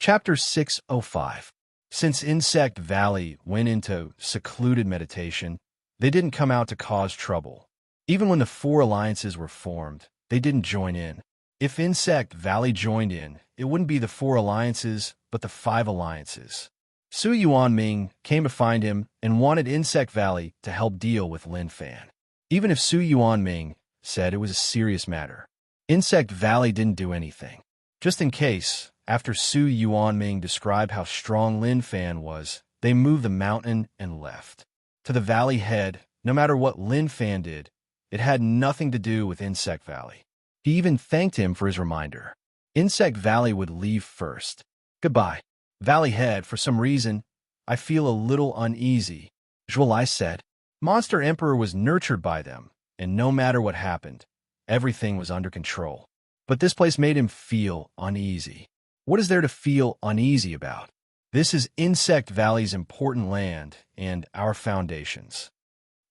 Chapter 605. Since Insect Valley went into secluded meditation, they didn't come out to cause trouble. Even when the four alliances were formed, they didn't join in. If Insect Valley joined in, it wouldn't be the four alliances, but the five alliances. Su Yuanming came to find him and wanted Insect Valley to help deal with Lin Fan. Even if Su Yuanming said it was a serious matter, Insect Valley didn't do anything. Just in case, after Su Yuanming described how strong Lin Fan was, they moved the mountain and left. To the valley head, no matter what Lin Fan did, it had nothing to do with Insect Valley. He even thanked him for his reminder. Insect Valley would leave first. Goodbye. Valley head, for some reason, I feel a little uneasy. Zhuolai said. Monster Emperor was nurtured by them, and no matter what happened, everything was under control. But this place made him feel uneasy. What is there to feel uneasy about? This is Insect Valley's important land and our foundations.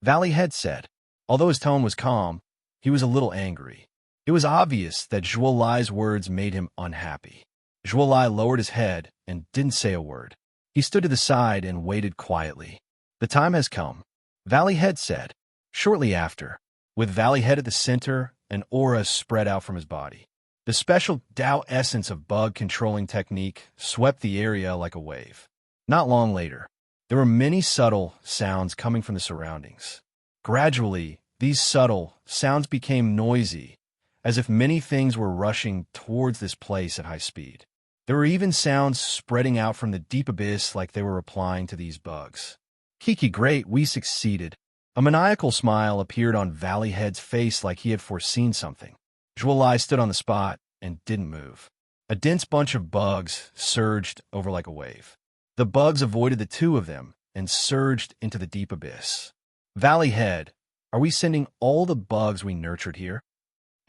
Valley Head said. Although his tone was calm, he was a little angry. It was obvious that Zhuolai's words made him unhappy. Zhuolai lowered his head and didn't say a word. He stood to the side and waited quietly. The time has come, Valley Head said. Shortly after, with Valley Head at the center, an aura spread out from his body. The special Tao essence of bug controlling technique swept the area like a wave. Not long later, there were many subtle sounds coming from the surroundings. Gradually, these subtle sounds became noisy, as if many things were rushing towards this place at high speed. There were even sounds spreading out from the deep abyss like they were replying to these bugs. Kiki, great, we succeeded. A maniacal smile appeared on Valley Head's face like he had foreseen something. Zhuolai stood on the spot and didn't move. A dense bunch of bugs surged over like a wave. The bugs avoided the two of them and surged into the deep abyss. Valley Head, are we sending all the bugs we nurtured here?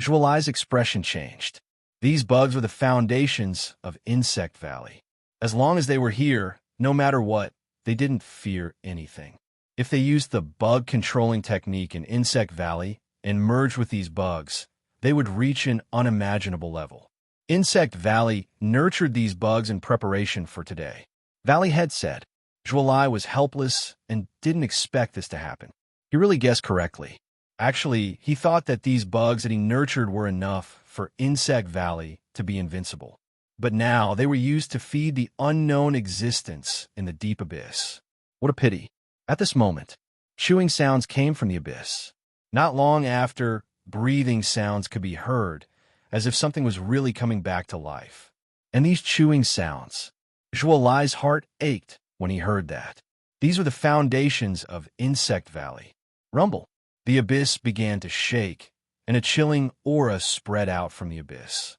Zhuolai's expression changed. These bugs were the foundations of Insect Valley. As long as they were here, no matter what, they didn't fear anything. If they used the bug controlling technique in Insect Valley and merged with these bugs, they would reach an unimaginable level. Insect Valley nurtured these bugs in preparation for today. Valley Head said. Zhuolai was helpless and didn't expect this to happen. He really guessed correctly. Actually, he thought that these bugs that he nurtured were enough for Insect Valley to be invincible. But now they were used to feed the unknown existence in the deep abyss. What a pity. At this moment, chewing sounds came from the abyss. Not long after, breathing sounds could be heard, as if something was really coming back to life. And these chewing sounds, Zhuolai's heart ached when he heard that. These were the foundations of Insect Valley. Rumble. The abyss began to shake, and a chilling aura spread out from the abyss.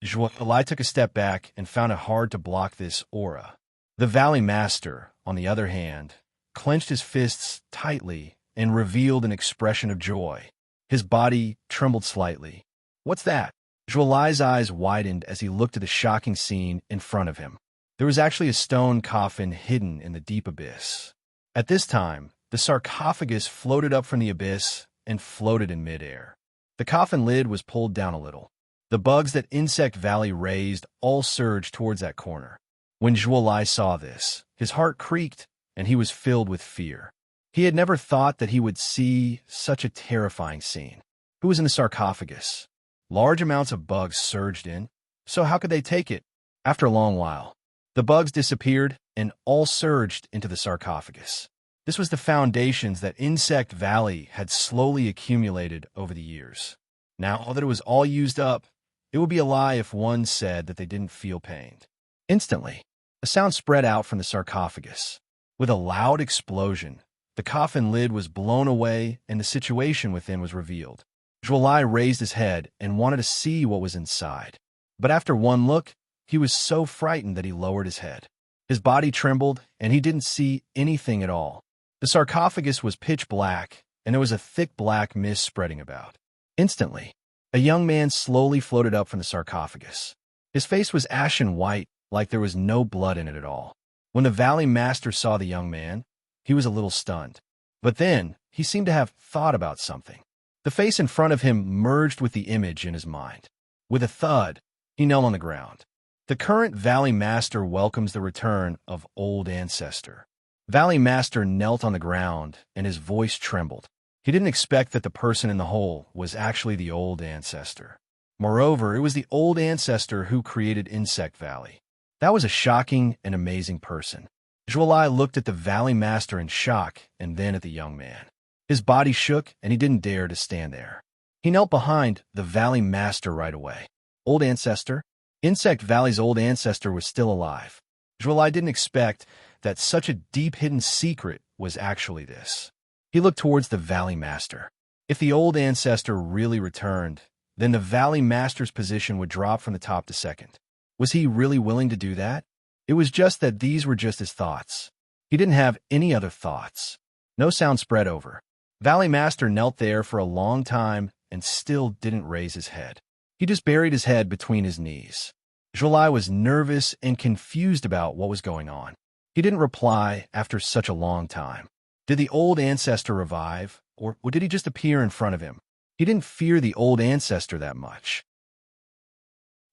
Zhuolai took a step back and found it hard to block this aura. The Valley Master, on the other hand, clenched his fists tightly and revealed an expression of joy. His body trembled slightly. What's that? Zhuolai's eyes widened as he looked at the shocking scene in front of him. There was actually a stone coffin hidden in the deep abyss. At this time, the sarcophagus floated up from the abyss and floated in midair. The coffin lid was pulled down a little. The bugs that Insect Valley raised all surged towards that corner. When Zhuolai saw this, his heart creaked and he was filled with fear. He had never thought that he would see such a terrifying scene. Who was in the sarcophagus? Large amounts of bugs surged in. So how could they take it? After a long while, the bugs disappeared and all surged into the sarcophagus. This was the foundations that Insect Valley had slowly accumulated over the years. Now that it was all used up, it would be a lie if one said that they didn't feel pained. Instantly, a sound spread out from the sarcophagus. With a loud explosion, the coffin lid was blown away and the situation within was revealed. Zhuolai raised his head and wanted to see what was inside. But after one look, he was so frightened that he lowered his head. His body trembled and he didn't see anything at all. The sarcophagus was pitch black and there was a thick black mist spreading about. Instantly, a young man slowly floated up from the sarcophagus. His face was ashen white, like there was no blood in it at all. When the Valley Master saw the young man, he was a little stunned. But then, he seemed to have thought about something. The face in front of him merged with the image in his mind. With a thud, he knelt on the ground. The current Valley Master welcomes the return of old ancestor. Valley Master knelt on the ground, and his voice trembled. He didn't expect that the person in the hole was actually the old ancestor. Moreover, it was the old ancestor who created Insect Valley. That was a shocking and amazing person. Zhualai looked at the Valley Master in shock and then at the young man. His body shook, and he didn't dare to stand there. He knelt behind the Valley Master right away. Old ancestor? Insect Valley's old ancestor was still alive. Zhualai didn't expect that such a deep-hidden secret was actually this. He looked towards the Valley Master. If the old ancestor really returned, then the Valley Master's position would drop from the top to second. Was he really willing to do that? It was just that these were just his thoughts. He didn't have any other thoughts. No sound spread over. Valley Master knelt there for a long time and still didn't raise his head. He just buried his head between his knees. Zhualai was nervous and confused about what was going on. He didn't reply after such a long time. Did the old ancestor revive, or did he just appear in front of him? He didn't fear the old ancestor that much.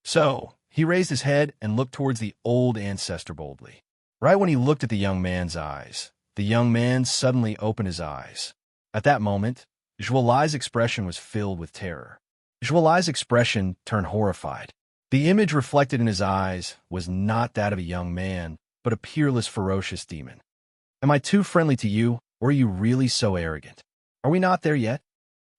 So, he raised his head and looked towards the old ancestor boldly. Right when he looked at the young man's eyes, the young man suddenly opened his eyes. At that moment, Zhualai's expression was filled with terror. Zhualai's expression turned horrified. The image reflected in his eyes was not that of a young man, but a peerless, ferocious demon. Am I too friendly to you, or are you really so arrogant? Are we not there yet?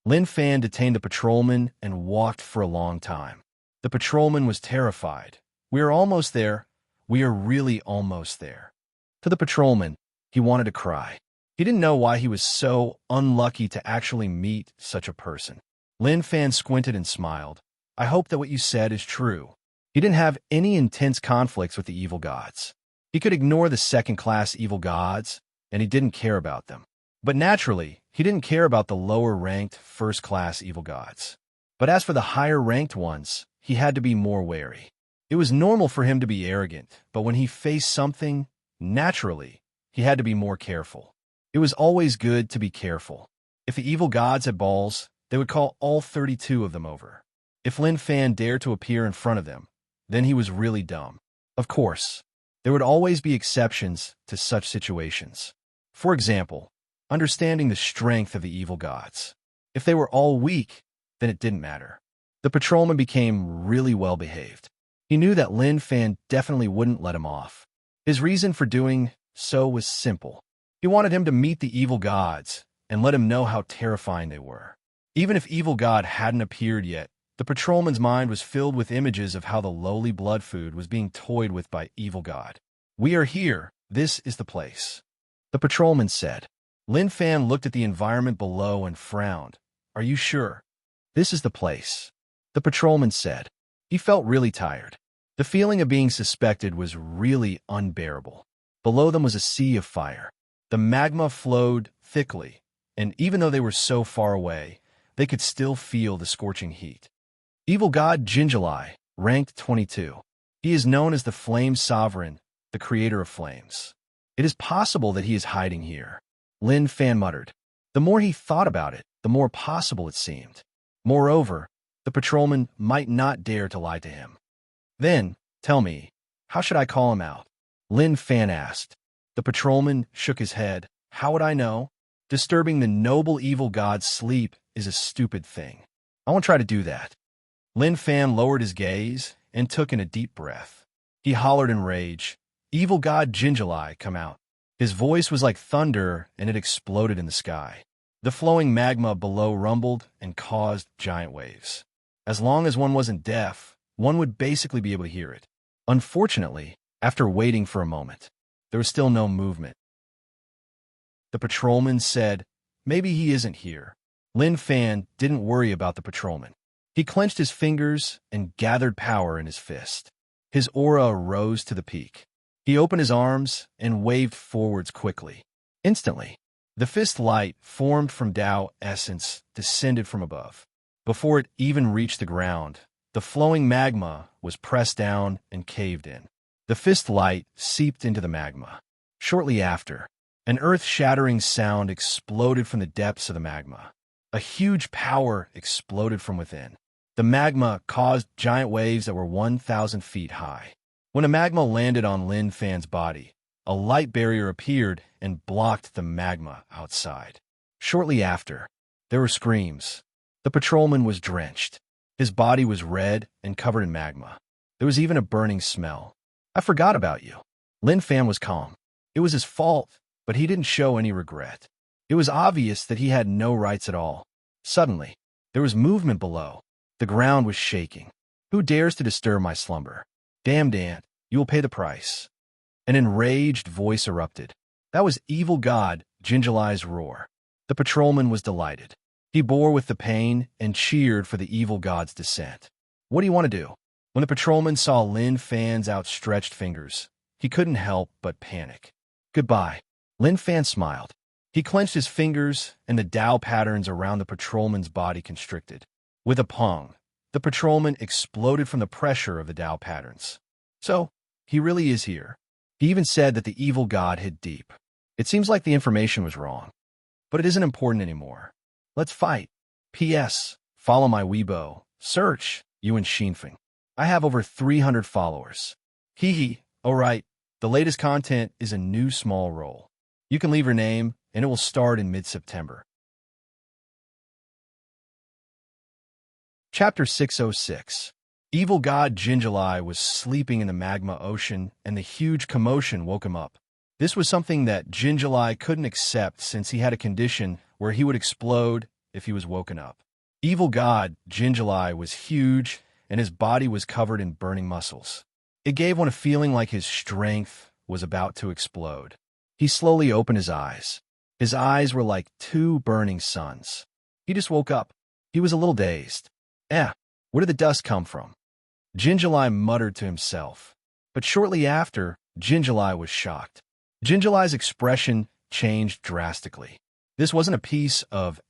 Lin Fan detained the patrolman and walked for a long time. The patrolman was terrified. We are almost there. We are really almost there. To the patrolman, he wanted to cry. He didn't know why he was so unlucky to actually meet such a person. Lin Fan squinted and smiled. I hope that what you said is true. He didn't have any intense conflicts with the evil gods. He could ignore the second-class evil gods, and he didn't care about them. But naturally, he didn't care about the lower-ranked, first-class evil gods. But as for the higher-ranked ones, he had to be more wary. It was normal for him to be arrogant, but when he faced something, naturally, he had to be more careful. It was always good to be careful. If the evil gods had balls, they would call all 32 of them over. If Lin Fan dared to appear in front of them, then he was really dumb. Of course, there would always be exceptions to such situations. For example, understanding the strength of the evil gods. If they were all weak, then it didn't matter. The patrolman became really well-behaved. He knew that Lin Fan definitely wouldn't let him off. His reason for doing so was simple. He wanted him to meet the evil gods and let him know how terrifying they were. Even if evil god hadn't appeared yet, the patrolman's mind was filled with images of how the lowly blood food was being toyed with by evil god. We are here. This is the place. The patrolman said. Lin Fan looked at the environment below and frowned. Are you sure? This is the place. The patrolman said. He felt really tired. The feeling of being suspected was really unbearable. Below them was a sea of fire. The magma flowed thickly, and even though they were so far away, they could still feel the scorching heat. Evil god Jinjalai, ranked 22. He is known as the Flame Sovereign, the creator of flames. It is possible that he is hiding here. Lin Fan muttered. The more he thought about it, the more possible it seemed. Moreover, the patrolman might not dare to lie to him. Then, tell me, how should I call him out? Lin Fan asked. The patrolman shook his head. How would I know? Disturbing the noble evil god's sleep is a stupid thing. I won't try to do that. Lin Fan lowered his gaze and took in a deep breath. He hollered in rage. Evil god Jinjalai, come out. His voice was like thunder, and it exploded in the sky. The flowing magma below rumbled and caused giant waves. As long as one wasn't deaf, one would basically be able to hear it. Unfortunately, after waiting for a moment, there was still no movement. The patrolman said, maybe he isn't here. Lin Fan didn't worry about the patrolman. He clenched his fingers and gathered power in his fist. His aura rose to the peak. He opened his arms and waved forwards quickly. Instantly, the fist light formed from Tao essence descended from above. Before it even reached the ground, the flowing magma was pressed down and caved in. The fist light seeped into the magma. Shortly after, an earth-shattering sound exploded from the depths of the magma. A huge power exploded from within. The magma caused giant waves that were 1,000 feet high. When the magma landed on Lin Fan's body, a light barrier appeared and blocked the magma outside. Shortly after, there were screams. The patrolman was drenched. His body was red and covered in magma. There was even a burning smell. "I forgot about you." Lin Fan was calm. It was his fault, but he didn't show any regret. It was obvious that he had no rights at all. Suddenly, there was movement below. The ground was shaking. "Who dares to disturb my slumber? Damned ant, you will pay the price." An enraged voice erupted. That was evil god Jinjali's roar. The patrolman was delighted. He bore with the pain and cheered for the evil god's descent. "What do you want to do?" When the patrolman saw Lin Fan's outstretched fingers, he couldn't help but panic. "Goodbye." Lin Fan smiled. He clenched his fingers, and the Tao patterns around the patrolman's body constricted. With a pong, the patrolman exploded from the pressure of the Tao patterns. "So, he really is here." He even said that the evil god hid deep. It seems like the information was wrong. But it isn't important anymore. Let's fight. P.S. Follow my Weibo. Search Yuan Xinfeng. I have over 300 followers. Hee hee. Alright, the latest content is a new small role. You can leave your name, and it will start in mid-September. Chapter 606. Evil god Jinjali was sleeping in the magma ocean, and the huge commotion woke him up. This was something that Jinjali couldn't accept since he had a condition where he would explode if he was woken up. Evil god Jinjali was huge, and his body was covered in burning muscles. It gave one a feeling like his strength was about to explode. He slowly opened his eyes. His eyes were like two burning suns. He just woke up. He was a little dazed. Where did the dust come from? Jinjali muttered to himself. But shortly after, Jinjali was shocked. Jinjali's expression changed drastically. This wasn't a piece of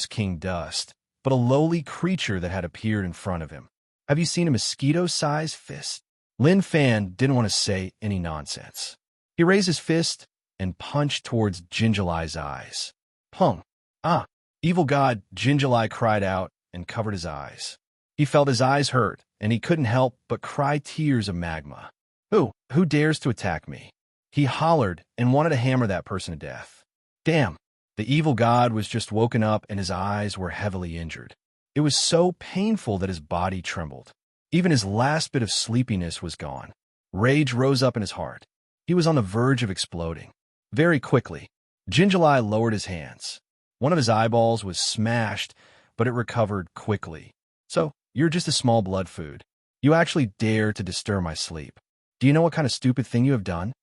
King dust, but a lowly creature that had appeared in front of him. "Have you seen a mosquito-sized fist?" Lin Fan didn't want to say any nonsense. He raised his fist and punched towards Jinjali's eyes. Pung! "Ah!" Evil god Jinjali cried out and covered his eyes. He felt his eyes hurt, and he couldn't help but cry tears of magma. Who dares to attack me?" He hollered and wanted to hammer that person to death. Damn, the evil god was just woken up and his eyes were heavily injured. It was so painful that his body trembled. Even his last bit of sleepiness was gone. Rage rose up in his heart. He was on the verge of exploding. Very quickly, Jinjali lowered his hands. One of his eyeballs was smashed, but it recovered quickly. "So, you're just a small blood food. You actually dare to disturb my sleep. Do you know what kind of stupid thing you have done?"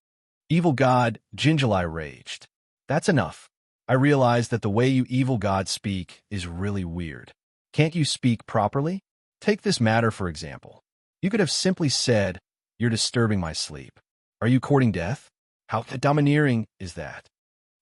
Evil god Jinjali raged. "That's enough. I realize that the way you evil gods speak is really weird. Can't you speak properly? Take this matter for example. You could have simply said, 'You're disturbing my sleep.' Are you courting death? How domineering is that?"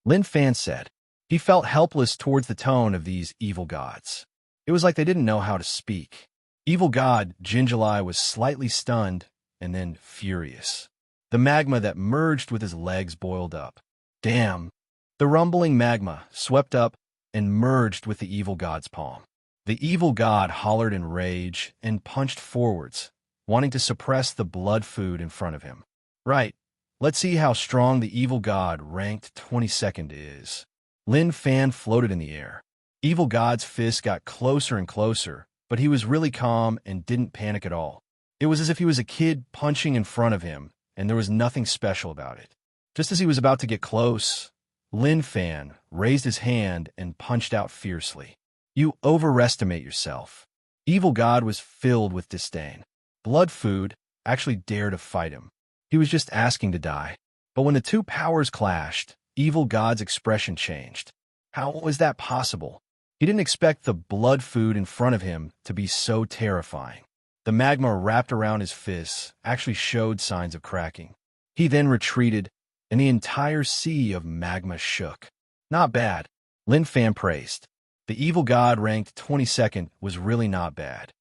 Lin Fan said. He felt helpless towards the tone of these evil gods. It was like they didn't know how to speak. Evil god Jinjali was slightly stunned and then furious. The magma that merged with his legs boiled up. Damn! The rumbling magma swept up and merged with the evil god's palm. The evil god hollered in rage and punched forwards, wanting to suppress the blood food in front of him. Right, let's see how strong the evil god ranked 22nd is. Lin Fan floated in the air. Evil god's fist got closer and closer, but he was really calm and didn't panic at all. It was as if he was a kid punching in front of him, and there was nothing special about it. Just as he was about to get close, Lin Fan raised his hand and punched out fiercely. You overestimate yourself. Evil god was filled with disdain. Blood food actually dared to fight him. He was just asking to die. But when the two powers clashed, evil god's expression changed. How was that possible? He didn't expect the blood food in front of him to be so terrifying. The magma wrapped around his fists actually showed signs of cracking. He then retreated, and the entire sea of magma shook. Not bad, Lin Fan praised. The evil god ranked 22nd was really not bad.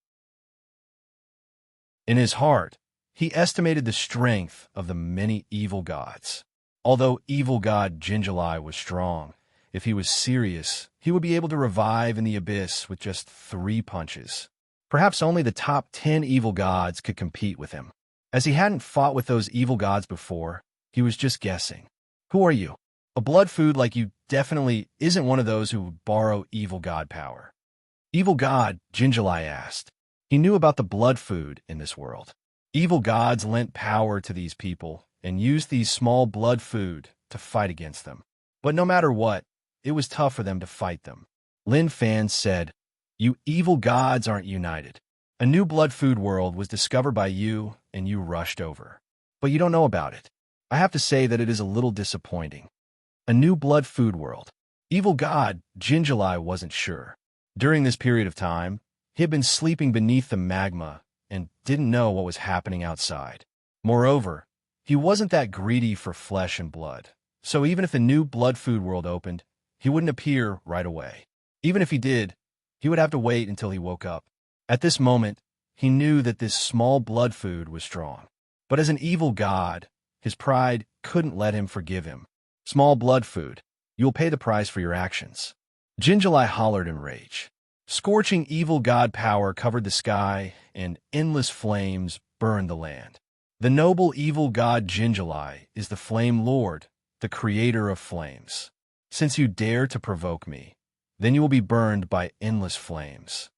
In his heart, he estimated the strength of the many evil gods. Although evil god Jinjali was strong, if he was serious, he would be able to revive in the abyss with just 3 punches. Perhaps only the top 10 evil gods could compete with him. As he hadn't fought with those evil gods before, he was just guessing. Who are you? A blood food like you definitely isn't one of those who would borrow evil god power. Evil god, Jinjali asked. He knew about the blood food in this world. Evil gods lent power to these people and used these small blood food to fight against them. But no matter what, it was tough for them to fight them. Lin Fan said, "You evil gods aren't united. A new blood food world was discovered by you, and you rushed over. But you don't know about it. I have to say that it is a little disappointing. A new blood food world." Evil god, Jinjali wasn't sure. During this period of time, he had been sleeping beneath the magma and didn't know what was happening outside. Moreover, he wasn't that greedy for flesh and blood. So even if the new blood food world opened, he wouldn't appear right away. Even if he did, he would have to wait until he woke up. At this moment, he knew that this small blood food was strong. But as an evil god, his pride couldn't let him forgive him. Small blood food, you will pay the price for your actions. Jinjali hollered in rage. Scorching evil god power covered the sky, and endless flames burned the land. The noble evil god Jinjali is the Flame Lord, the creator of flames. Since you dare to provoke me, then you will be burned by endless flames.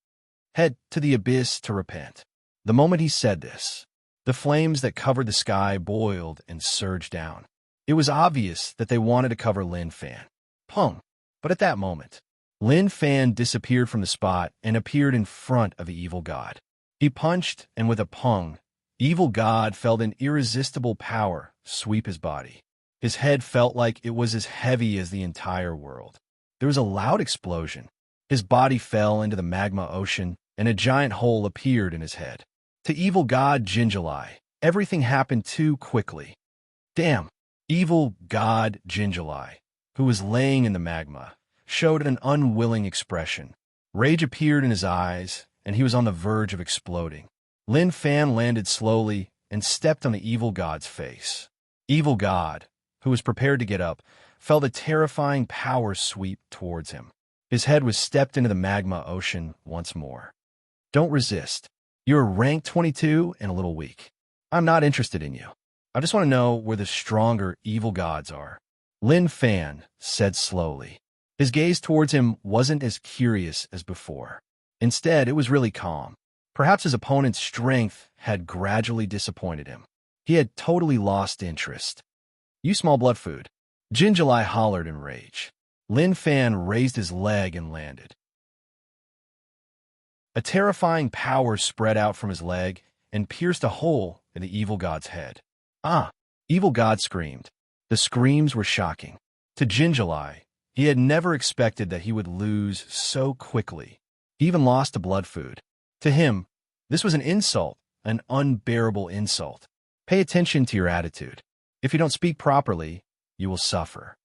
Head to the abyss to repent. The moment he said this, the flames that covered the sky boiled and surged down. It was obvious that they wanted to cover Lin Fan. Pung! But at that moment, Lin Fan disappeared from the spot and appeared in front of the evil god. He punched, and with a pung, evil god felt an irresistible power sweep his body. His head felt like it was as heavy as the entire world. There was a loud explosion. His body fell into the magma ocean, and a giant hole appeared in his head. To evil god Jinjali, everything happened too quickly. Damn! Evil god Jinjali, who was laying in the magma, showed an unwilling expression. Rage appeared in his eyes, and he was on the verge of exploding. Lin Fan landed slowly and stepped on the evil god's face. Evil god, who was prepared to get up, felt a terrifying power sweep towards him. His head was stepped into the magma ocean once more. Don't resist. You're rank 22 and a little weak. I'm not interested in you. I just want to know where the stronger evil gods are. Lin Fan said slowly. His gaze towards him wasn't as curious as before. Instead, it was really calm. Perhaps his opponent's strength had gradually disappointed him. He had totally lost interest. You small blood food. Jinjali hollered in rage. Lin Fan raised his leg and landed. A terrifying power spread out from his leg and pierced a hole in the evil god's head. Ah! Evil god screamed. The screams were shocking. To Jinjali, he had never expected that he would lose so quickly. He even lost to blood food. To him, this was an insult, an unbearable insult. Pay attention to your attitude. If you don't speak properly, you will suffer.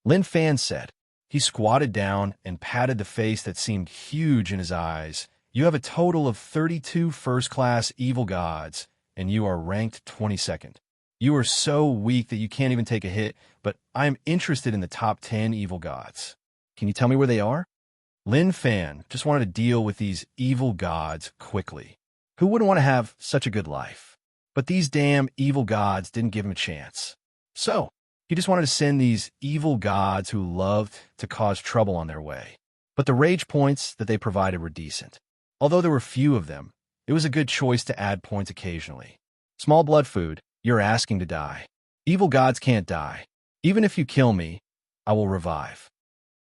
Lin Fan said. He squatted down and patted the face that seemed huge in his eyes. You have a total of 32 first-class evil gods, and you are ranked 22nd. You are so weak that you can't even take a hit, but I am interested in the top 10 evil gods. Can you tell me where they are? Lin Fan just wanted to deal with these evil gods quickly. Who wouldn't want to have such a good life? But these damn evil gods didn't give him a chance. So, he just wanted to send these evil gods who loved to cause trouble on their way. But the rage points that they provided were decent. Although there were few of them, it was a good choice to add points occasionally. Small blood food, you're asking to die. Evil gods can't die. Even if you kill me, I will revive.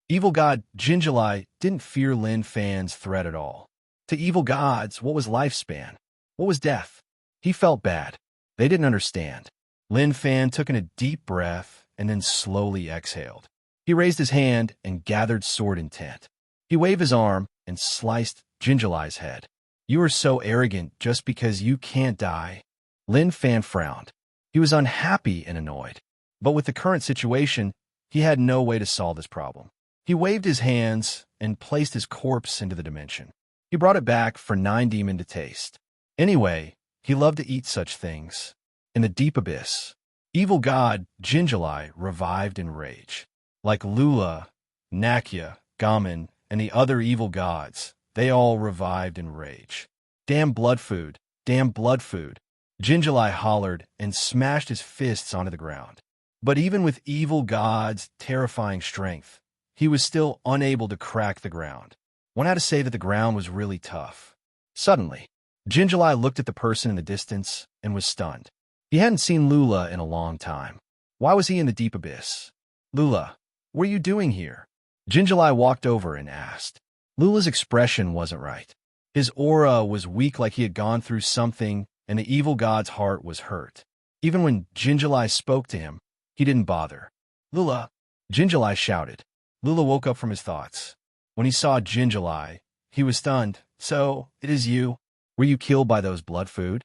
Evil god Jinjali didn't fear Lin Fan's threat at all. To evil gods, what was lifespan? What was death? He felt bad. They didn't understand. Lin Fan took in a deep breath and then slowly exhaled. He raised his hand and gathered sword intent. He waved his arm and sliced Jinjali's head. You are so arrogant just because you can't die. Lin Fan frowned. He was unhappy and annoyed. But with the current situation, he had no way to solve this problem. He waved his hands and placed his corpse into the dimension. He brought it back for 9 demon to taste. Anyway, he loved to eat such things. In the deep abyss, evil god Jinjali revived in rage. Like Lula, Nakya, Gaman, and the other evil gods, they all revived in rage. Damn blood food, damn blood food. Jinjulai hollered and smashed his fists onto the ground. But even with evil god's terrifying strength, he was still unable to crack the ground. One had to say that the ground was really tough. Suddenly, Jinjulai looked at the person in the distance and was stunned. He hadn't seen Lula in a long time. Why was he in the deep abyss? Lula, what are you doing here? Jinjulai walked over and asked. Lula's expression wasn't right. His aura was weak, like he had gone through something, and the evil god's heart was hurt. Even when Jinjulai spoke to him, he didn't bother. Lula! Jinjulai shouted. Lula woke up from his thoughts. When he saw Jinjulai, he was stunned. So, it is you. Were you killed by those blood food?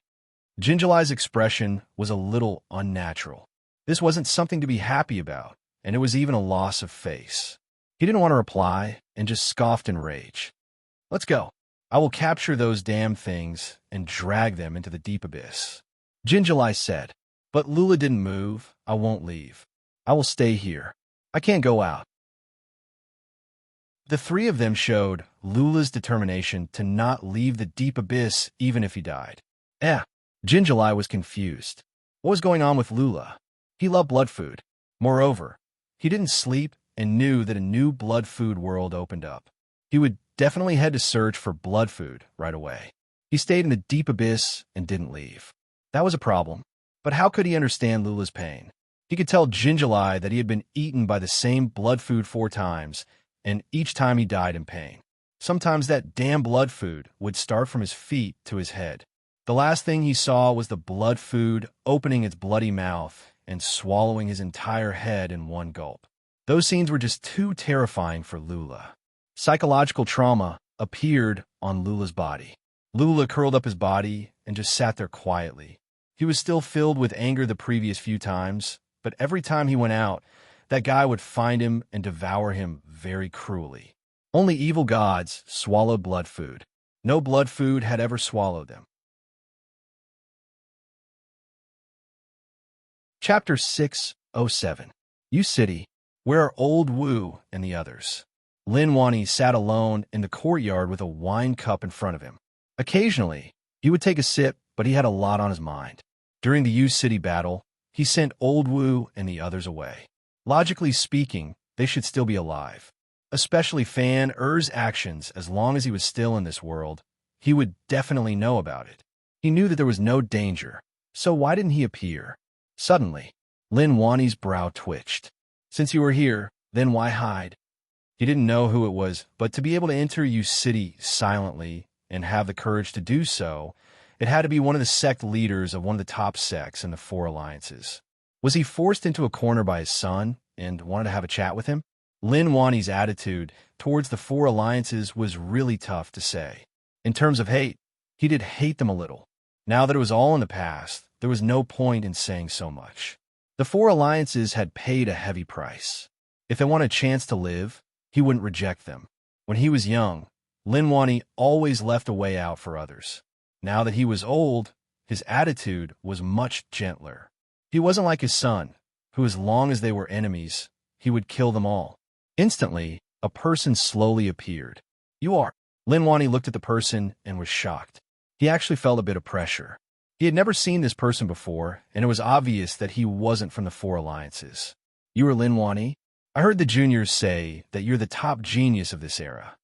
Jinjulai's expression was a little unnatural. This wasn't something to be happy about, and it was even a loss of face. He didn't want to reply and just scoffed in rage. Let's go. I will capture those damn things and drag them into the deep abyss. Jinjulai said, but Lula didn't move. I won't leave. I will stay here. I can't go out. The three of them showed Lula's determination to not leave the deep abyss even if he died. Jinjulai was confused. What was going on with Lula? He loved blood food. Moreover, he didn't sleep and knew that a new blood food world opened up. He would definitely head to search for blood food right away. He stayed in the deep abyss and didn't leave. That was a problem. But how could he understand Lula's pain? He could tell Jinjulai that he had been eaten by the same blood food 4 times, and each time he died in pain. Sometimes that damn blood food would start from his feet to his head. The last thing he saw was the blood food opening its bloody mouth and swallowing his entire head in one gulp. Those scenes were just too terrifying for Lula. Psychological trauma appeared on Lula's body. Lula curled up his body and just sat there quietly. He was still filled with anger the previous few times, but every time he went out, that guy would find him and devour him very cruelly. Only evil gods swallowed blood food. No blood food had ever swallowed them. Chapter 607. U City. Where are Old Wu and the others? Lin Wani sat alone in the courtyard with a wine cup in front of him. Occasionally, he would take a sip, but he had a lot on his mind. During the U City battle, he sent Old Wu and the others away. Logically speaking, they should still be alive. Especially Fan Er's actions. As long as he was still in this world, he would definitely know about it. He knew that there was no danger, so why didn't he appear? Suddenly, Lin Wani's brow twitched. Since you were here, then why hide? He didn't know who it was, but to be able to enter U City silently and have the courage to do so, it had to be one of the sect leaders of one of the top sects in the 4 alliances. Was he forced into a corner by his son and wanted to have a chat with him? Lin Wani's attitude towards the 4 alliances was really tough to say. In terms of hate, he did hate them a little. Now that it was all in the past, there was no point in saying so much. The 4 alliances had paid a heavy price. If they wanted a chance to live, he wouldn't reject them. When he was young, Lin Wani always left a way out for others. Now that he was old, his attitude was much gentler. He wasn't like his son, who as long as they were enemies, he would kill them all. Instantly, a person slowly appeared. You are. Lin Wani looked at the person and was shocked. He actually felt a bit of pressure. He had never seen this person before, and it was obvious that he wasn't from the 4 alliances. You are Lin Wani? I heard the juniors say that you're the top genius of this era.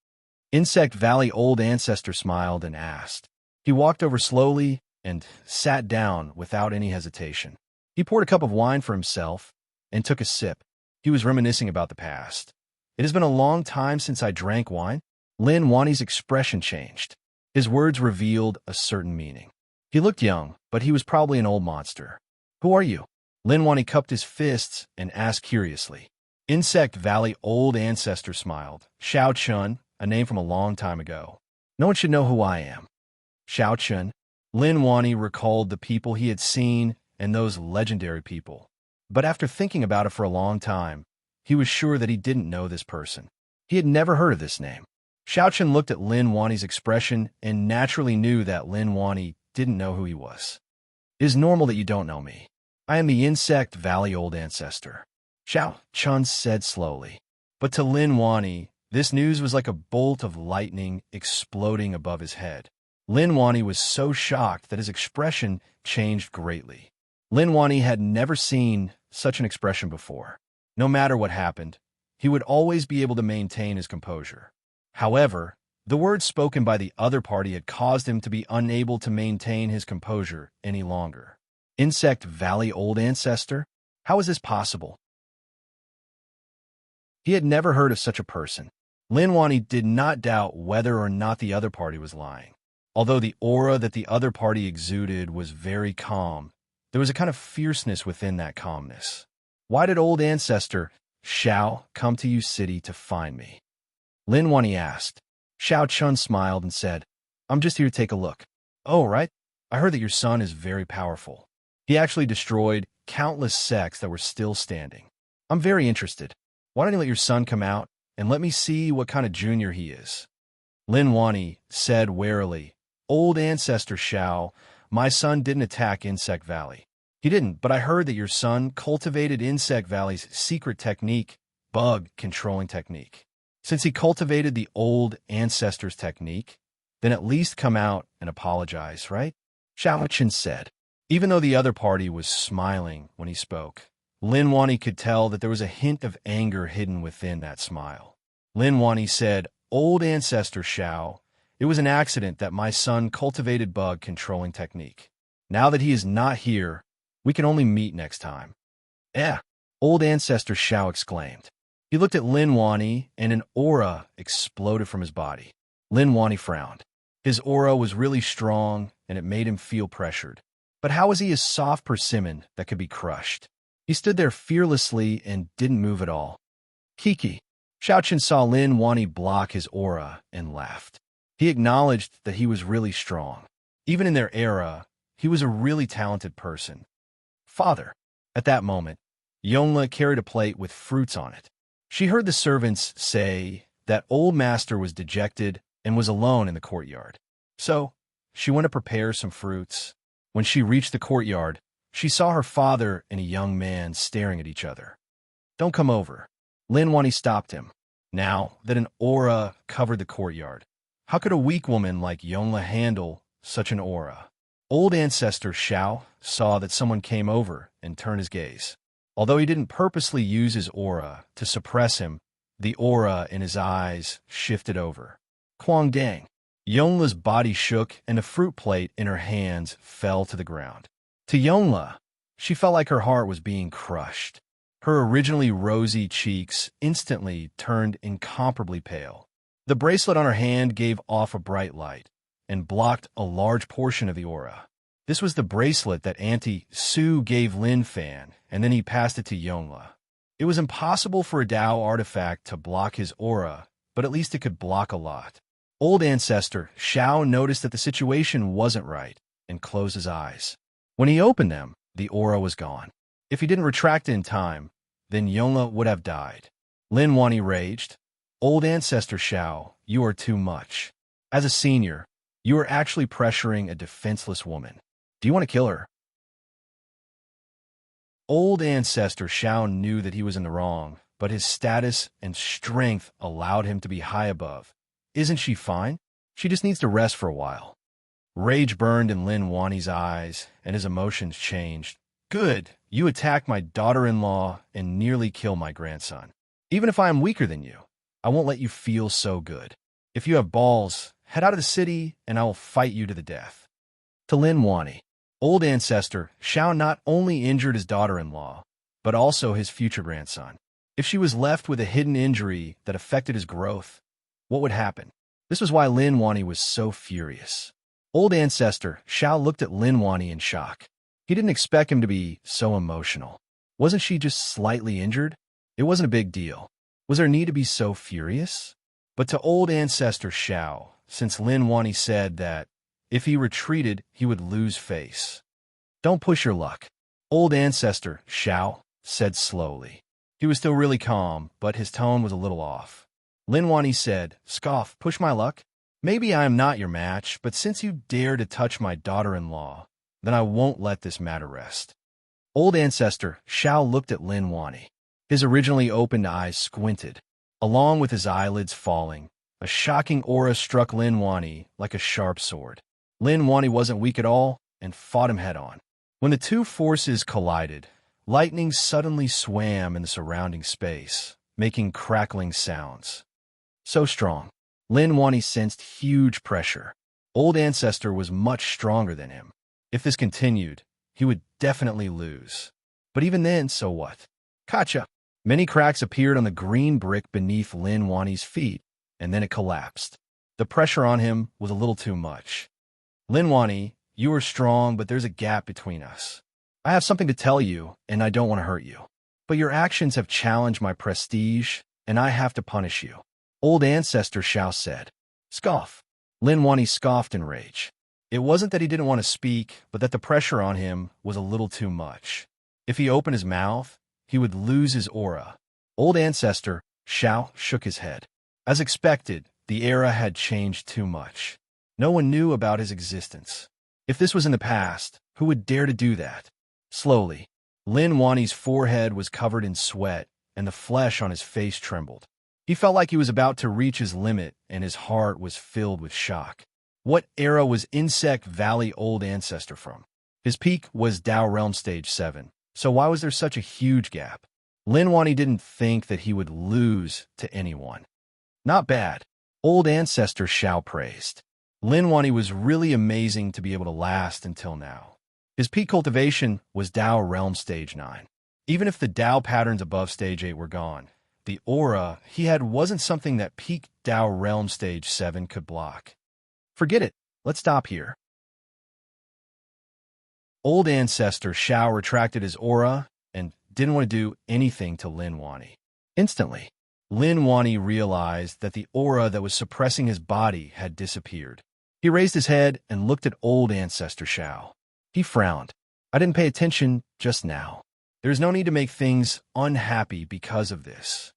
Insect Valley Old Ancestor smiled and asked. He walked over slowly and sat down without any hesitation. He poured a cup of wine for himself and took a sip. He was reminiscing about the past. It has been a long time since I drank wine. Lin Wani's expression changed. His words revealed a certain meaning. He looked young, but he was probably an old monster. Who are you? Lin Wani cupped his fists and asked curiously. Insect Valley Old Ancestor smiled. Xiao Chun, a name from a long time ago. No one should know who I am. Xiao Chun. Lin Wani recalled the people he had seen and those legendary people. But after thinking about it for a long time, he was sure that he didn't know this person. He had never heard of this name. Xiao Chun looked at Lin Wani's expression and naturally knew that Lin Wani didn't know who he was. It is normal that you don't know me. I am the Insect Valley Old Ancestor. Xiao Chun said slowly. But to Lin Wani, this news was like a bolt of lightning exploding above his head. Lin Wani was so shocked that his expression changed greatly. Lin Wani had never seen such an expression before. No matter what happened, he would always be able to maintain his composure. However, the words spoken by the other party had caused him to be unable to maintain his composure any longer. Insect Valley Old Ancestor? How is this possible? He had never heard of such a person. Lin Wani did not doubt whether or not the other party was lying. Although the aura that the other party exuded was very calm, there was a kind of fierceness within that calmness. Why did Old Ancestor Xiao come to you city to find me? Lin Wani asked. Xiao Chun smiled and said, I'm just here to take a look. Oh, right. I heard that your son is very powerful. He actually destroyed countless sects that were still standing. I'm very interested. Why don't you let your son come out and let me see what kind of junior he is? Lin Wani said warily, Old Ancestor Xiao, my son didn't attack Insect Valley. He didn't, but I heard that your son cultivated Insect Valley's secret technique, bug controlling technique. Since he cultivated the Old Ancestor's technique, then at least come out and apologize, right? Xiao Chen said. Even though the other party was smiling when he spoke, Lin Wani could tell that there was a hint of anger hidden within that smile. Lin Wani said, Old Ancestor Xiao, it was an accident that my son cultivated bug controlling technique. Now that he is not here, we can only meet next time. Old Ancestor Xiao exclaimed. He looked at Lin Wani, and an aura exploded from his body. Lin Wani frowned. His aura was really strong, and it made him feel pressured. But how was he a soft persimmon that could be crushed? He stood there fearlessly and didn't move at all. Kiki. Xiao Chen saw Lin Wani block his aura and laughed. He acknowledged that he was really strong. Even in their era, he was a really talented person. Father. At that moment, Yongla carried a plate with fruits on it. She heard the servants say that old master was dejected and was alone in the courtyard. So, she went to prepare some fruits. When she reached the courtyard, she saw her father and a young man staring at each other. Don't come over. Lin Wani stopped him. Now that an aura covered the courtyard, how could a weak woman like Yongla handle such an aura? Old Ancestor Xiao saw that someone came over and turned his gaze. Although he didn't purposely use his aura to suppress him, the aura in his eyes shifted over. Kuang Dang. Yongla's body shook and a fruit plate in her hands fell to the ground. To Yongla, she felt like her heart was being crushed. Her originally rosy cheeks instantly turned incomparably pale. The bracelet on her hand gave off a bright light and blocked a large portion of the aura. This was the bracelet that Auntie Sue gave Lin Fan, and then he passed it to Yongla. It was impossible for a Dao artifact to block his aura, but at least it could block a lot. Old Ancestor Xiao noticed that the situation wasn't right and closed his eyes. When he opened them, the aura was gone. If he didn't retract it in time, then Yongla would have died. Lin Wani raged. Old Ancestor Xiao, you are too much. As a senior, you are actually pressuring a defenseless woman. Do you want to kill her? Old Ancestor Xiao knew that he was in the wrong, but his status and strength allowed him to be high above. Isn't she fine? She just needs to rest for a while. Rage burned in Lin Wani's eyes, and his emotions changed. Good, you attacked my daughter-in-law and nearly killed my grandson. Even if I am weaker than you, I won't let you feel so good. If you have balls, head out of the city, and I will fight you to the death. To Lin Wani, Old Ancestor Xiao not only injured his daughter-in-law, but also his future grandson. If she was left with a hidden injury that affected his growth, what would happen? This was why Lin Wani was so furious. Old Ancestor Xiao looked at Lin Wani in shock. He didn't expect him to be so emotional. Wasn't she just slightly injured? It wasn't a big deal. Was there need to be so furious? But to Old Ancestor Xiao, since Lin Wani said that if he retreated, he would lose face. Don't push your luck. Old Ancestor Xiao said slowly. He was still really calm, but his tone was a little off. Lin Wani said, Scoff, push my luck? Maybe I am not your match, but since you dare to touch my daughter-in-law, then I won't let this matter rest. Old Ancestor Xiao looked at Lin Wani. His originally opened eyes squinted. Along with his eyelids falling, a shocking aura struck Lin Wani like a sharp sword. Lin Wani wasn't weak at all and fought him head-on. When the two forces collided, lightning suddenly swam in the surrounding space, making crackling sounds. So strong, Lin Wani sensed huge pressure. Old Ancestor was much stronger than him. If this continued, he would definitely lose. But even then, so what? Gotcha! Many cracks appeared on the green brick beneath Lin Wani's feet, and then it collapsed. The pressure on him was a little too much. Lin Wani, you are strong, but there's a gap between us. I have something to tell you, and I don't want to hurt you. But your actions have challenged my prestige, and I have to punish you. Old Ancestor Shao said. Scoff. Lin Wani scoffed in rage. It wasn't that he didn't want to speak, but that the pressure on him was a little too much. If he opened his mouth, he would lose his aura. Old Ancestor Shao shook his head. As expected, the era had changed too much. No one knew about his existence. If this was in the past, who would dare to do that? Slowly, Lin Wani's forehead was covered in sweat, and the flesh on his face trembled. He felt like he was about to reach his limit, and his heart was filled with shock. What era was Insect Valley Old Ancestor from? His peak was Dao Realm Stage 7, so why was there such a huge gap? Lin Wani didn't think that he would lose to anyone. Not bad. Old Ancestor Shao praised. Lin Wani was really amazing to be able to last until now. His peak cultivation was Dao Realm Stage 9. Even if the Dao patterns above Stage 8 were gone, the aura he had wasn't something that peak Dao Realm Stage 7 could block. Forget it. Let's stop here. Old Ancestor Shao retracted his aura and didn't want to do anything to Lin Wani. Instantly, Lin Wani realized that the aura that was suppressing his body had disappeared. He raised his head and looked at Old Ancestor Shao. He frowned. I didn't pay attention just now. There's no need to make things unhappy because of this.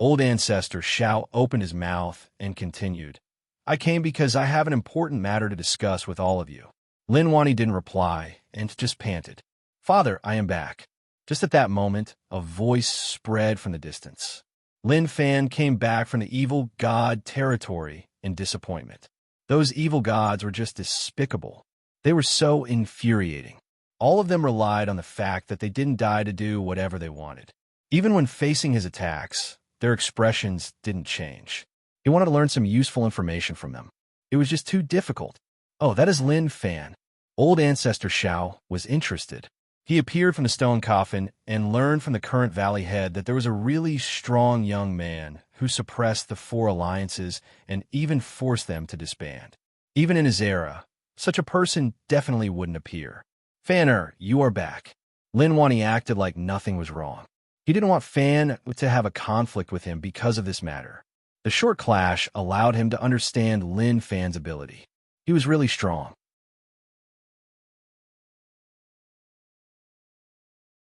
Old Ancestor Shao opened his mouth and continued. I came because I have an important matter to discuss with all of you. Lin Wani didn't reply and just panted. Father, I am back. Just at that moment, a voice spread from the distance. Lin Fan came back from the evil god territory in disappointment. Those evil gods were just despicable. They were so infuriating. All of them relied on the fact that they didn't die to do whatever they wanted. Even when facing his attacks, their expressions didn't change. He wanted to learn some useful information from them. It was just too difficult. Oh, that is Lin Fan. Old Ancestor Shao was interested. He appeared from the stone coffin and learned from the current valley head that there was a really strong young man who suppressed the four alliances and even forced them to disband. Even in his era, such a person definitely wouldn't appear. Fanner, you are back. Lin Wani acted like nothing was wrong. He didn't want Fan to have a conflict with him because of this matter. The short clash allowed him to understand Lin Fan's ability. He was really strong.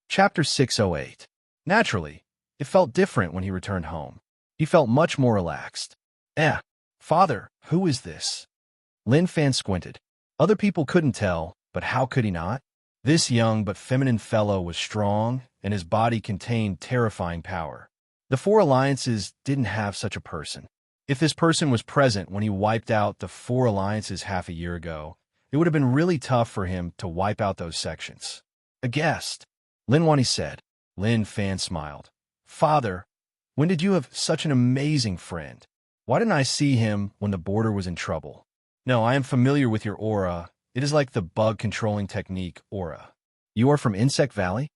Chapter 608. Naturally, it felt different when he returned home. He felt much more relaxed. Father, who is this? Lin Fan squinted. Other people couldn't tell, but how could he not? This young but feminine fellow was strong, and his body contained terrifying power. The four alliances didn't have such a person. If this person was present when he wiped out the four alliances half a year ago, it would have been really tough for him to wipe out those sections. A guest, Lin Wani said. Lin Fan smiled. Father, when did you have such an amazing friend? Why didn't I see him when the border was in trouble? No, I am familiar with your aura. It is like the bug controlling technique aura. You are from Insect Valley?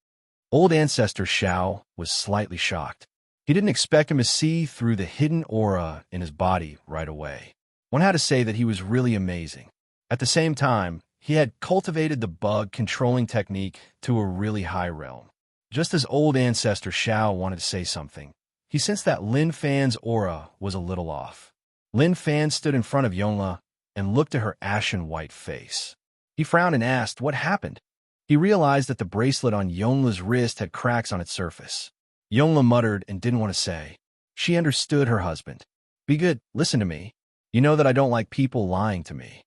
Old Ancestor Shao was slightly shocked. He didn't expect him to see through the hidden aura in his body right away. One had to say that he was really amazing. At the same time, he had cultivated the bug controlling technique to a really high realm. Just as Old Ancestor Shao wanted to say something, he sensed that Lin Fan's aura was a little off. Lin Fan stood in front of Yongla and looked at her ashen white face. He frowned and asked what happened. He realized that the bracelet on Yongla's wrist had cracks on its surface. Yongla muttered and didn't want to say. She understood her husband. Be good, listen to me. You know that I don't like people lying to me.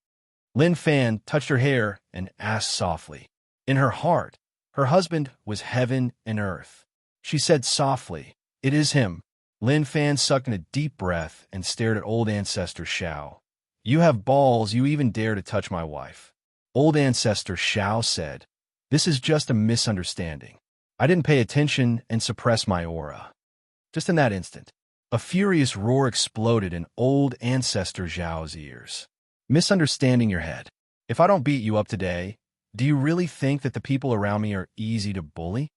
Lin Fan touched her hair and asked softly. In her heart, her husband was heaven and earth. She said softly, It is him. Lin Fan sucked in a deep breath and stared at Old Ancestor Shao. You have balls, you even dare to touch my wife. Old ancestor Shao said, "This is just a misunderstanding. I didn't pay attention and suppress my aura." Just in that instant, a furious roar exploded in old ancestor Zhao's ears. "Misunderstanding your head. If I don't beat you up today, do you really think that the people around me are easy to bully?"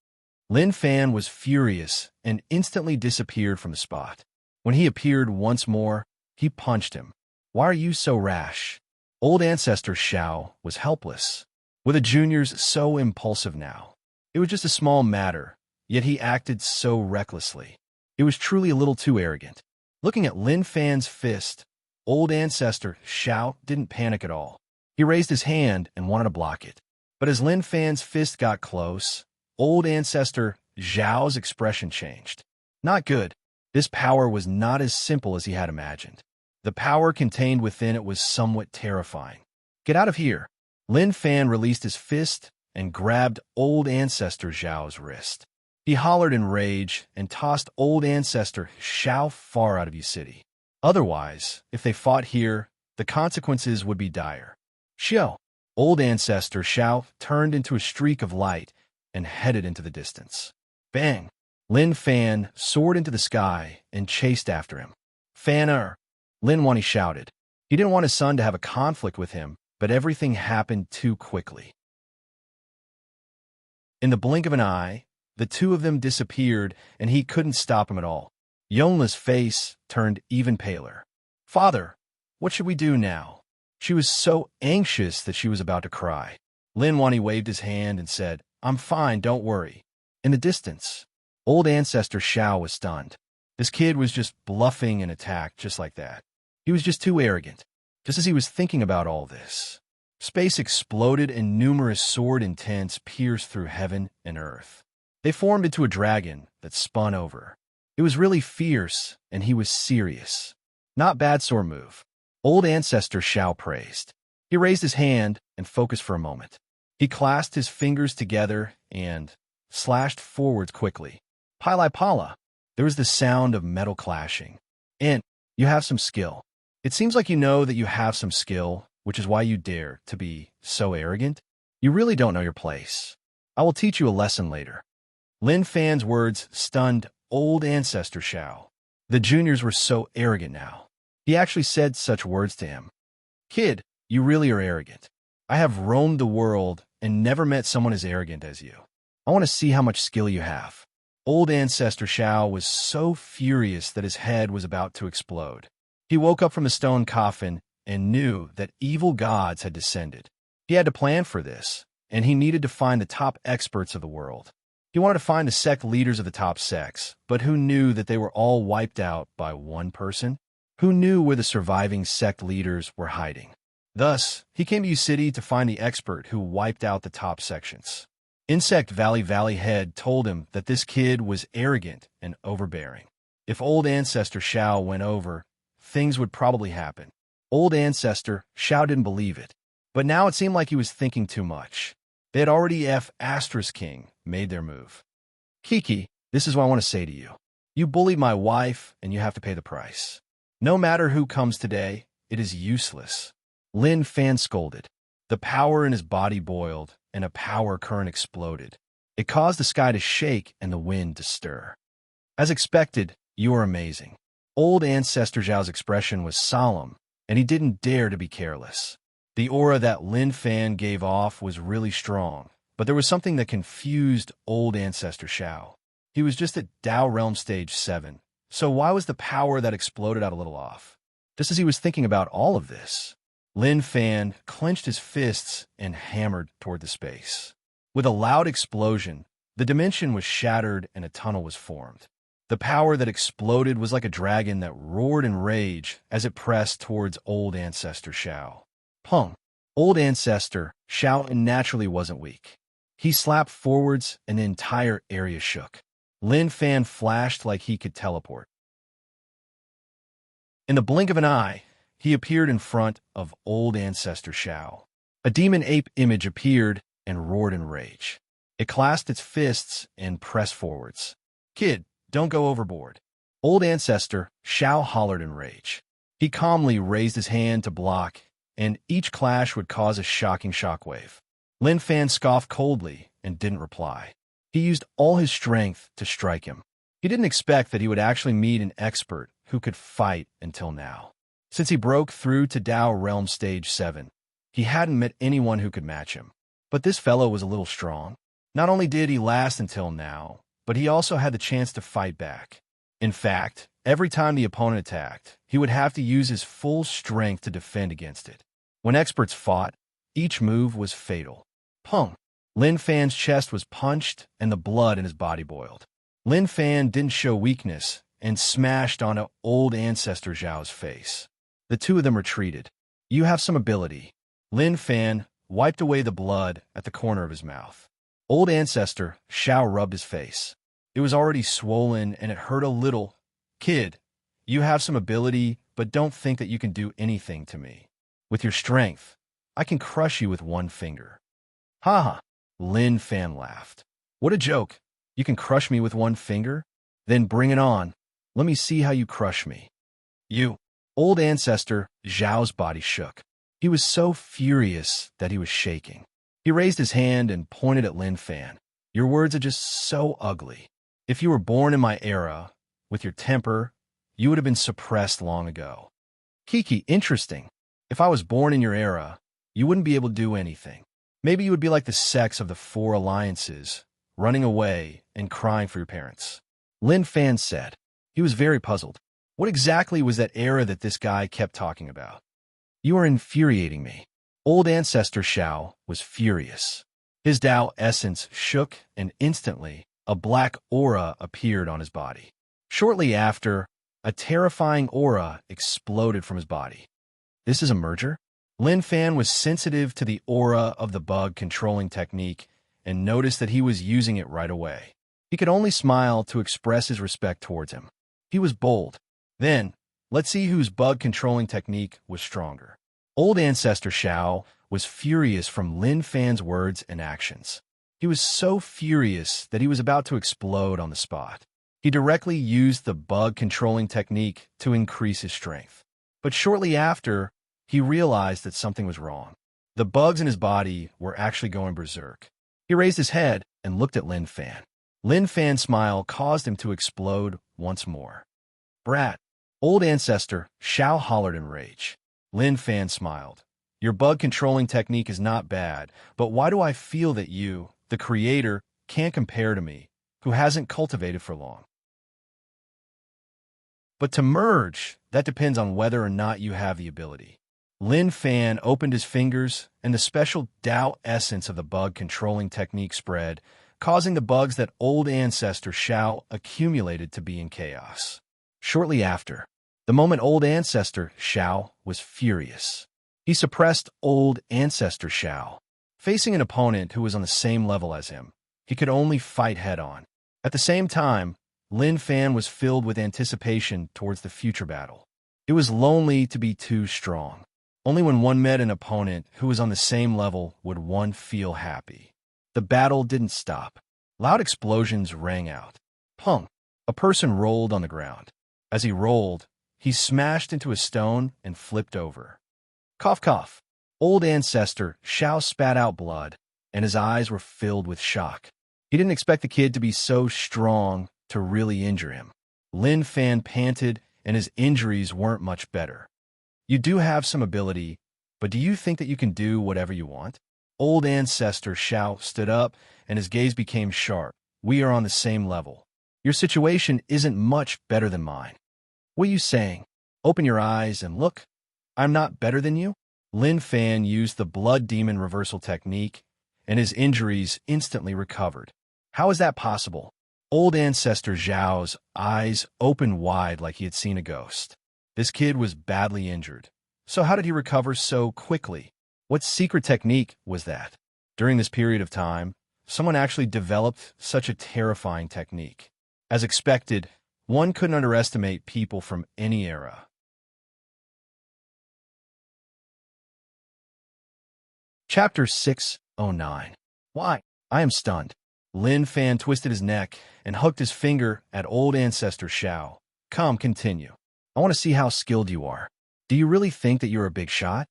Lin Fan was furious and instantly disappeared from the spot. When he appeared once more, he punched him. "Why are you so rash?" Old ancestor Shao was helpless. Were the juniors so impulsive now? It was just a small matter, yet he acted so recklessly. It was truly a little too arrogant. Looking at Lin Fan's fist, old ancestor Shao didn't panic at all. He raised his hand and wanted to block it. But as Lin Fan's fist got close, old ancestor Zhao's expression changed. Not good. This power was not as simple as he had imagined. The power contained within it was somewhat terrifying. "Get out of here." Lin Fan released his fist and grabbed old ancestor Zhao's wrist. He hollered in rage and tossed old ancestor Shao far out of his city. Otherwise, if they fought here, the consequences would be dire. "Xiao!" Old ancestor Shao turned into a streak of light and headed into the distance. Bang! Lin Fan soared into the sky and chased after him. "Fan-er!" Lin Wani shouted. He didn't want his son to have a conflict with him, but everything happened too quickly. In the blink of an eye, the two of them disappeared, and he couldn't stop him at all. Yonla's face turned even paler. "Father, what should we do now?" She was so anxious that she was about to cry. Lin Wani waved his hand and said, "I'm fine, don't worry." In the distance, old ancestor Shao was stunned. This kid was just bluffing an attack just like that. He was just too arrogant. Just as he was thinking about all this, space exploded and numerous sword intents pierced through heaven and earth. They formed into a dragon that spun over. It was really fierce, and he was serious. "Not bad sword move," old ancestor Shao praised. He raised his hand and focused for a moment. He clasped his fingers together and slashed forwards quickly. Pili Pala. There was the sound of metal clashing. "And you have some skill. It seems like you know that you have some skill, which is why you dare to be so arrogant. You really don't know your place. I will teach you a lesson later." Lin Fan's words stunned old ancestor Shao. The juniors were so arrogant now. He actually said such words to him. "Kid, you really are arrogant. I have roamed the world and never met someone as arrogant as you. I want to see how much skill you have." Old ancestor Shao was so furious that his head was about to explode. He woke up from the stone coffin and knew that evil gods had descended. He had to plan for this, and he needed to find the top experts of the world. He wanted to find the sect leaders of the top sects, but who knew that they were all wiped out by one person? Who knew where the surviving sect leaders were hiding? Thus, he came to U City to find the expert who wiped out the top sections. Insect Valley Head told him that this kid was arrogant and overbearing. If old ancestor Shao went over, things would probably happen. Old ancestor Shao didn't believe it, but now it seemed like he was thinking too much. They had already King made their move. "Kiki, this is what I want to say to you. You bullied my wife, and you have to pay the price. No matter who comes today, it is useless." Lin Fan scolded. The power in his body boiled, and a power current exploded. It caused the sky to shake and the wind to stir. "As expected, you are amazing." Old ancestor Zhao's expression was solemn, and he didn't dare to be careless. The aura that Lin Fan gave off was really strong, but there was something that confused old ancestor Shao. He was just at Dao Realm Stage 7, so why was the power that exploded out a little off? Just as he was thinking about all of this, Lin Fan clenched his fists and hammered toward the space. With a loud explosion, the dimension was shattered and a tunnel was formed. The power that exploded was like a dragon that roared in rage as it pressed towards old ancestor Shao. Pung! Old ancestor Shao naturally wasn't weak. He slapped forwards and the entire area shook. Lin Fan flashed like he could teleport. In the blink of an eye, he appeared in front of old ancestor Shao. A demon ape image appeared and roared in rage. It clasped its fists and pressed forwards. "Kid, don't go overboard." Old ancestor Shao hollered in rage. He calmly raised his hand to block, and each clash would cause a shocking shockwave. Lin Fan scoffed coldly and didn't reply. He used all his strength to strike him. He didn't expect that he would actually meet an expert who could fight until now. Since he broke through to Tao Realm Stage 7, he hadn't met anyone who could match him. But this fellow was a little strong. Not only did he last until now, but he also had the chance to fight back. In fact, every time the opponent attacked, he would have to use his full strength to defend against it. When experts fought, each move was fatal. Pung! Lin Fan's chest was punched and the blood in his body boiled. Lin Fan didn't show weakness and smashed onto old ancestor Zhao's face. The two of them retreated. You have some ability. Lin Fan wiped away the blood at the corner of his mouth. Old ancestor Zhao rubbed his face. It was already swollen and it hurt a little. Kid, you have some ability, but don't think that you can do anything to me. With your strength, I can crush you with one finger. Ha ha! Lin Fan laughed. What a joke! You can crush me with one finger? Then bring it on. Let me see how you crush me. You! Old ancestor Zhao's body shook. He was so furious that he was shaking. He raised his hand and pointed at Lin Fan. Your words are just so ugly. If you were born in my era, with your temper, you would have been suppressed long ago. Kiki, interesting. If I was born in your era, you wouldn't be able to do anything. Maybe you would be like the sex of the four alliances, running away and crying for your parents. Lin Fan said. He was very puzzled. What exactly was that era that this guy kept talking about? You are infuriating me. Old ancestor Zhao was furious. His Tao essence shook and instantly a black aura appeared on his body. Shortly after, a terrifying aura exploded from his body. This is a merger? Lin Fan was sensitive to the aura of the bug controlling technique and noticed that he was using it right away. He could only smile to express his respect towards him. He was bold. Then, let's see whose bug controlling technique was stronger. Old ancestor Zhao was furious from Lin Fan's words and actions. He was so furious that he was about to explode on the spot. He directly used the bug controlling technique to increase his strength. But shortly after, he realized that something was wrong. The bugs in his body were actually going berserk. He raised his head and looked at Lin Fan. Lin Fan's smile caused him to explode once more. Brat! Old ancestor Zhao hollered in rage. Lin Fan smiled. Your bug controlling technique is not bad, but why do I feel that you, the creator, can't compare to me, who hasn't cultivated for long? But to merge, that depends on whether or not you have the ability. Lin Fan opened his fingers, and the special Tao essence of the bug controlling technique spread, causing the bugs that old ancestor Zhao accumulated to be in chaos. Shortly after, the moment old ancestor Zhao was furious. He suppressed old ancestor Zhao. Facing an opponent who was on the same level as him, he could only fight head-on. At the same time, Lin Fan was filled with anticipation towards the future battle. It was lonely to be too strong. Only when one met an opponent who was on the same level would one feel happy. The battle didn't stop. Loud explosions rang out. Pung! A person rolled on the ground. As he rolled, he smashed into a stone and flipped over. Cough, cough. Old ancestor Zhao spat out blood, and his eyes were filled with shock. He didn't expect the kid to be so strong to really injure him. Lin Fan panted, and his injuries weren't much better. You do have some ability, but do you think that you can do whatever you want? Old ancestor Zhao stood up, and his gaze became sharp. We are on the same level. Your situation isn't much better than mine. What are you saying? Open your eyes and look. I'm not better than you? Lin Fan used the blood demon reversal technique, and his injuries instantly recovered. How is that possible? Old ancestor Zhao's eyes opened wide like he had seen a ghost. This kid was badly injured. So how did he recover so quickly? What secret technique was that? During this period of time, someone actually developed such a terrifying technique. As expected, one couldn't underestimate people from any era. Chapter 609. Why? I am stunned. Lin Fan twisted his neck and hooked his finger at old ancestor Zhao. Come, continue. I want to see how skilled you are. Do you really think that you're a big shot?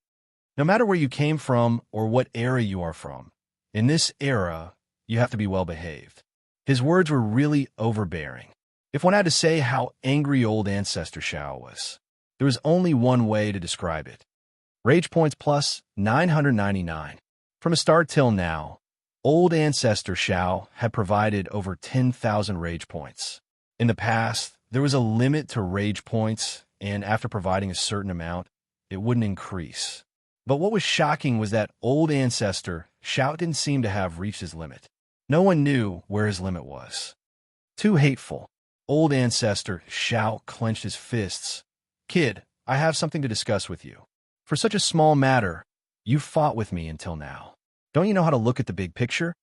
No matter where you came from or what era you are from, in this era, you have to be well behaved. His words were really overbearing. If one had to say how angry old ancestor Shao was, there was only one way to describe it. Rage points plus 999. From a start till now, old ancestor Shao had provided over 10,000 rage points. In the past, there was a limit to rage points, and after providing a certain amount, it wouldn't increase. But what was shocking was that old ancestor Shao didn't seem to have reached his limit. No one knew where his limit was. Too hateful. Old ancestor Shao clenched his fists. Kid, I have something to discuss with you. For such a small matter, you fought with me until now. Don't you know how to look at the big picture?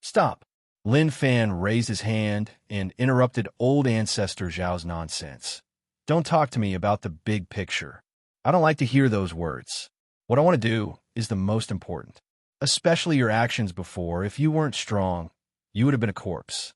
Stop. Lin Fan raised his hand and interrupted old ancestor Zhao's nonsense. Don't talk to me about the big picture. I don't like to hear those words. What I want to do is the most important. Especially your actions before. If you weren't strong, you would have been a corpse.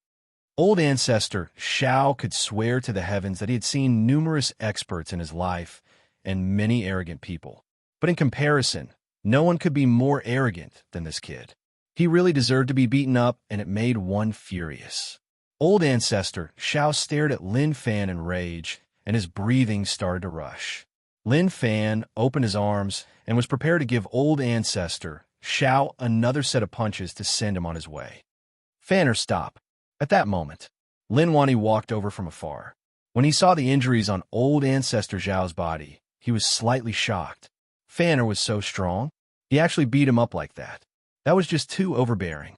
Old ancestor Shao could swear to the heavens that he had seen numerous experts in his life and many arrogant people. But in comparison, no one could be more arrogant than this kid. He really deserved to be beaten up, and it made one furious. Old ancestor Shao stared at Lin Fan in rage, and his breathing started to rush. Lin Fan opened his arms and was prepared to give old ancestor Shao another set of punches to send him on his way. Fanner, stop. At that moment, Lin Wani walked over from afar. When he saw the injuries on old ancestor Zhao's body, he was slightly shocked. Fanner was so strong, he actually beat him up like that. That was just too overbearing.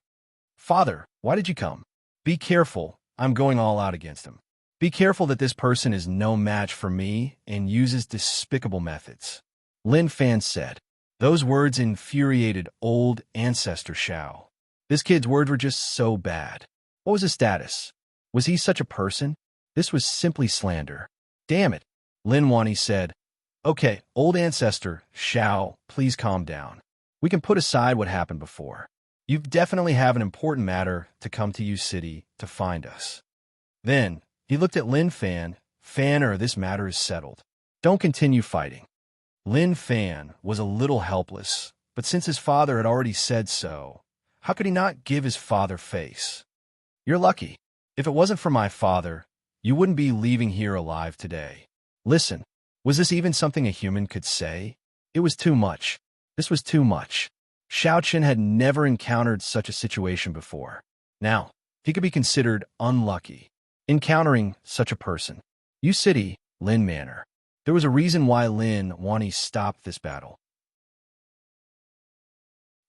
Father, why did you come? Be careful, I'm going all out against him. Be careful that this person is no match for me and uses despicable methods. Lin Fan said. Those words infuriated old ancestor Shao. This kid's words were just so bad. What was his status? Was he such a person? This was simply slander. Damn it, Lin Wani said. Okay, old ancestor Shao, please calm down. We can put aside what happened before. You definitely have an important matter to come to U City to find us. Then, he looked at Lin Fan. Fanner, this matter is settled. Don't continue fighting. Lin Fan was a little helpless, but since his father had already said so, how could he not give his father face? You're lucky. If it wasn't for my father, you wouldn't be leaving here alive today. Listen, was this even something a human could say? It was too much. This was too much. Xiaoqin had never encountered such a situation before. Now, he could be considered unlucky, encountering such a person. U City, Lin Manor. There was a reason why Lin Wani stopped this battle.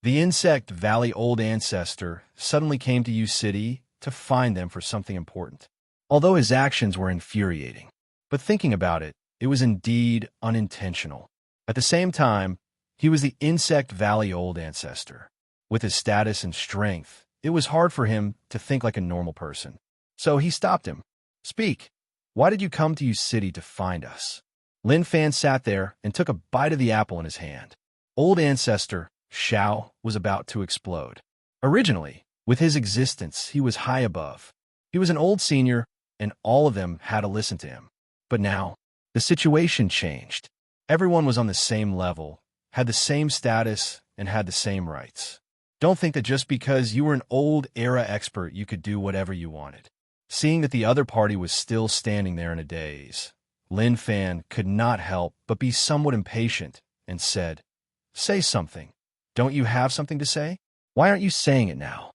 The Insect Valley old ancestor suddenly came to U City to find them for something important. Although his actions were infuriating, but thinking about it, it was indeed unintentional. At the same time, he was the Insect Valley old ancestor. With his status and strength, it was hard for him to think like a normal person. So he stopped him. Speak. Why did you come to U City to find us? Lin Fan sat there and took a bite of the apple in his hand. Old ancestor Shao was about to explode. Originally, with his existence, he was high above. He was an old senior, and all of them had to listen to him. But now, the situation changed. Everyone was on the same level, had the same status, and had the same rights. Don't think that just because you were an old-era expert you could do whatever you wanted. Seeing that the other party was still standing there in a daze, Lin Fan could not help but be somewhat impatient and said, Say something. Don't you have something to say? Why aren't you saying it now?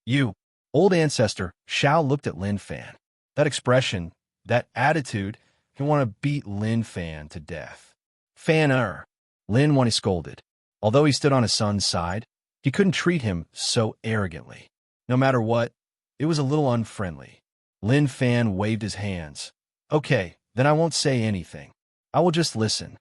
You, old ancestor, Shao looked at Lin Fan. That expression, that attitude, he wanted to beat Lin Fan to death. Fan-er, Lin Wani scolded. Although he stood on his son's side, he couldn't treat him so arrogantly. No matter what, it was a little unfriendly. Lin Fan waved his hands. Okay, then I won't say anything. I will just listen.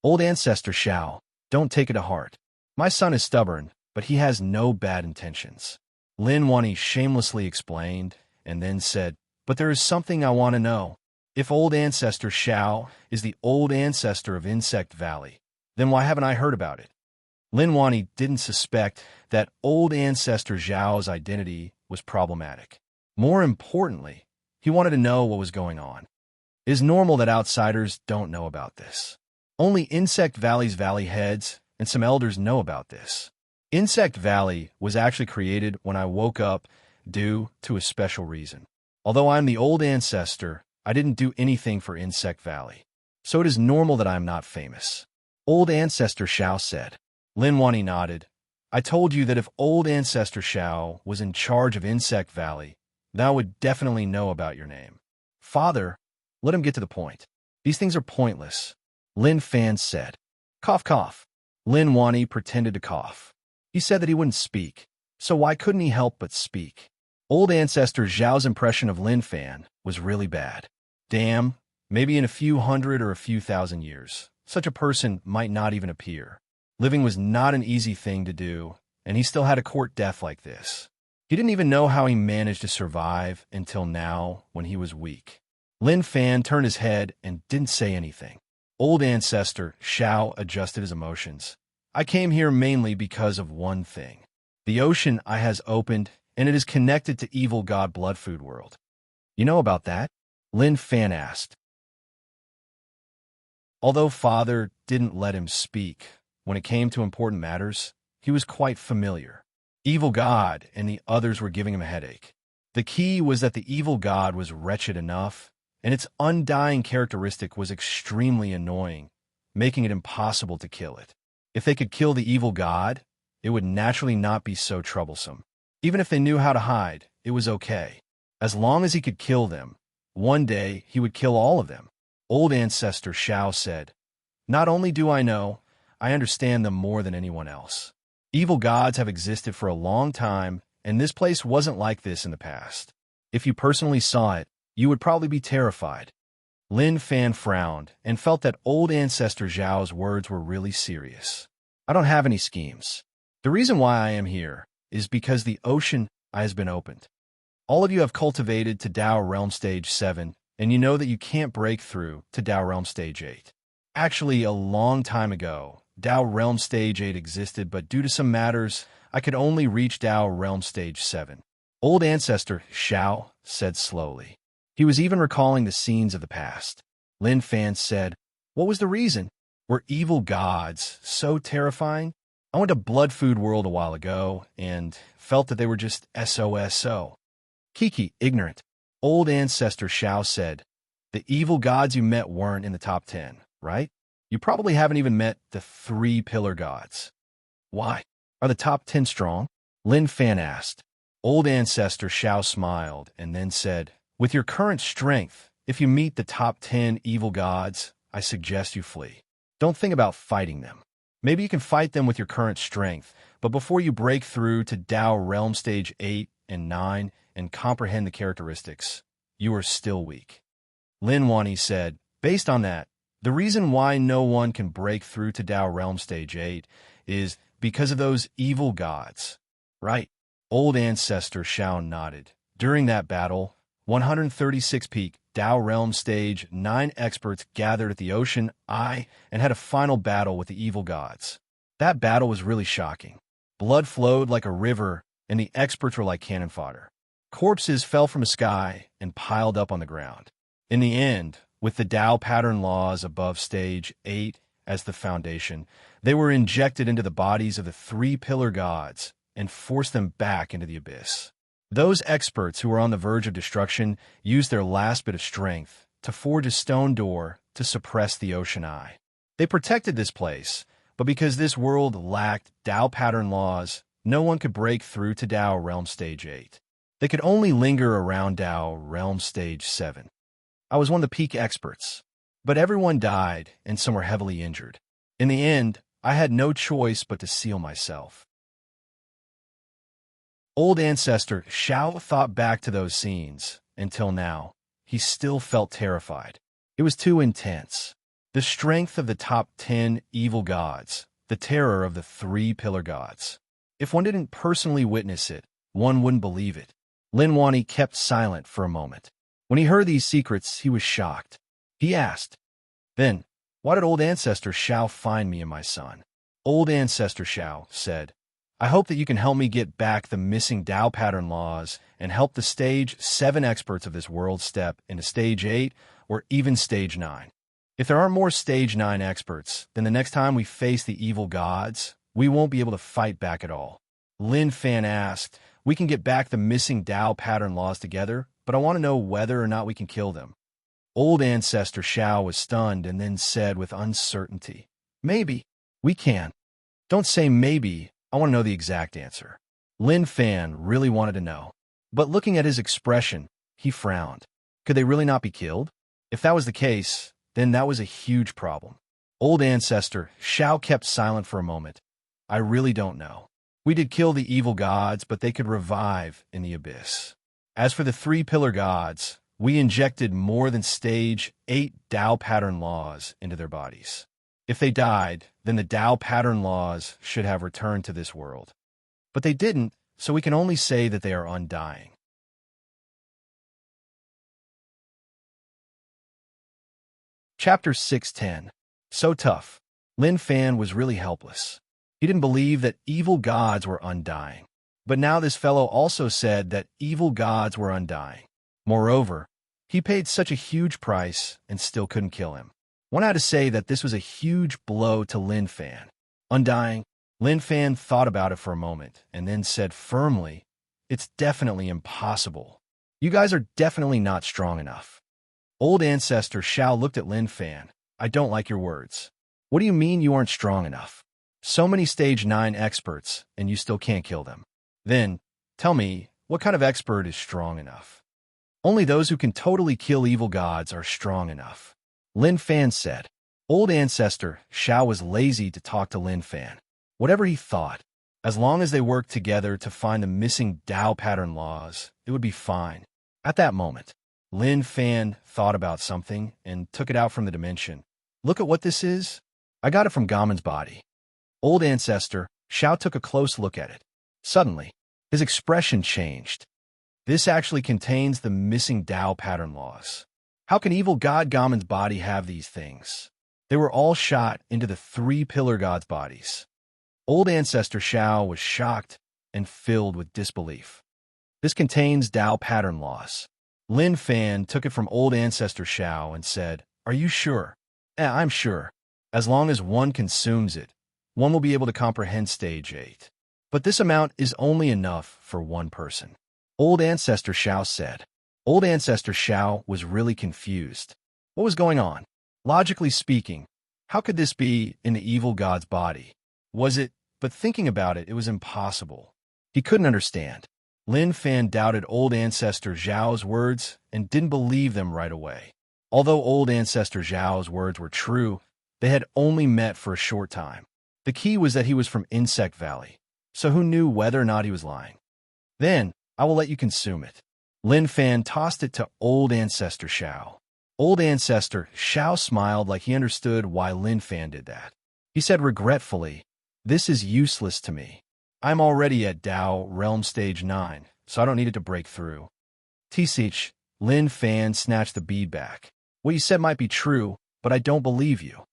Old ancestor Shao, don't take it to heart. My son is stubborn, but he has no bad intentions. Lin Wani shamelessly explained, and then said, But there is something I want to know. If old ancestor Shao is the old ancestor of Insect Valley, then why haven't I heard about it? Lin Wani didn't suspect that old ancestor Zhao's identity was problematic. More importantly, he wanted to know what was going on. It is normal that outsiders don't know about this. Only Insect Valley's valley heads and some elders know about this. Insect Valley was actually created when I woke up due to a special reason. Although I'm the old ancestor, I didn't do anything for Insect Valley. So it is normal that I am not famous. Old Ancestor Shao said. Lin Wani nodded. I told you that if Old Ancestor Shao was in charge of Insect Valley, thou would definitely know about your name. Father, let him get to the point. These things are pointless. Lin Fan said. Cough, cough. Lin Wani pretended to cough. He said that he wouldn't speak, so why couldn't he help but speak? Old Ancestor Zhao's impression of Lin Fan was really bad. Damn, maybe in a few hundred or a few thousand years, such a person might not even appear. Living was not an easy thing to do, and he still had a court death like this. He didn't even know how he managed to survive until now when he was weak. Lin Fan turned his head and didn't say anything. Old Ancestor Shao adjusted his emotions. I came here mainly because of one thing. The ocean I has opened, and it is connected to evil god Bloodfood World. You know about that? Lin Fan asked. Although Father didn't let him speak, when it came to important matters, he was quite familiar. Evil God and the others were giving him a headache. The key was that the evil god was wretched enough, and its undying characteristic was extremely annoying, making it impossible to kill it. If they could kill the evil god, it would naturally not be so troublesome. Even if they knew how to hide, it was okay. As long as he could kill them, one day he would kill all of them. Old Ancestor Shao said, Not only do I know, I understand them more than anyone else. Evil gods have existed for a long time, and this place wasn't like this in the past. If you personally saw it, you would probably be terrified. Lin Fan frowned and felt that Old Ancestor Zhao's words were really serious. I don't have any schemes. The reason why I am here is because the ocean has been opened. All of you have cultivated to Tao Realm Stage 7, and you know that you can't break through to Tao Realm Stage 8. Actually, a long time ago, Tao Realm Stage 8 existed, but due to some matters, I could only reach Tao Realm Stage 7. Old Ancestor Shao said slowly. He was even recalling the scenes of the past. Lin Fan said, What was the reason? Were evil gods so terrifying? I went to Bloodfood World a while ago and felt that they were just SOSO. Kiki, ignorant. Old Ancestor Shao said, The evil gods you met weren't in the top 10, right? You probably haven't even met the 3 pillar gods. Why? Are the top 10 strong? Lin Fan asked. Old Ancestor Shao smiled and then said, With your current strength, if you meet the top 10 evil gods, I suggest you flee. Don't think about fighting them. Maybe you can fight them with your current strength, but before you break through to Tao Realm Stage 8 and 9 and comprehend the characteristics, you are still weak. Lin Wani said, Based on that, the reason why no one can break through to Tao Realm Stage 8 is because of those evil gods. Right? Old Ancestor Shao nodded. During that battle, 136 peak Tao Realm Stage 9 experts gathered at the Ocean Eye and had a final battle with the evil gods. That battle was really shocking. Blood flowed like a river, and the experts were like cannon fodder. Corpses fell from the sky and piled up on the ground. In the end, with the Tao pattern laws above Stage 8 as the foundation, they were injected into the bodies of the 3 pillar gods and forced them back into the abyss. Those experts who were on the verge of destruction used their last bit of strength to forge a stone door to suppress the Ocean Eye. They protected this place, but because this world lacked Tao pattern laws, no one could break through to Tao Realm Stage 8. They could only linger around Tao Realm Stage 7. I was one of the peak experts, but everyone died and some were heavily injured. In the end, I had no choice but to seal myself. Old Ancestor Shao thought back to those scenes. Until now, he still felt terrified. It was too intense. The strength of the top 10 evil gods, the terror of the 3 pillar gods. If one didn't personally witness it, one wouldn't believe it. Lin Wani kept silent for a moment. When he heard these secrets, he was shocked. He asked, Then, why did Old Ancestor Shao find me and my son? Old Ancestor Shao said, I hope that you can help me get back the missing Tao pattern laws and help the Stage 7 experts of this world step into Stage 8 or even Stage 9. If there aren't more Stage 9 experts, then the next time we face the evil gods, we won't be able to fight back at all. Lin Fan asked, we can get back the missing Tao pattern laws together, but I want to know whether or not we can kill them. Old Ancestor Xiao was stunned and then said with uncertainty, maybe. We can. Don't say maybe, I want to know the exact answer. Lin Fan really wanted to know. But looking at his expression, he frowned. Could they really not be killed? If that was the case, then that was a huge problem. Old Ancestor Xiao kept silent for a moment. I really don't know. We did kill the evil gods, but they could revive in the abyss. As for the three pillar gods, we injected more than Stage 8 Tao pattern laws into their bodies. If they died, then the Tao pattern laws should have returned to this world. But they didn't, so we can only say that they are undying. Chapter 610. So tough. Lin Fan was really helpless. He didn't believe that evil gods were undying. But now this fellow also said that evil gods were undying. Moreover, he paid such a huge price and still couldn't kill him. One had to say that this was a huge blow to Lin Fan. Undying? Lin Fan thought about it for a moment and then said firmly, it's definitely impossible. You guys are definitely not strong enough. Old Ancestor Xiao looked at Lin Fan. I don't like your words. What do you mean you aren't strong enough? So many Stage 9 experts, and you still can't kill them. Then, tell me, what kind of expert is strong enough? Only those who can totally kill evil gods are strong enough. Lin Fan said. Old Ancestor Xiao was lazy to talk to Lin Fan. Whatever he thought, as long as they worked together to find the missing Tao pattern laws, it would be fine. At that moment, Lin Fan thought about something and took it out from the dimension. Look at what this is. I got it from Gamon's body. Old Ancestor Xiao took a close look at it. Suddenly, his expression changed. This actually contains the missing Tao pattern laws. How can evil god Gamon's body have these things? They were all shot into the three pillar gods' bodies. Old Ancestor Xiao was shocked and filled with disbelief. This contains Tao pattern laws. Lin Fan took it from Old Ancestor Xiao and said, are you sure? I'm sure. As long as one consumes it, one will be able to comprehend Stage 8. But this amount is only enough for one person. Old Ancestor Xiao said. Old Ancestor Xiao was really confused. What was going on? Logically speaking, how could this be in the evil god's body? Was it? But thinking about it, it was impossible. He couldn't understand. Lin Fan doubted Old Ancestor Xiao's words and didn't believe them right away. Although Old Ancestor Xiao's words were true, they had only met for a short time. The key was that he was from Insect Valley, so who knew whether or not he was lying? Then, I will let you consume it. Lin Fan tossed it to Old Ancestor Xiao. Old Ancestor Xiao smiled like he understood why Lin Fan did that. He said regretfully, this is useless to me. I'm already at Tao Realm Stage 9, so I don't need it to break through. Tisich, Lin Fan snatched the bead back. What you said might be true, but I don't believe you.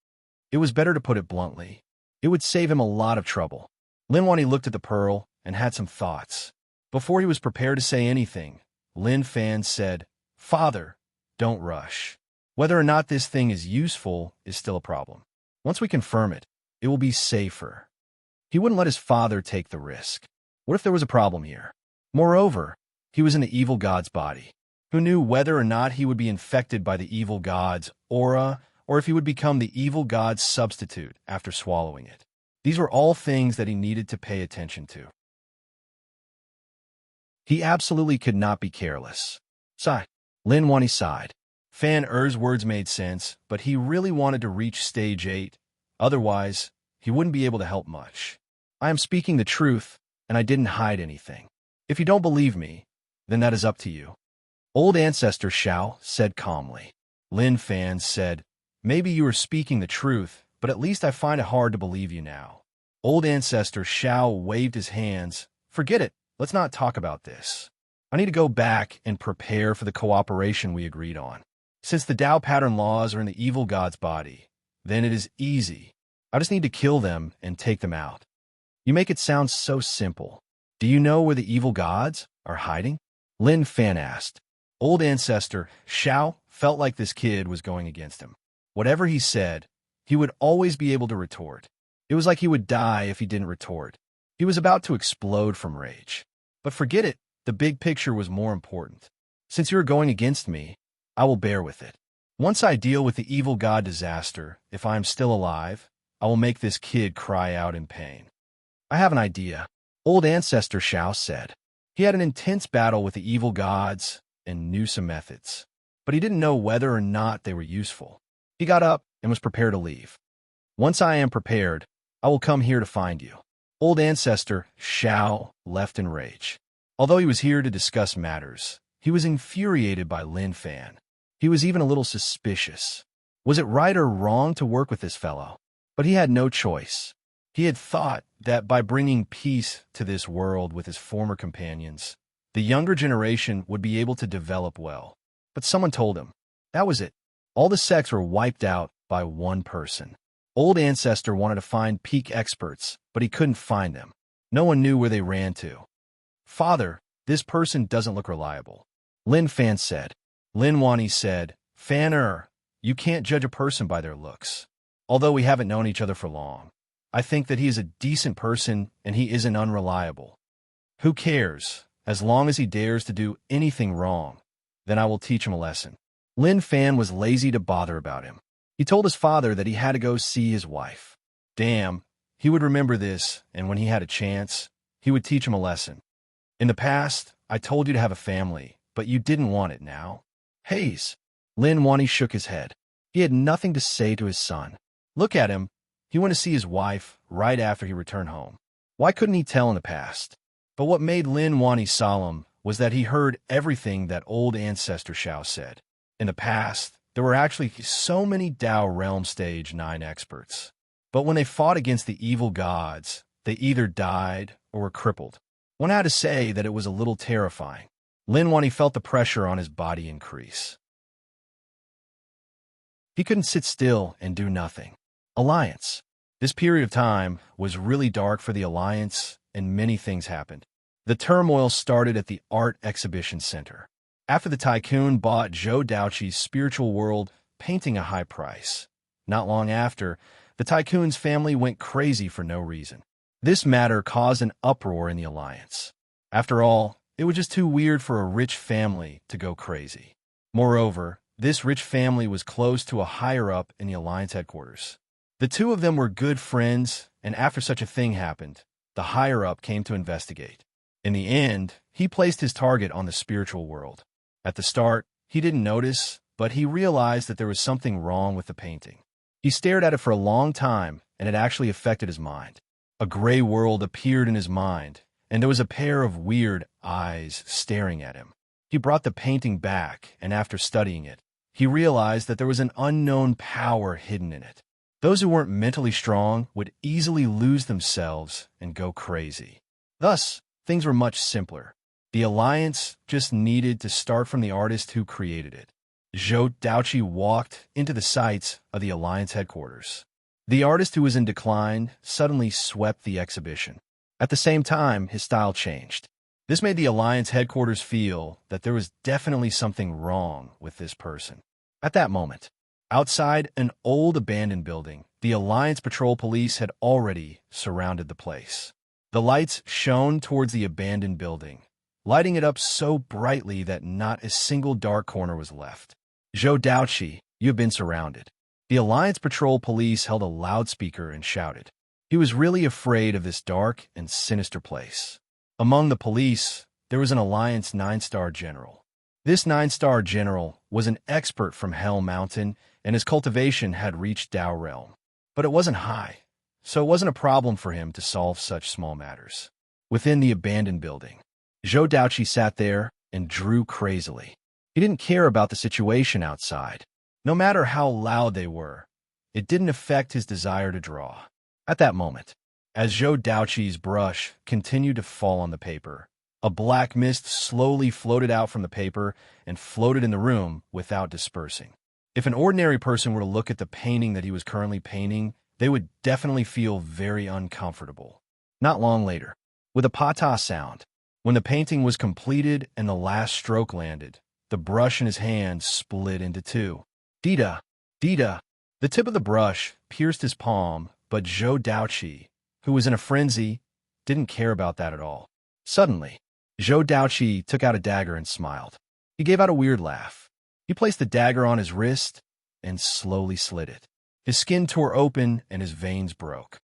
It was better to put it bluntly. It would save him a lot of trouble. Lin Wani looked at the pearl and had some thoughts. Before he was prepared to say anything, Lin Fan said, Father, don't rush. Whether or not this thing is useful is still a problem. Once we confirm it, it will be safer. He wouldn't let his father take the risk. What if there was a problem here? Moreover, he was in the evil god's body. Who knew whether or not he would be infected by the evil god's aura, or if he would become the evil god's substitute after swallowing it? These were all things that he needed to pay attention to. He absolutely could not be careless. Sigh. Lin Wani sighed. Fan Er's words made sense, but he really wanted to reach Stage 8. Otherwise, he wouldn't be able to help much. I am speaking the truth, and I didn't hide anything. If you don't believe me, then that is up to you. Old Ancestor Xiao said calmly. Lin Fan said, maybe you are speaking the truth, but at least I find it hard to believe you now. Old Ancestor Xiao waved his hands. Forget it. Let's not talk about this. I need to go back and prepare for the cooperation we agreed on. Since the Tao pattern laws are in the evil god's body, then it is easy. I just need to kill them and take them out. You make it sound so simple. Do you know where the evil gods are hiding? Lin Fan asked. Old Ancestor Xiao felt like this kid was going against him. Whatever he said, he would always be able to retort. It was like he would die if he didn't retort. He was about to explode from rage. But forget it, the big picture was more important. Since you are going against me, I will bear with it. Once I deal with the evil god disaster, if I am still alive, I will make this kid cry out in pain. I have an idea, old ancestor Shao said. He had an intense battle with the evil gods and knew some methods, but he didn't know whether or not they were useful. He got up and was prepared to leave. Once I am prepared, I will come here to find you. Old ancestor Shao left in rage. Although he was here to discuss matters, he was infuriated by Lin Fan. He was even a little suspicious. Was it right or wrong to work with this fellow? But he had no choice. He had thought that by bringing peace to this world with his former companions, the younger generation would be able to develop well. But someone told him, that was it. All the sects were wiped out by one person. Old ancestor wanted to find peak experts, but he couldn't find them. No one knew where they ran to. Father, this person doesn't look reliable. Lin Fan said. Lin Wani said, Fan, you can't judge a person by their looks. Although we haven't known each other for long, I think that he is a decent person and he isn't unreliable. Who cares? As long as he dares to do anything wrong, then I will teach him a lesson. Lin Fan was lazy to bother about him. He told his father that he had to go see his wife. Damn, he would remember this, and when he had a chance, he would teach him a lesson. In the past, I told you to have a family, but you didn't want it now. Hayes. Lin Wani shook his head. He had nothing to say to his son. Look at him. He went to see his wife right after he returned home. Why couldn't he tell in the past? But what made Lin Wani solemn was that he heard everything that old ancestor Shao said. In the past, there were actually so many Dao Realm Stage 9 experts. But when they fought against the evil gods, they either died or were crippled. One had to say that it was a little terrifying. Lin Wani felt the pressure on his body increase. He couldn't sit still and do nothing. Alliance. This period of time was really dark for the Alliance, and many things happened. The turmoil started at the Art Exhibition Center. After the tycoon bought Zhou Daoqi's spiritual world, painting a high price. Not long after, the tycoon's family went crazy for no reason. This matter caused an uproar in the Alliance. After all, it was just too weird for a rich family to go crazy. Moreover, this rich family was close to a higher-up in the Alliance headquarters. The two of them were good friends, and after such a thing happened, the higher-up came to investigate. In the end, he placed his target on the spiritual world. At the start, he didn't notice, but he realized that there was something wrong with the painting. He stared at it for a long time, and it actually affected his mind. A gray world appeared in his mind, and there was a pair of weird eyes staring at him. He brought the painting back, and after studying it, he realized that there was an unknown power hidden in it. Those who weren't mentally strong would easily lose themselves and go crazy. Thus, things were much simpler. The Alliance just needed to start from the artist who created it. Zhou Daoqi walked into the sights of the Alliance headquarters. The artist who was in decline suddenly swept the exhibition. At the same time, his style changed. This made the Alliance headquarters feel that there was definitely something wrong with this person. At that moment, outside an old abandoned building, the Alliance Patrol Police had already surrounded the place. The lights shone towards the abandoned building, lighting it up so brightly that not a single dark corner was left. Zhou Daoqi, you have been surrounded. The Alliance Patrol Police held a loudspeaker and shouted. He was really afraid of this dark and sinister place. Among the police, there was an Alliance 9-star general. This 9-star general was an expert from Hell Mountain, and his cultivation had reached Dao Realm. But it wasn't high, so it wasn't a problem for him to solve such small matters. Within the abandoned building, Zhou Daoqi sat there and drew crazily. He didn't care about the situation outside. No matter how loud they were, it didn't affect his desire to draw. At that moment, as Zhou Daoqi's brush continued to fall on the paper, a black mist slowly floated out from the paper and floated in the room without dispersing. If an ordinary person were to look at the painting that he was currently painting, they would definitely feel very uncomfortable. Not long later, with a pata sound, when the painting was completed and the last stroke landed, the brush in his hand split into two. Dita! Dita! The tip of the brush pierced his palm, but Zhou Daoqi, who was in a frenzy, didn't care about that at all. Suddenly, Zhou Daoqi took out a dagger and smiled. He gave out a weird laugh. He placed the dagger on his wrist and slowly slid it. His skin tore open and his veins broke.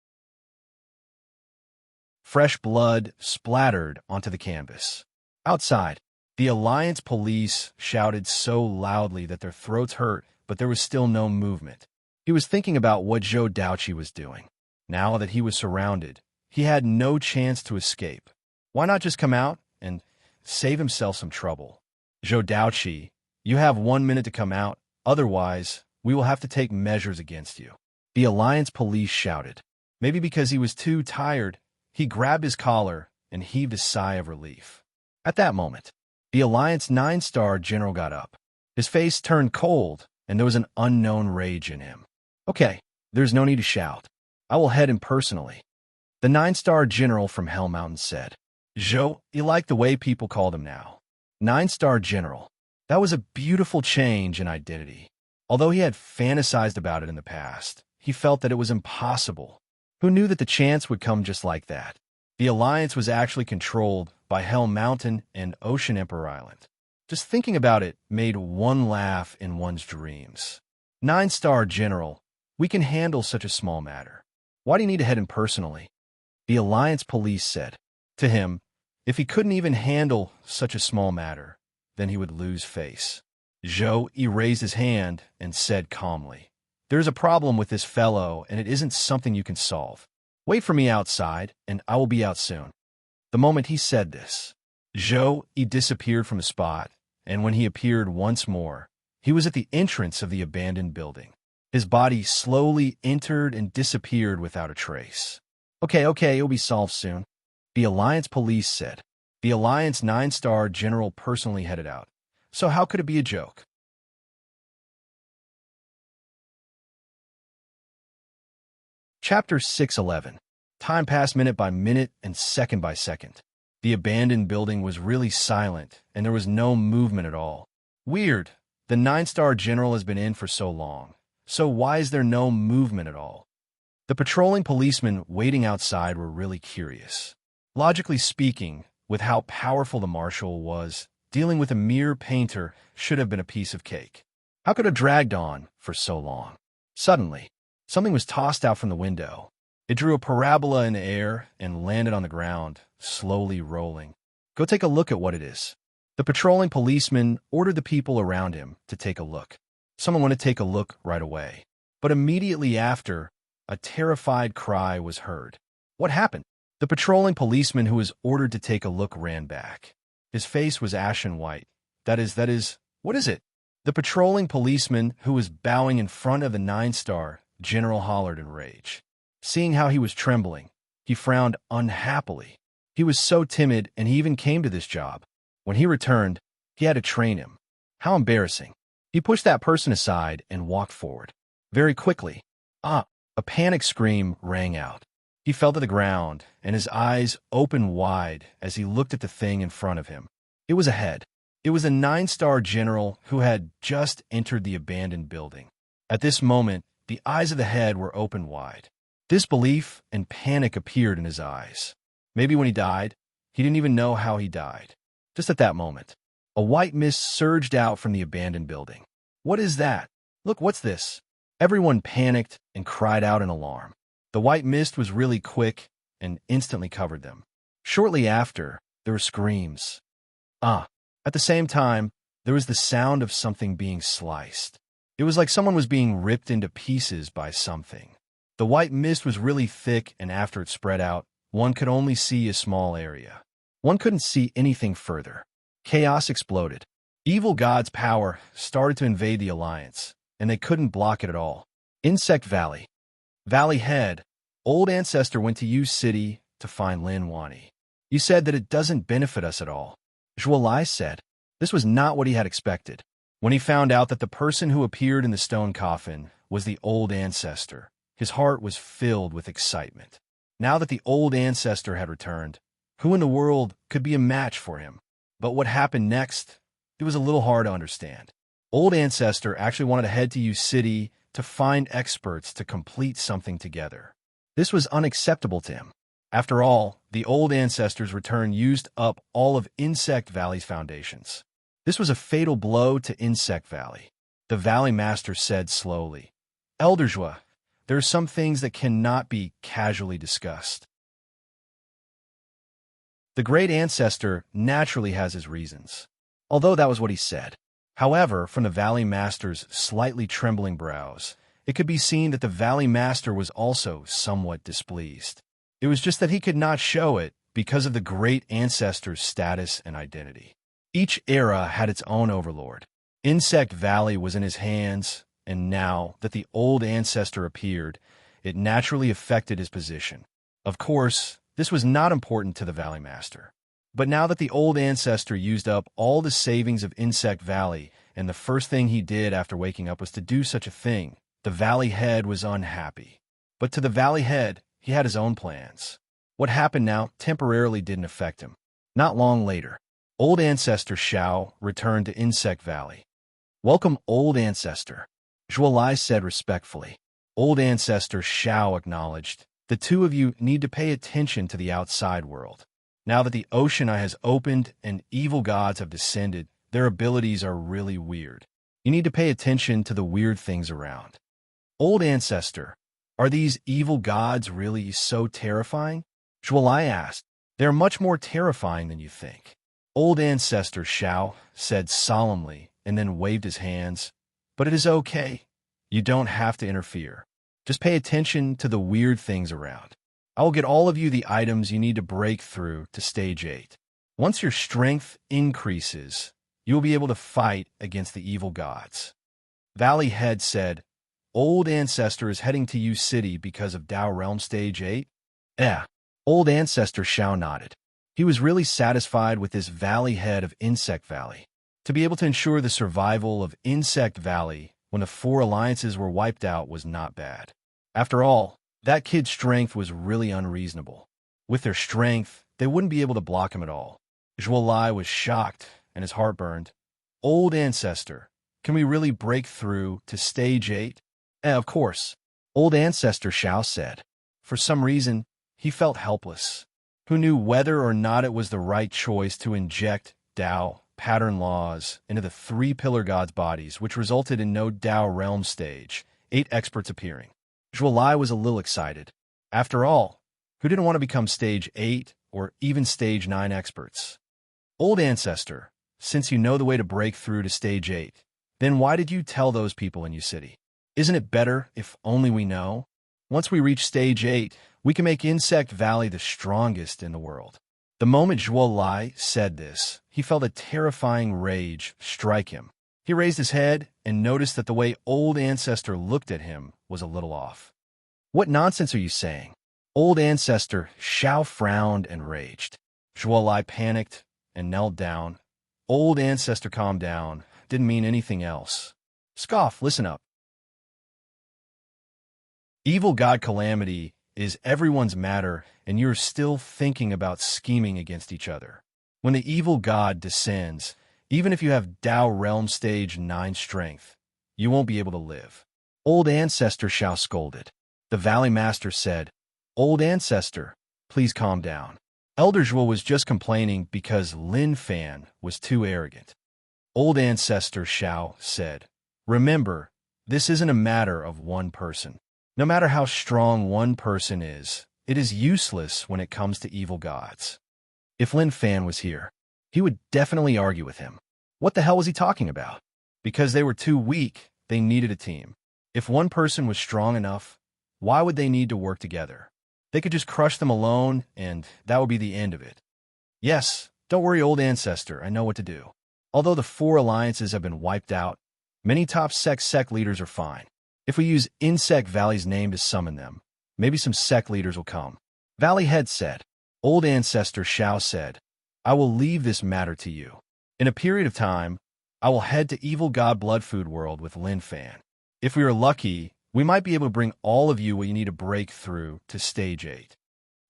Fresh blood splattered onto the canvas. Outside, the Alliance police shouted so loudly that their throats hurt, but there was still no movement. He was thinking about what Zhou Daoqi was doing. Now that he was surrounded, he had no chance to escape. Why not just come out and save himself some trouble? Zhou Daoqi, you have 1 minute to come out, otherwise we will have to take measures against you. The Alliance police shouted. Maybe because he was too tired, he grabbed his collar and heaved a sigh of relief. At that moment, the Alliance 9-star general got up. His face turned cold, and there was an unknown rage in him. Okay, there's no need to shout. I will head him personally. The 9-star general from Hell Mountain said. Zhou, you like the way people called him now. 9-star general. That was a beautiful change in identity. Although he had fantasized about it in the past, he felt that it was impossible. Who knew that the chance would come just like that? The Alliance was actually controlled by Hell Mountain and Ocean Emperor Island. Just thinking about it made one laugh in one's dreams. 9-star general, we can handle such a small matter. Why do you need to head in personally? The Alliance police said. To him, if he couldn't even handle such a small matter, then he would lose face. Zhou raised his hand and said calmly, There's a problem with this fellow, and it isn't something you can solve. Wait for me outside, and I will be out soon. The moment he said this, Zhou disappeared from the spot, and when he appeared once more, he was at the entrance of the abandoned building. His body slowly entered and disappeared without a trace. Okay, it'll be solved soon. The Alliance police said. The Alliance 9-star general personally headed out. So how could it be a joke? Chapter 611. Time passed minute by minute and second by second. The abandoned building was really silent, and there was no movement at all. Weird. The 9-star general has been in for so long. So why is there no movement at all? The patrolling policemen waiting outside were really curious. Logically speaking, with how powerful the marshal was, dealing with a mere painter should have been a piece of cake. How could it have dragged on for so long? Suddenly, something was tossed out from the window. It drew a parabola in the air and landed on the ground, slowly rolling. Go take a look at what it is. The patrolling policeman ordered the people around him to take a look. Someone wanted to take a look right away. But immediately after, a terrified cry was heard. What happened? The patrolling policeman who was ordered to take a look ran back. His face was ashen white. That is, what is it? The patrolling policeman who was bowing in front of the 9-star general hollered in rage. Seeing how he was trembling, he frowned unhappily. He was so timid, and he even came to this job. When he returned, he had to train him. How embarrassing. He pushed that person aside and walked forward. Very quickly, a panic scream rang out. He fell to the ground, and his eyes opened wide as he looked at the thing in front of him. It was a head. It was a 9-star general who had just entered the abandoned building. At this moment, the eyes of the head were open wide. Disbelief and panic appeared in his eyes. Maybe when he died, he didn't even know how he died. Just at that moment, a white mist surged out from the abandoned building. What is that? Look, what's this? Everyone panicked and cried out in alarm. The white mist was really quick and instantly covered them. Shortly after, there were screams. At the same time, there was the sound of something being sliced. It was like someone was being ripped into pieces by something. The white mist was really thick, and after it spread out, one could only see a small area. One couldn't see anything further. Chaos exploded. Evil God's power started to invade the Alliance, and they couldn't block it at all. Insect Valley. Valley Head. Old Ancestor went to U City to find Lin Wani. You said that it doesn't benefit us at all. Zhuo Lai said. This was not what he had expected. When he found out that the person who appeared in the stone coffin was the Old Ancestor, his heart was filled with excitement. Now that the Old Ancestor had returned, who in the world could be a match for him? But what happened next? It was a little hard to understand. Old Ancestor actually wanted to head to U City to find experts to complete something together. This was unacceptable to him. After all, the old ancestors' return used up all of Insect Valley's foundations. This was a fatal blow to Insect Valley. The Valley Master said slowly, "Elder Joie, there are some things that cannot be casually discussed." The great ancestor naturally has his reasons, although that was what he said. However, from the Valley Master's slightly trembling brows, it could be seen that the Valley Master was also somewhat displeased. It was just that he could not show it because of the great ancestor's status and identity. Each era had its own overlord. Insect Valley was in his hands, and now that the old ancestor appeared, it naturally affected his position. Of course, this was not important to the Valley Master. But now that the old ancestor used up all the savings of Insect Valley, and the first thing he did after waking up was to do such a thing, the Valley Head was unhappy. But to the Valley Head, he had his own plans. What happened now temporarily didn't affect him. Not long later, old ancestor Xiao returned to Insect Valley. "Welcome, old ancestor," Zhuo said respectfully. Old ancestor Xiao acknowledged, "The two of you need to pay attention to the outside world. Now that the ocean eye has opened and evil gods have descended, their abilities are really weird. You need to pay attention to the weird things around." "Old ancestor, are these evil gods really so terrifying?" Zhuo asked. "They are much more terrifying than you think." Old ancestor Xiao said solemnly and then waved his hands. "But it is okay. You don't have to interfere. Just pay attention to the weird things around. I will get all of you the items you need to break through to stage 8. Once your strength increases, you will be able to fight against the evil gods." Valley Head said, "Old ancestor is heading to U City because of Dao Realm Stage 8? Yeah. Old ancestor Xiao nodded. He was really satisfied with this Valley Head of Insect Valley. To be able to ensure the survival of Insect Valley when the 4 alliances were wiped out was not bad. After all, that kid's strength was really unreasonable. With their strength, they wouldn't be able to block him at all. Zhuo was shocked, and his heart burned. "Old ancestor, can we really break through to stage 8? Of course," old ancestor Xiao said. For some reason, he felt helpless. Who knew whether or not it was the right choice to inject Dao pattern laws into the 3 pillar gods' bodies, which resulted in no Dao realm stage, 8 experts appearing. Zhuo was a little excited. After all, who didn't want to become stage 8 or even stage 9 experts? "Old ancestor, since you know the way to break through to stage 8, then why did you tell those people in U City? Isn't it better if only we know? Once we reach stage 8, we can make Insect Valley the strongest in the world." The moment Zhuo said this, he felt a terrifying rage strike him. He raised his head and noticed that the way old ancestor looked at him was a little off. "What nonsense are you saying?" Old ancestor Xiao frowned and raged. Zhuo panicked and knelt down. "Old ancestor, calm down. Didn't mean anything else." "Scoff, listen up. Evil God Calamity is everyone's matter, and you're still thinking about scheming against each other. When the evil god descends, even if you have Dao Realm Stage 9 strength, you won't be able to live." Old ancestor Xiao scolded. The Valley Master said, "Old ancestor, please calm down." Elder Zhuo was just complaining because Lin Fan was too arrogant. Old ancestor Xiao said, "Remember, this isn't a matter of one person. No matter how strong one person is, it is useless when it comes to evil gods." If Lin Fan was here, he would definitely argue with him. What the hell was he talking about? Because they were too weak, they needed a team. If one person was strong enough, why would they need to work together? They could just crush them alone, and that would be the end of it. "Yes, don't worry, old ancestor, I know what to do. Although the 4 alliances have been wiped out, many top sect leaders are fine. If we use Insect Valley's name to summon them, maybe some sect leaders will come." Valley Head said. Old ancestor Xiao said, "I will leave this matter to you. In a period of time, I will head to Evil God Bloodfood World with Lin Fan. If we are lucky, we might be able to bring all of you what you need to break through to stage 8.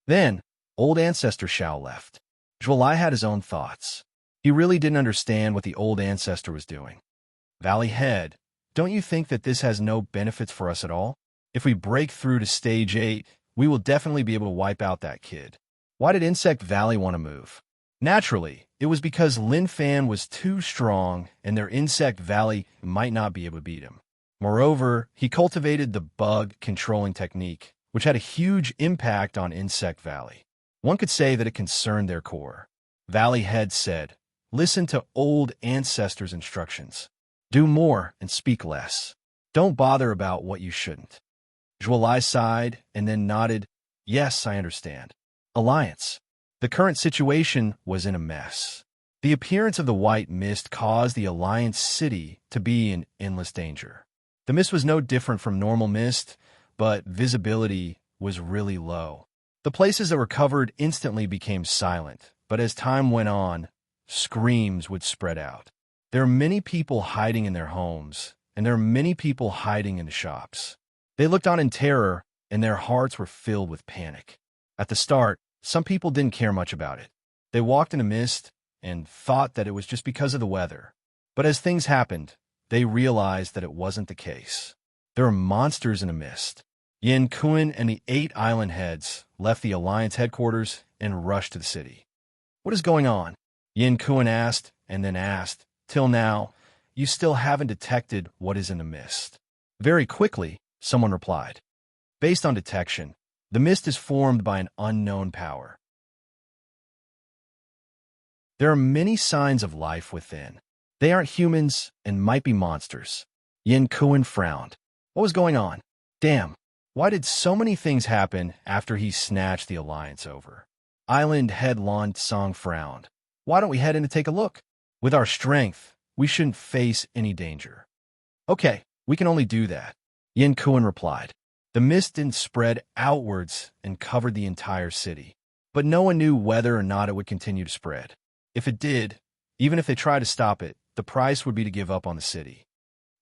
Then, old ancestor Xiao left. Zhuo had his own thoughts. He really didn't understand what the old ancestor was doing. Valley Head, Don't you think that this has no benefits for us at all? If we break through to stage 8, we will definitely be able to wipe out that kid. Why did Insect Valley want to move? Naturally, it was because Lin Fan was too strong and their Insect Valley might not be able to beat him. Moreover, he cultivated the bug controlling technique, which had a huge impact on Insect Valley. One could say that it concerned their core. Valley Head said, "Listen to old ancestors' instructions. Do more and speak less. Don't bother about what you shouldn't." Zhualai sighed and then nodded. "Yes, I understand." Alliance. The current situation was in a mess. The appearance of the white mist caused the Alliance city to be in endless danger. The mist was no different from normal mist, but visibility was really low. The places that were covered instantly became silent, but as time went on, screams would spread out. There are many people hiding in their homes, and there are many people hiding in the shops. They looked on in terror, and their hearts were filled with panic. At the start, some people didn't care much about it. They walked in a mist and thought that it was just because of the weather. But as things happened, they realized that it wasn't the case. There are monsters in a mist. Yin Kuan and the 8 island heads left the Alliance headquarters and rushed to the city. "What is going on?" Yin Kuan asked, and then asked, "Till now, you still haven't detected what is in the mist." Very quickly, someone replied. "Based on detection, the mist is formed by an unknown power. There are many signs of life within. They aren't humans and might be monsters." Yin Kuan frowned. What was going on? Damn, why did so many things happen after he snatched the Alliance over? Island Head Lan Song frowned. "Why don't we head in to take a look? With our strength, we shouldn't face any danger." "Okay, we can only do that," Yin Kuan replied. The mist didn't spread outwards and covered the entire city. But no one knew whether or not it would continue to spread. If it did, even if they tried to stop it, the price would be to give up on the city.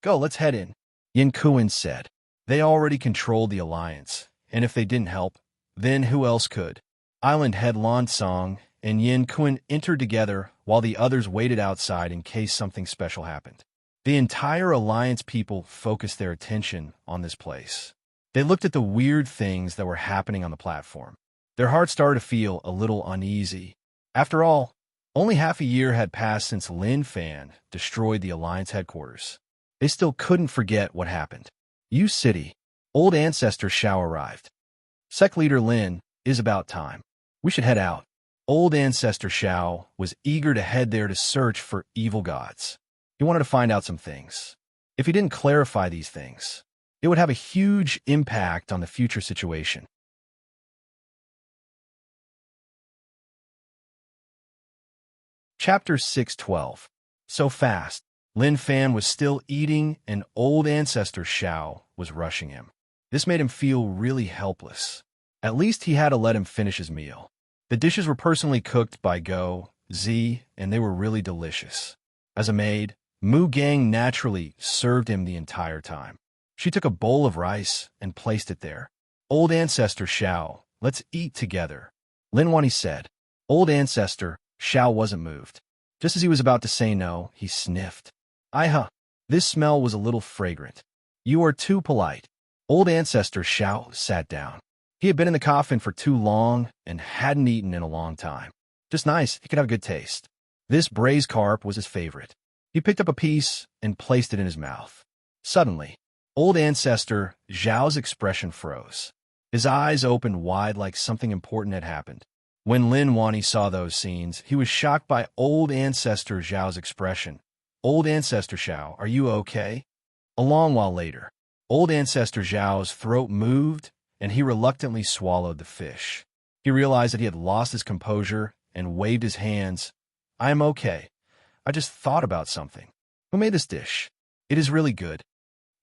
"Go, let's head in," Yin Kuan said. They already controlled the Alliance, and if they didn't help, then who else could? Island Head Lan Song and Yin Kuan entered together while the others waited outside in case something special happened. The entire Alliance people focused their attention on this place. They looked at the weird things that were happening on the platform. Their hearts started to feel a little uneasy. After all, only half a year had passed since Lin Fan destroyed the Alliance headquarters. They still couldn't forget what happened. "You City, old ancestor Shao arrived. Sect leader Lin, is about time. We should head out." Old ancestor Shao was eager to head there to search for evil gods. He wanted to find out some things. If he didn't clarify these things, it would have a huge impact on the future situation. Chapter 612. So fast. Lin Fan was still eating, and old ancestor Shao was rushing him. This made him feel really helpless. At least he had to let him finish his meal. The dishes were personally cooked by Go, Z, and they were really delicious. As a maid, Mu Gang naturally served him the entire time. She took a bowl of rice and placed it there. "Old ancestor Shao, let's eat together," Lin Wani said. Old ancestor Shao wasn't moved. Just as he was about to say no, he sniffed. This smell was a little fragrant. "You are too polite." Old ancestor Shao sat down. He had been in the coffin for too long and hadn't eaten in a long time. Just nice, he could have a good taste. This braised carp was his favorite. He picked up a piece and placed it in his mouth. Suddenly, old ancestor Zhao's expression froze. His eyes opened wide like something important had happened. When Lin Wani saw those scenes, he was shocked by old ancestor Zhao's expression. "Old ancestor Shao, are you okay?" A long while later, old ancestor Zhao's throat moved, and he reluctantly swallowed the fish. He realized that he had lost his composure and waved his hands. "I am okay. I just thought about something. Who made this dish? It is really good."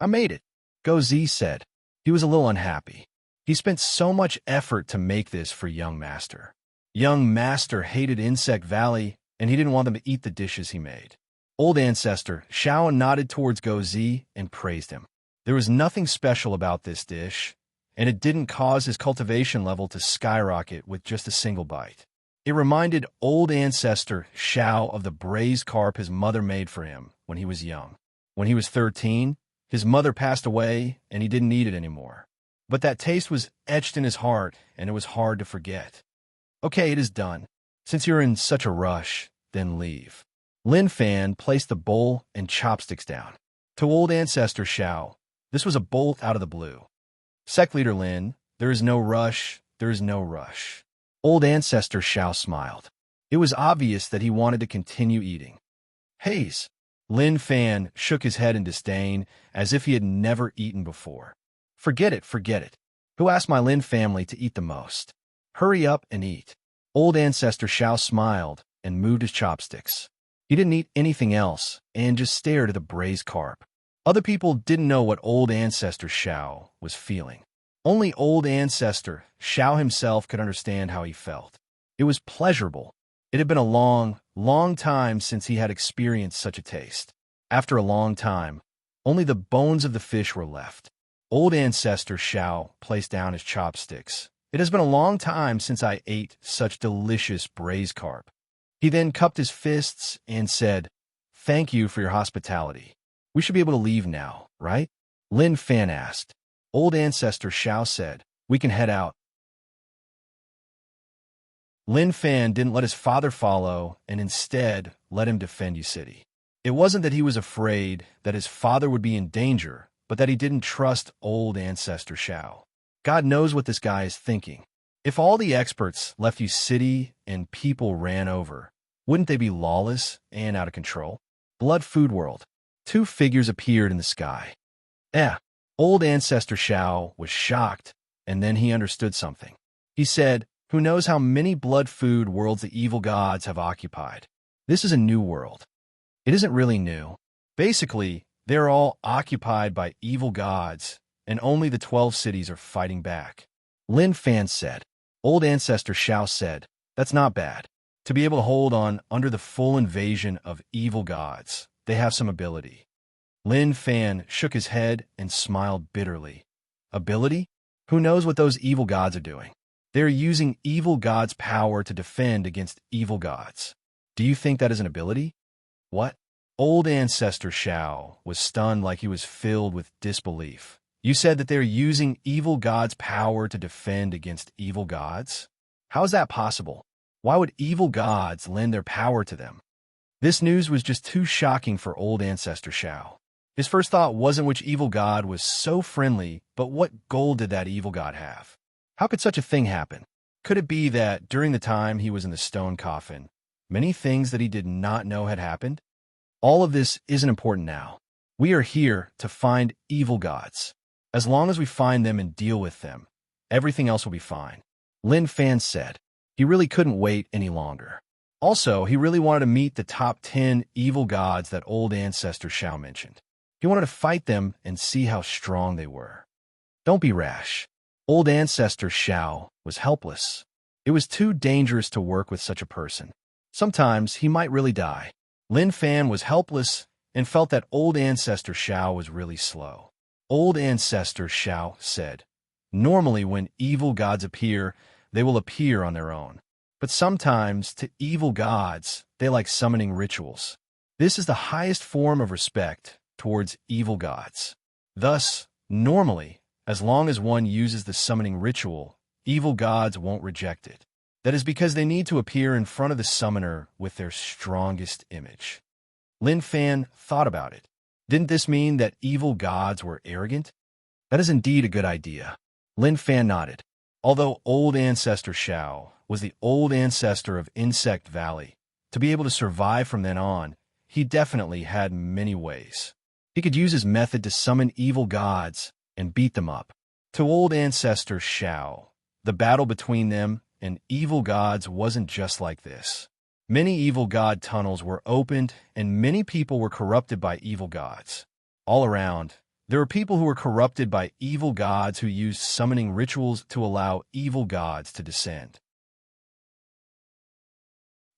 "I made it," Go Z said. He was a little unhappy. He spent so much effort to make this for young master. Young master hated Insect Valley, and he didn't want them to eat the dishes he made. Old ancestor Shao nodded towards Go Z and praised him. There was nothing special about this dish, and it didn't cause his cultivation level to skyrocket with just a single bite. It reminded old ancestor Shao of the braised carp his mother made for him when he was young. When he was 13, His mother passed away, and he didn't need it anymore. But that taste was etched in his heart, and it was hard to forget. Okay, it is done. Since you're in such a rush, then leave. Lin Fan placed the bowl and chopsticks down. To old ancestor Xiao, this was a bolt out of the blue. Sect leader Lin, there is no rush, there is no rush. Old ancestor Xiao smiled. It was obvious that he wanted to continue eating. Haze. Lin Fan shook his head in disdain, as if he had never eaten before. Forget it, forget it. Who asked my Lin family to eat the most? Hurry up and eat. Old ancestor Xiao smiled and moved his chopsticks. He didn't eat anything else and just stared at the braised carp. Other people didn't know what old ancestor Xiao was feeling. Only old ancestor Xiao himself could understand how he felt. It was pleasurable. It had been a long, long time since he had experienced such a taste. After a long time, only the bones of the fish were left. Old ancestor Xiao placed down his chopsticks. It has been a long time since I ate such delicious braised carp. He then cupped his fists and said, "Thank you for your hospitality. We should be able to leave now, right?" Lin Fan asked. Old ancestor Xiao said, "We can head out." Lin Fan didn't let his father follow and instead let him defend Yu City. It wasn't that he was afraid that his father would be in danger, but that he didn't trust old ancestor Xiao. God knows what this guy is thinking. If all the experts left Yu City and people ran over, wouldn't they be lawless and out of control? Blood Food World. Two figures appeared in the sky. Old ancestor Xiao was shocked, and then he understood something. He said, "Who knows how many blood food worlds the evil gods have occupied? This is a new world." It isn't really new. Basically, they're all occupied by evil gods, and only the 12 cities are fighting back. Lin Fan said. Old ancestor Xiao said, "That's not bad. To be able to hold on under the full invasion of evil gods, they have some ability." Lin Fan shook his head and smiled bitterly. Ability? Who knows what those evil gods are doing? They're using evil gods' power to defend against evil gods. Do you think that is an ability? What? Old ancestor Xiao was stunned like he was filled with disbelief. You said that they're using evil gods' power to defend against evil gods? How is that possible? Why would evil gods lend their power to them? This news was just too shocking for old ancestor Xiao. His first thought wasn't which evil god was so friendly, but what goal did that evil god have? How could such a thing happen? Could it be that during the time he was in the stone coffin, many things that he did not know had happened? All of this isn't important now. We are here to find evil gods. As long as we find them and deal with them, everything else will be fine. Lin Fan said. He really couldn't wait any longer. Also, he really wanted to meet the top 10 evil gods that old ancestor Xiao mentioned. He wanted to fight them and see how strong they were. Don't be rash. Old ancestor Xiao was helpless. It was too dangerous to work with such a person. Sometimes he might really die. Lin Fan was helpless and felt that old ancestor Xiao was really slow. Old ancestor Xiao said, "Normally when evil gods appear, they will appear on their own. But sometimes to evil gods, they like summoning rituals. This is the highest form of respect towards evil gods. Thus, normally, as long as one uses the summoning ritual, evil gods won't reject it. That is because they need to appear in front of the summoner with their strongest image." Lin Fan thought about it. Didn't this mean that evil gods were arrogant? That is indeed a good idea. Lin Fan nodded. Although old ancestor Xiao was the old ancestor of Insect Valley, to be able to survive from then on, he definitely had many ways. He could use his method to summon evil gods and beat them up. To old ancestor Xiao, the battle between them and evil gods wasn't just like this. Many evil god tunnels were opened, and many people were corrupted by evil gods. All around, there were people who were corrupted by evil gods who used summoning rituals to allow evil gods to descend.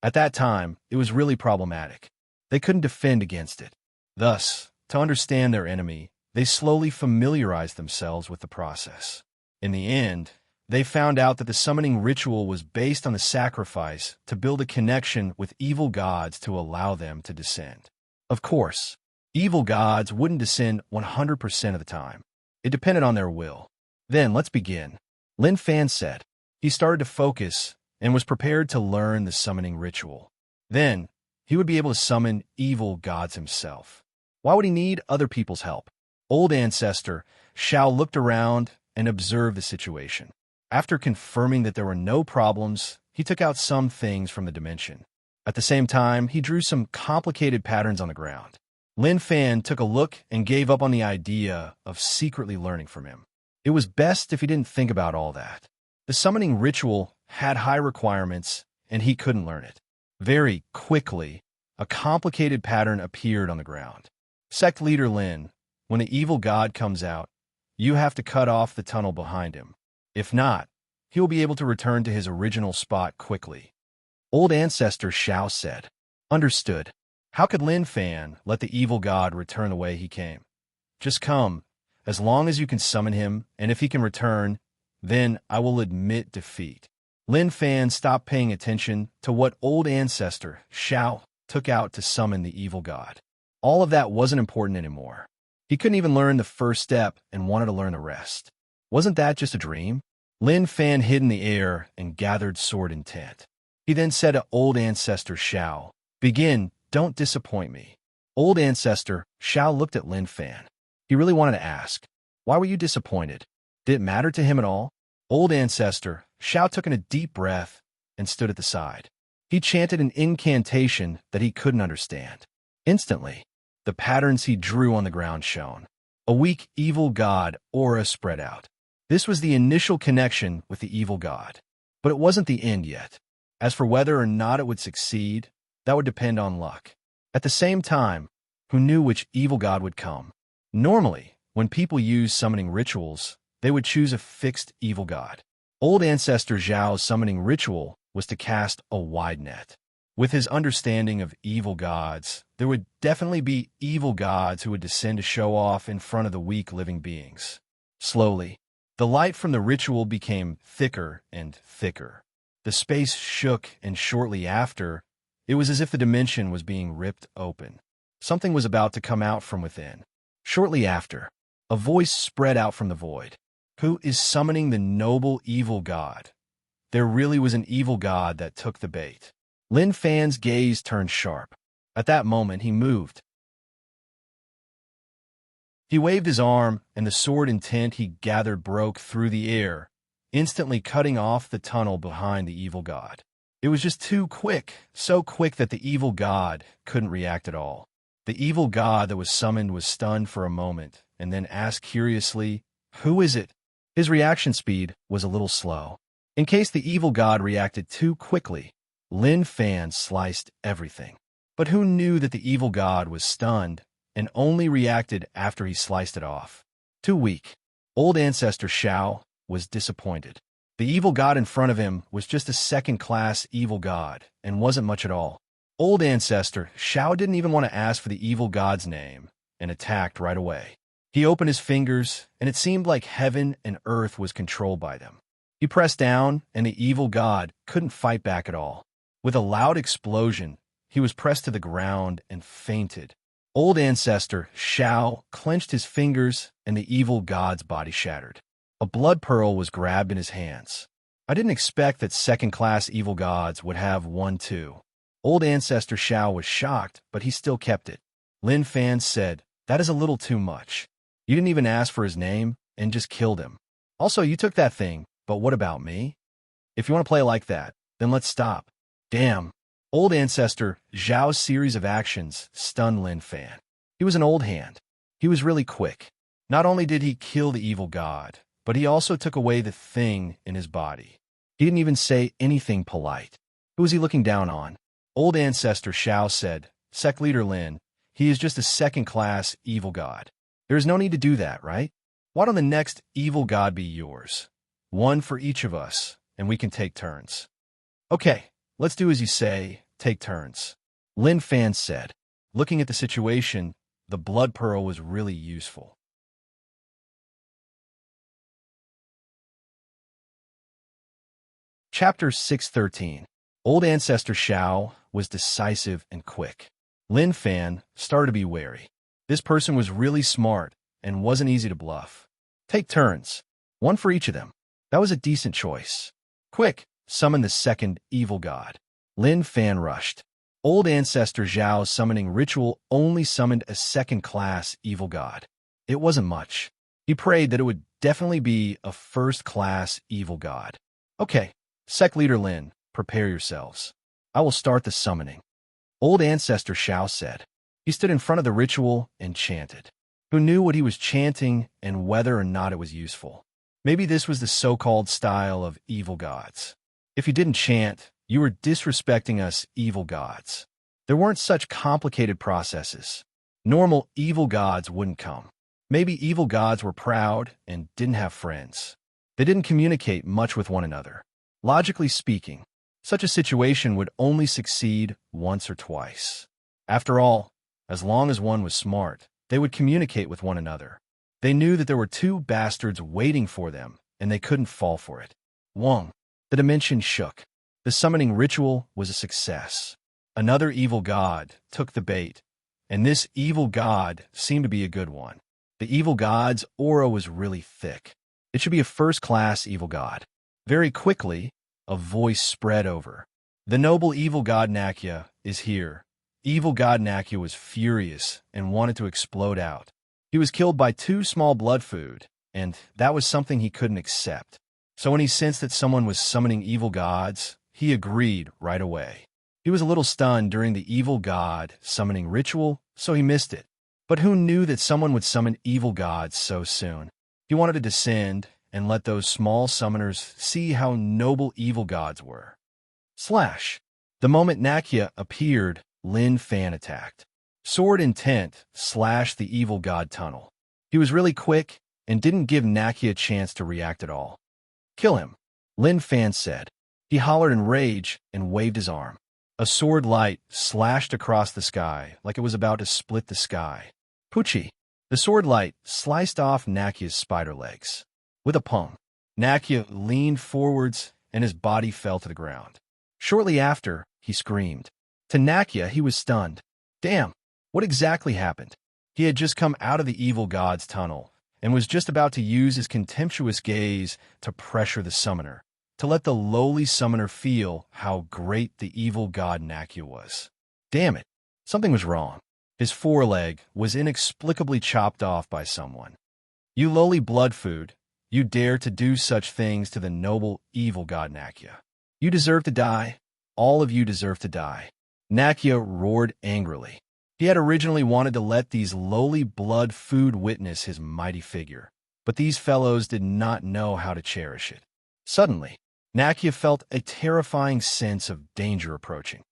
At that time, it was really problematic. They couldn't defend against it. Thus, to understand their enemy, they slowly familiarized themselves with the process. In the end, they found out that the summoning ritual was based on the sacrifice to build a connection with evil gods to allow them to descend. Of course, Evil gods wouldn't descend 100% of the time. It depended on their will. Then, let's begin. Lin Fan said. He started to focus and was prepared to learn the summoning ritual. Then, he would be able to summon evil gods himself. Why would he need other people's help? Old ancestor Shao looked around and observed the situation. After confirming that there were no problems, he took out some things from the dimension. At the same time, he drew some complicated patterns on the ground. Lin Fan took a look and gave up on the idea of secretly learning from him. It was best if he didn't think about all that. The summoning ritual had high requirements, and he couldn't learn it. Very quickly, a complicated pattern appeared on the ground. Sect leader Lin, when the evil god comes out, you have to cut off the tunnel behind him. If not, he will be able to return to his original spot quickly. Old ancestor Shao said. Understood. How could Lin Fan let the evil god return the way he came? Just come, as long as you can summon him, and if he can return, then I will admit defeat. Lin Fan stopped paying attention to what old ancestor Shao took out to summon the evil god. All of that wasn't important anymore. He couldn't even learn the first step and wanted to learn the rest. Wasn't that just a dream? Lin Fan hid in the air and gathered sword intent. He then said to old ancestor Shao, Begin, don't disappoint me. Old ancestor Shao looked at Lin Fan. He really wanted to ask, why were you disappointed? Did it matter to him at all? Old ancestor Shao took in a deep breath and stood at the side. He chanted an incantation that he couldn't understand. Instantly, the patterns he drew on the ground shone. A weak evil god aura spread out. This was the initial connection with the evil god. But it wasn't the end yet. As for whether or not it would succeed, that would depend on luck. At the same time, who knew which evil god would come? Normally, when people use summoning rituals, they would choose a fixed evil god. Old ancestor Zhao's summoning ritual was to cast a wide net. With his understanding of evil gods, there would definitely be evil gods who would descend to show off in front of the weak living beings. Slowly, the light from the ritual became thicker and thicker. The space shook, and shortly after, it was as if the dimension was being ripped open. Something was about to come out from within. Shortly after, a voice spread out from the void. Who is summoning the noble evil god? There really was an evil god that took the bait. Lin Fan's gaze turned sharp. At that moment, he moved. He waved his arm, and the sword intent he gathered broke through the air, instantly cutting off the tunnel behind the evil god. It was just too quick, so quick that the evil god couldn't react at all. The evil god that was summoned was stunned for a moment, and then asked curiously, "Who is it?" His reaction speed was a little slow. In case the evil god reacted too quickly, Lin Fan sliced everything. But who knew that the evil god was stunned and only reacted after he sliced it off? Too weak. Old ancestor Shao was disappointed. The evil god in front of him was just a second-class evil god and wasn't much at all. Old ancestor Shao didn't even want to ask for the evil god's name and attacked right away. He opened his fingers, and it seemed like heaven and earth was controlled by them. He pressed down, and the evil god couldn't fight back at all. With a loud explosion, he was pressed to the ground and fainted. Old ancestor Shao clenched his fingers, and the evil god's body shattered. A blood pearl was grabbed in his hands. I didn't expect that second-class evil gods would have one too. Old ancestor Shao was shocked, but he still kept it. Lin Fan said, "That is a little too much. You didn't even ask for his name and just killed him. Also, you took that thing, but what about me? If you want to play like that, then let's stop." Damn. Old ancestor Zhao's series of actions stunned Lin Fan. He was an old hand. He was really quick. Not only did he kill the evil god, but he also took away the thing in his body. He didn't even say anything polite. Who was he looking down on? Old ancestor Shao said, "Sect leader Lin, he is just a second-class evil god. There is no need to do that, right? Why don't the next evil god be yours? One for each of us, and we can take turns." "Okay, let's do as you say, take turns," Lin Fan said. Looking at the situation, the blood pearl was really useful. Chapter 613. Old ancestor Shao was decisive and quick. Lin Fan started to be wary. This person was really smart and wasn't easy to bluff. Take turns, one for each of them. That was a decent choice. Quick, summon the second evil god. Lin Fan rushed. Old Ancestor Zhao's summoning ritual only summoned a second-class evil god. It wasn't much. He prayed that it would definitely be a first-class evil god. Okay, Sect Leader Lin, prepare yourselves. I will start the summoning. Old Ancestor Zhao said. He stood in front of the ritual and chanted. Who knew what he was chanting and whether or not it was useful? Maybe this was the so-called style of evil gods. If you didn't chant, you were disrespecting us evil gods. There weren't such complicated processes. Normal evil gods wouldn't come. Maybe evil gods were proud and didn't have friends. They didn't communicate much with one another. Logically speaking, such a situation would only succeed once or twice. After all, as long as one was smart, they would communicate with one another. They knew that there were two bastards waiting for them, and they couldn't fall for it. Wong. The dimension shook. The summoning ritual was a success. Another evil god took the bait, and this evil god seemed to be a good one. The evil god's aura was really thick. It should be a first-class evil god. Very quickly, a voice spread over. The noble evil god Nakia is here. Evil god Nakia was furious and wanted to explode out. He was killed by two small blood food, and that was something he couldn't accept. So when he sensed that someone was summoning evil gods, he agreed right away. He was a little stunned during the evil god summoning ritual, so he missed it. But who knew that someone would summon evil gods so soon? He wanted to descend and let those small summoners see how noble evil gods were. Slash. The moment Nakia appeared, Lin Fan attacked. Sword intent slashed the evil god tunnel. He was really quick and didn't give Nakia a chance to react at all. Kill him, Lin Fan said. He hollered in rage and waved his arm. A sword light slashed across the sky like it was about to split the sky. Poochie. The sword light sliced off Nakia's spider legs. With a pong, Nakia leaned forwards and his body fell to the ground. Shortly after, he screamed. To Nakia, he was stunned. Damn, what exactly happened? He had just come out of the evil god's tunnel and was just about to use his contemptuous gaze to pressure the summoner, to let the lowly summoner feel how great the evil god Nakia was. Damn it, something was wrong. His foreleg was inexplicably chopped off by someone. You lowly blood food, you dare to do such things to the noble evil god Nakia. You deserve to die. All of you deserve to die. Nakia roared angrily. He had originally wanted to let these lowly blood food witness his mighty figure, but these fellows did not know how to cherish it. Suddenly, Nakia felt a terrifying sense of danger approaching.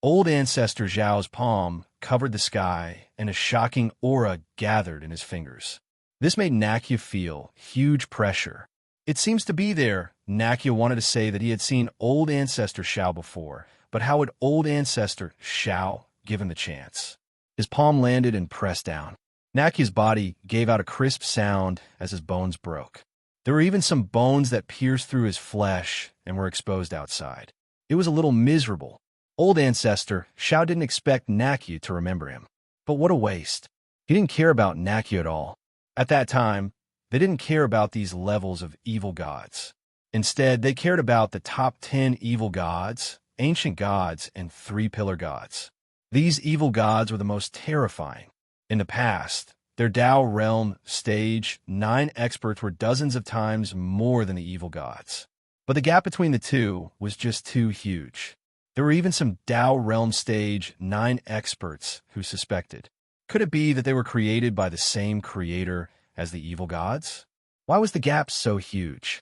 Old Ancestor Zhao's palm covered the sky, and a shocking aura gathered in his fingers. This made Nakia feel huge pressure. It seems to be there. Nakia wanted to say that he had seen Old Ancestor Zhao before, but how would Old Ancestor Zhao give him the chance? His palm landed and pressed down. Nakia's body gave out a crisp sound as his bones broke. There were even some bones that pierced through his flesh and were exposed outside. It was a little miserable. Old Ancestor Zhao didn't expect Nakia to remember him. But what a waste. He didn't care about Nakia at all. At that time, they didn't care about these levels of evil gods. Instead, they cared about the top 10 evil gods, ancient gods, and 3-pillar gods. These evil gods were the most terrifying. In the past, their Tao realm stage 9 experts were dozens of times more than the evil gods. But the gap between the two was just too huge. There were even some Tao realm stage 9 experts who suspected. Could it be that they were created by the same creator as the evil gods? Why was the gap so huge?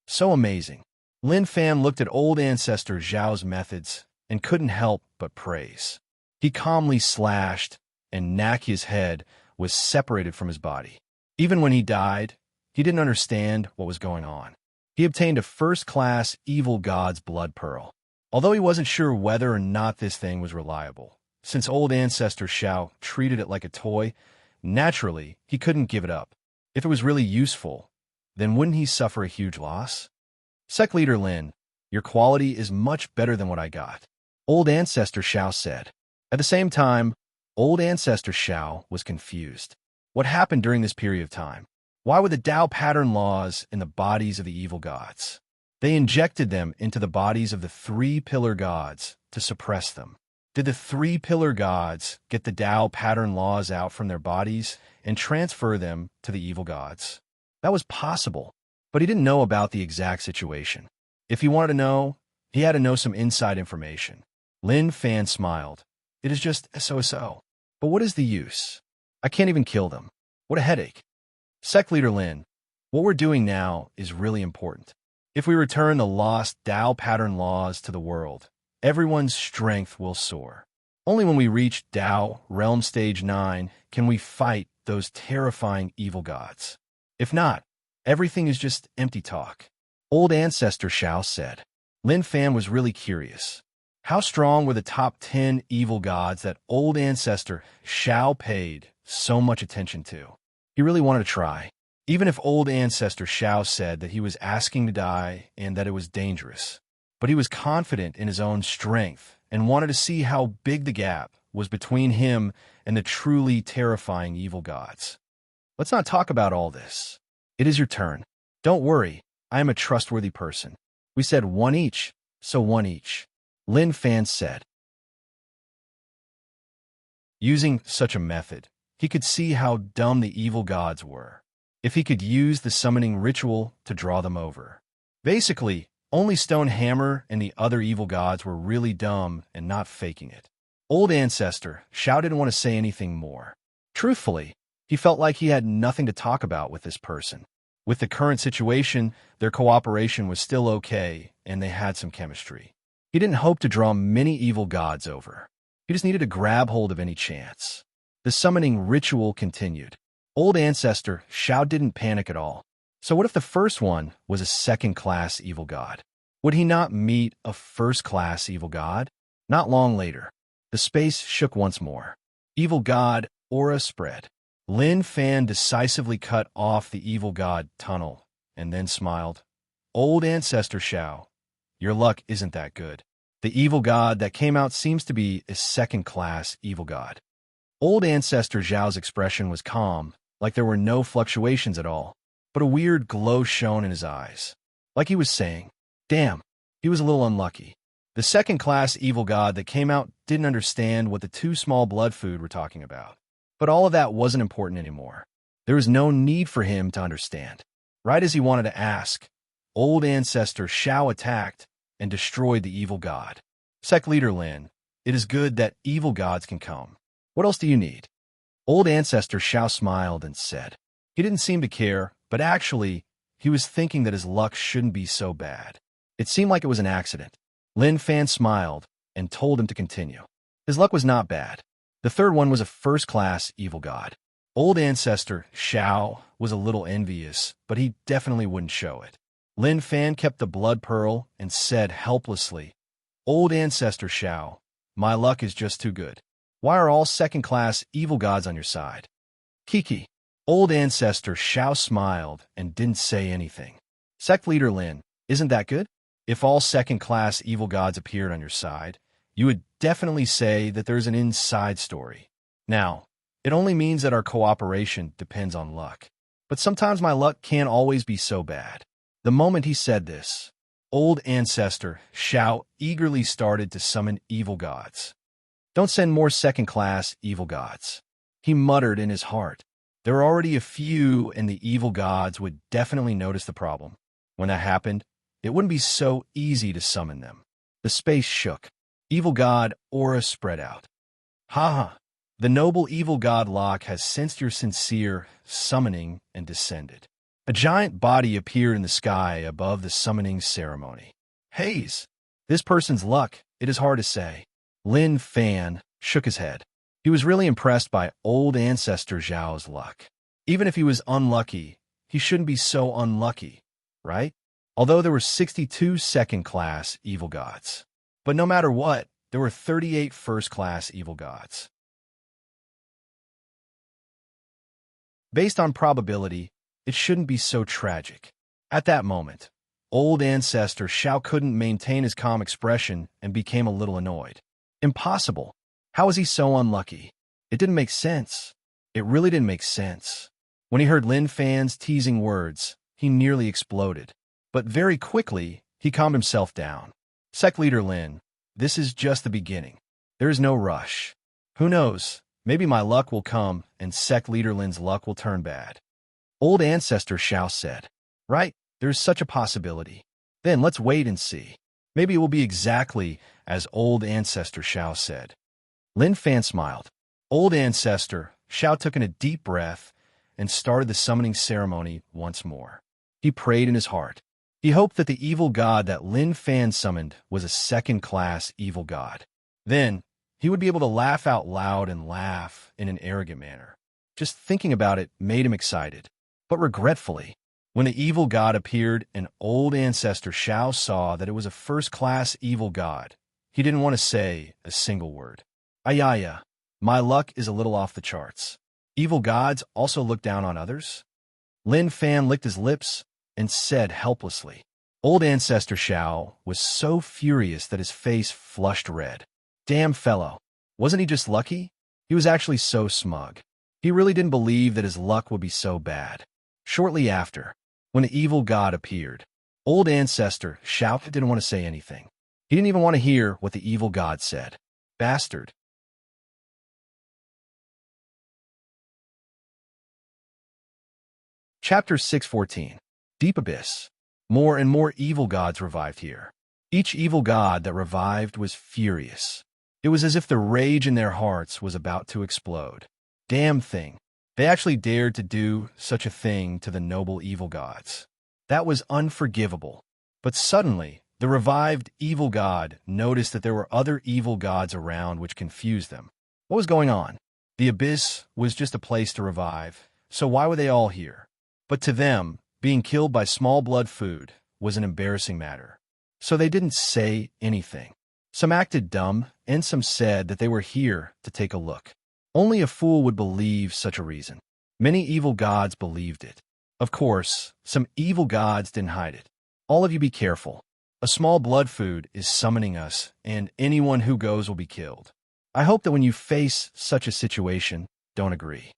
So amazing. Lin Fan looked at Old Ancestor Zhao's methods and couldn't help but praise. He calmly slashed, and Nakia's head was separated from his body. Even when he died, he didn't understand what was going on. He obtained a first-class evil god's blood pearl. Although he wasn't sure whether or not this thing was reliable, since Old Ancestor Zhao treated it like a toy, naturally, he couldn't give it up. If it was really useful, then wouldn't he suffer a huge loss? Sect Leader Lin, your quality is much better than what I got. Old Ancestor Zhao said. At the same time, old ancestor Shao was confused. What happened during this period of time? Why were the Tao pattern laws in the bodies of the evil gods? They injected them into the bodies of the three-pillar gods to suppress them. Did the three-pillar gods get the Tao pattern laws out from their bodies and transfer them to the evil gods? That was possible, but he didn't know about the exact situation. If he wanted to know, he had to know some inside information. Lin Fan smiled. It is just so. But what is the use? I can't even kill them. What a headache. Sect Leader Lin, what we're doing now is really important. If we return the lost Tao pattern laws to the world, everyone's strength will soar. Only when we reach Tao Realm Stage 9 can we fight those terrifying evil gods. If not, everything is just empty talk. Old Ancestor Shao said. Lin Fan was really curious. How strong were the top 10 evil gods that Old Ancestor Shao paid so much attention to? He really wanted to try. Even if Old Ancestor Shao said that he was asking to die and that it was dangerous. But he was confident in his own strength and wanted to see how big the gap was between him and the truly terrifying evil gods. Let's not talk about all this. It is your turn. Don't worry, I am a trustworthy person. We said one each, so one each. Lin Fan said. Using such a method, he could see how dumb the evil gods were. If he could use the summoning ritual to draw them over. Basically, only Stone Hammer and the other evil gods were really dumb and not faking it. Old Ancestor Shao didn't want to say anything more. Truthfully, he felt like he had nothing to talk about with this person. With the current situation, their cooperation was still okay, and they had some chemistry. He didn't hope to draw many evil gods over. He just needed to grab hold of any chance. The summoning ritual continued. Old Ancestor Shao didn't panic at all. So what if the first one was a second-class evil god? Would he not meet a first-class evil god? Not long later, the space shook once more. Evil god aura spread. Lin Fan decisively cut off the evil god tunnel and then smiled. Old Ancestor Shao, your luck isn't that good. The evil god that came out seems to be a second-class evil god. Old Ancestor Zhao's expression was calm, like there were no fluctuations at all, but a weird glow shone in his eyes. Like he was saying, damn, he was a little unlucky. The second-class evil god that came out didn't understand what the two small blood food were talking about. But all of that wasn't important anymore. There was no need for him to understand. Right as he wanted to ask, Old Ancestor Shao attacked and destroyed the evil god. Sect Leader Lin, it is good that evil gods can come. What else do you need? Old Ancestor Shao smiled and said. He didn't seem to care, but actually, he was thinking that his luck shouldn't be so bad. It seemed like it was an accident. Lin Fan smiled and told him to continue. His luck was not bad. The third one was a first-class evil god. Old Ancestor Shao was a little envious, but he definitely wouldn't show it. Lin Fan kept the blood pearl and said helplessly, Old Ancestor Shao, my luck is just too good. Why are all second-class evil gods on your side? Kiki. Old Ancestor Shao smiled and didn't say anything. Sect Leader Lin, isn't that good? If all second-class evil gods appeared on your side, you would definitely say that there's an inside story. Now, it only means that our cooperation depends on luck. But sometimes my luck can't always be so bad. The moment he said this, Old Ancestor Shao eagerly started to summon evil gods. Don't send more second-class evil gods. He muttered in his heart. There are already a few, and the evil gods would definitely notice the problem. When that happened, it wouldn't be so easy to summon them. The space shook. Evil god aura spread out. Ha! The noble evil god Locke has sensed your sincere summoning and descended. A giant body appeared in the sky above the summoning ceremony. Haze! This person's luck, it is hard to say. Lin Fan shook his head. He was really impressed by Old Ancestor Zhao's luck. Even if he was unlucky, he shouldn't be so unlucky, right? Although there were 62 second-class evil gods. But no matter what, there were 38 first-class evil gods. Based on probability, it shouldn't be so tragic. At that moment, Old Ancestor Shao couldn't maintain his calm expression and became a little annoyed. Impossible. How was he so unlucky? It didn't make sense. It really didn't make sense. When he heard Lin Fan's teasing words, he nearly exploded. But very quickly, he calmed himself down. Sect Leader Lin, this is just the beginning. There is no rush. Who knows, maybe my luck will come and Sect Leader Lin's luck will turn bad. Old Ancestor Xiao said. Right, there's such a possibility. Then let's wait and see. Maybe it will be exactly as Old Ancestor Xiao said. Lin Fan smiled. Old Ancestor Xiao took in a deep breath and started the summoning ceremony once more. He prayed in his heart. He hoped that the evil god that Lin Fan summoned was a second-class evil god. Then, he would be able to laugh out loud and laugh in an arrogant manner. Just thinking about it made him excited. But regretfully, when the evil god appeared and Old Ancestor Xiao saw that it was a first-class evil god, he didn't want to say a single word. Ayaya, my luck is a little off the charts. Evil gods also look down on others? Lin Fan licked his lips and said helplessly. Old Ancestor Xiao was so furious that his face flushed red. Damn fellow, wasn't he just lucky? He was actually so smug. He really didn't believe that his luck would be so bad. Shortly after, when the evil god appeared, Old Ancestor Xiao didn't want to say anything. He didn't even want to hear what the evil god said. Bastard. Chapter 614. Deep Abyss. More and more evil gods revived here. Each evil god that revived was furious. It was as if the rage in their hearts was about to explode. Damn thing. They actually dared to do such a thing to the noble evil gods. That was unforgivable. But suddenly, the revived evil god noticed that there were other evil gods around which confused them. What was going on? The abyss was just a place to revive, so why were they all here? But to them, being killed by small blood food was an embarrassing matter. So they didn't say anything. Some acted dumb, and some said that they were here to take a look. Only a fool would believe such a reason. Many evil gods believed it. Of course, some evil gods didn't hide it. All of you be careful. A small blood food is summoning us, and anyone who goes will be killed. I hope that when you face such a situation, don't agree.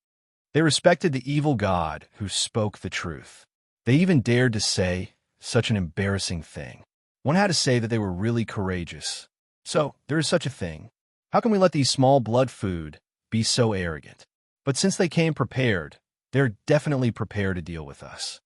They respected the evil god who spoke the truth. They even dared to say such an embarrassing thing. One had to say that they were really courageous. So, there is such a thing. How can we let these small blood food be so arrogant? But since they came prepared, they're definitely prepared to deal with us.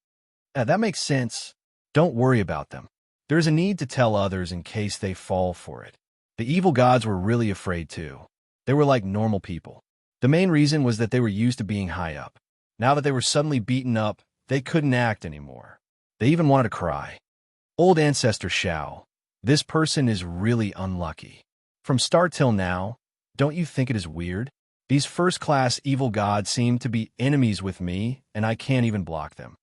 That makes sense. Don't worry about them. There is a need to tell others in case they fall for it. The evil gods were really afraid too. They were like normal people. The main reason was that they were used to being high up. Now that they were suddenly beaten up, they couldn't act anymore. They even wanted to cry. Old Ancestor Xiao, this person is really unlucky. From start till now, don't you think it is weird? These first-class evil gods seem to be enemies with me, and I can't even block them.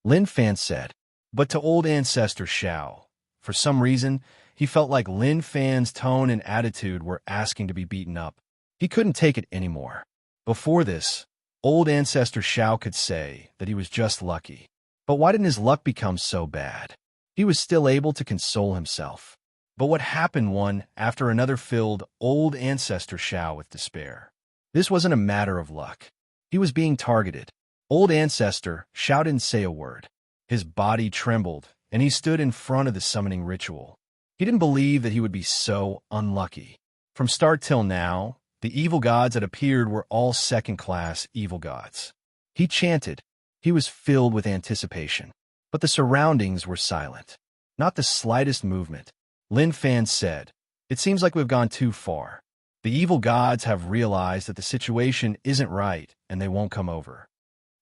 Lin Fan said. But to Old Ancestor Xiao, for some reason, he felt like Lin Fan's tone and attitude were asking to be beaten up. He couldn't take it anymore. Before this, Old Ancestor Xiao could say that he was just lucky. But why didn't his luck become so bad? He was still able to console himself. But what happened one after another filled Old Ancestor Xiao with despair. This wasn't a matter of luck. He was being targeted. Old Ancestor Xiao didn't say a word. His body trembled, and he stood in front of the summoning ritual. He didn't believe that he would be so unlucky. From start till now, the evil gods that appeared were all second-class evil gods. He chanted. He was filled with anticipation. But the surroundings were silent. Not the slightest movement. Lin Fan said, "It seems like we've gone too far. The evil gods have realized that the situation isn't right, and they won't come over."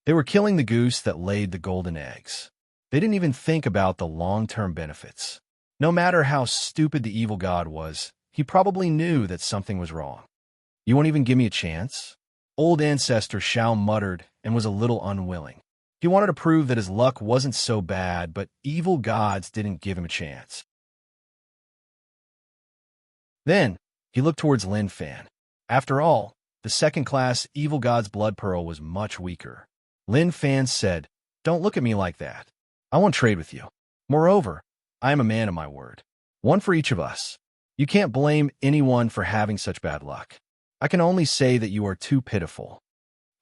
They were killing the goose that laid the golden eggs. They didn't even think about the long-term benefits. No matter how stupid the evil god was, he probably knew that something was wrong. "You won't even give me a chance?" Old Ancestor Xiao muttered and was a little unwilling. He wanted to prove that his luck wasn't so bad, but evil gods didn't give him a chance. Then, he looked towards Lin Fan. After all, the second-class evil god's blood pearl was much weaker. Lin Fan said, "Don't look at me like that. I won't trade with you. Moreover, I am a man of my word. One for each of us. You can't blame anyone for having such bad luck. I can only say that you are too pitiful.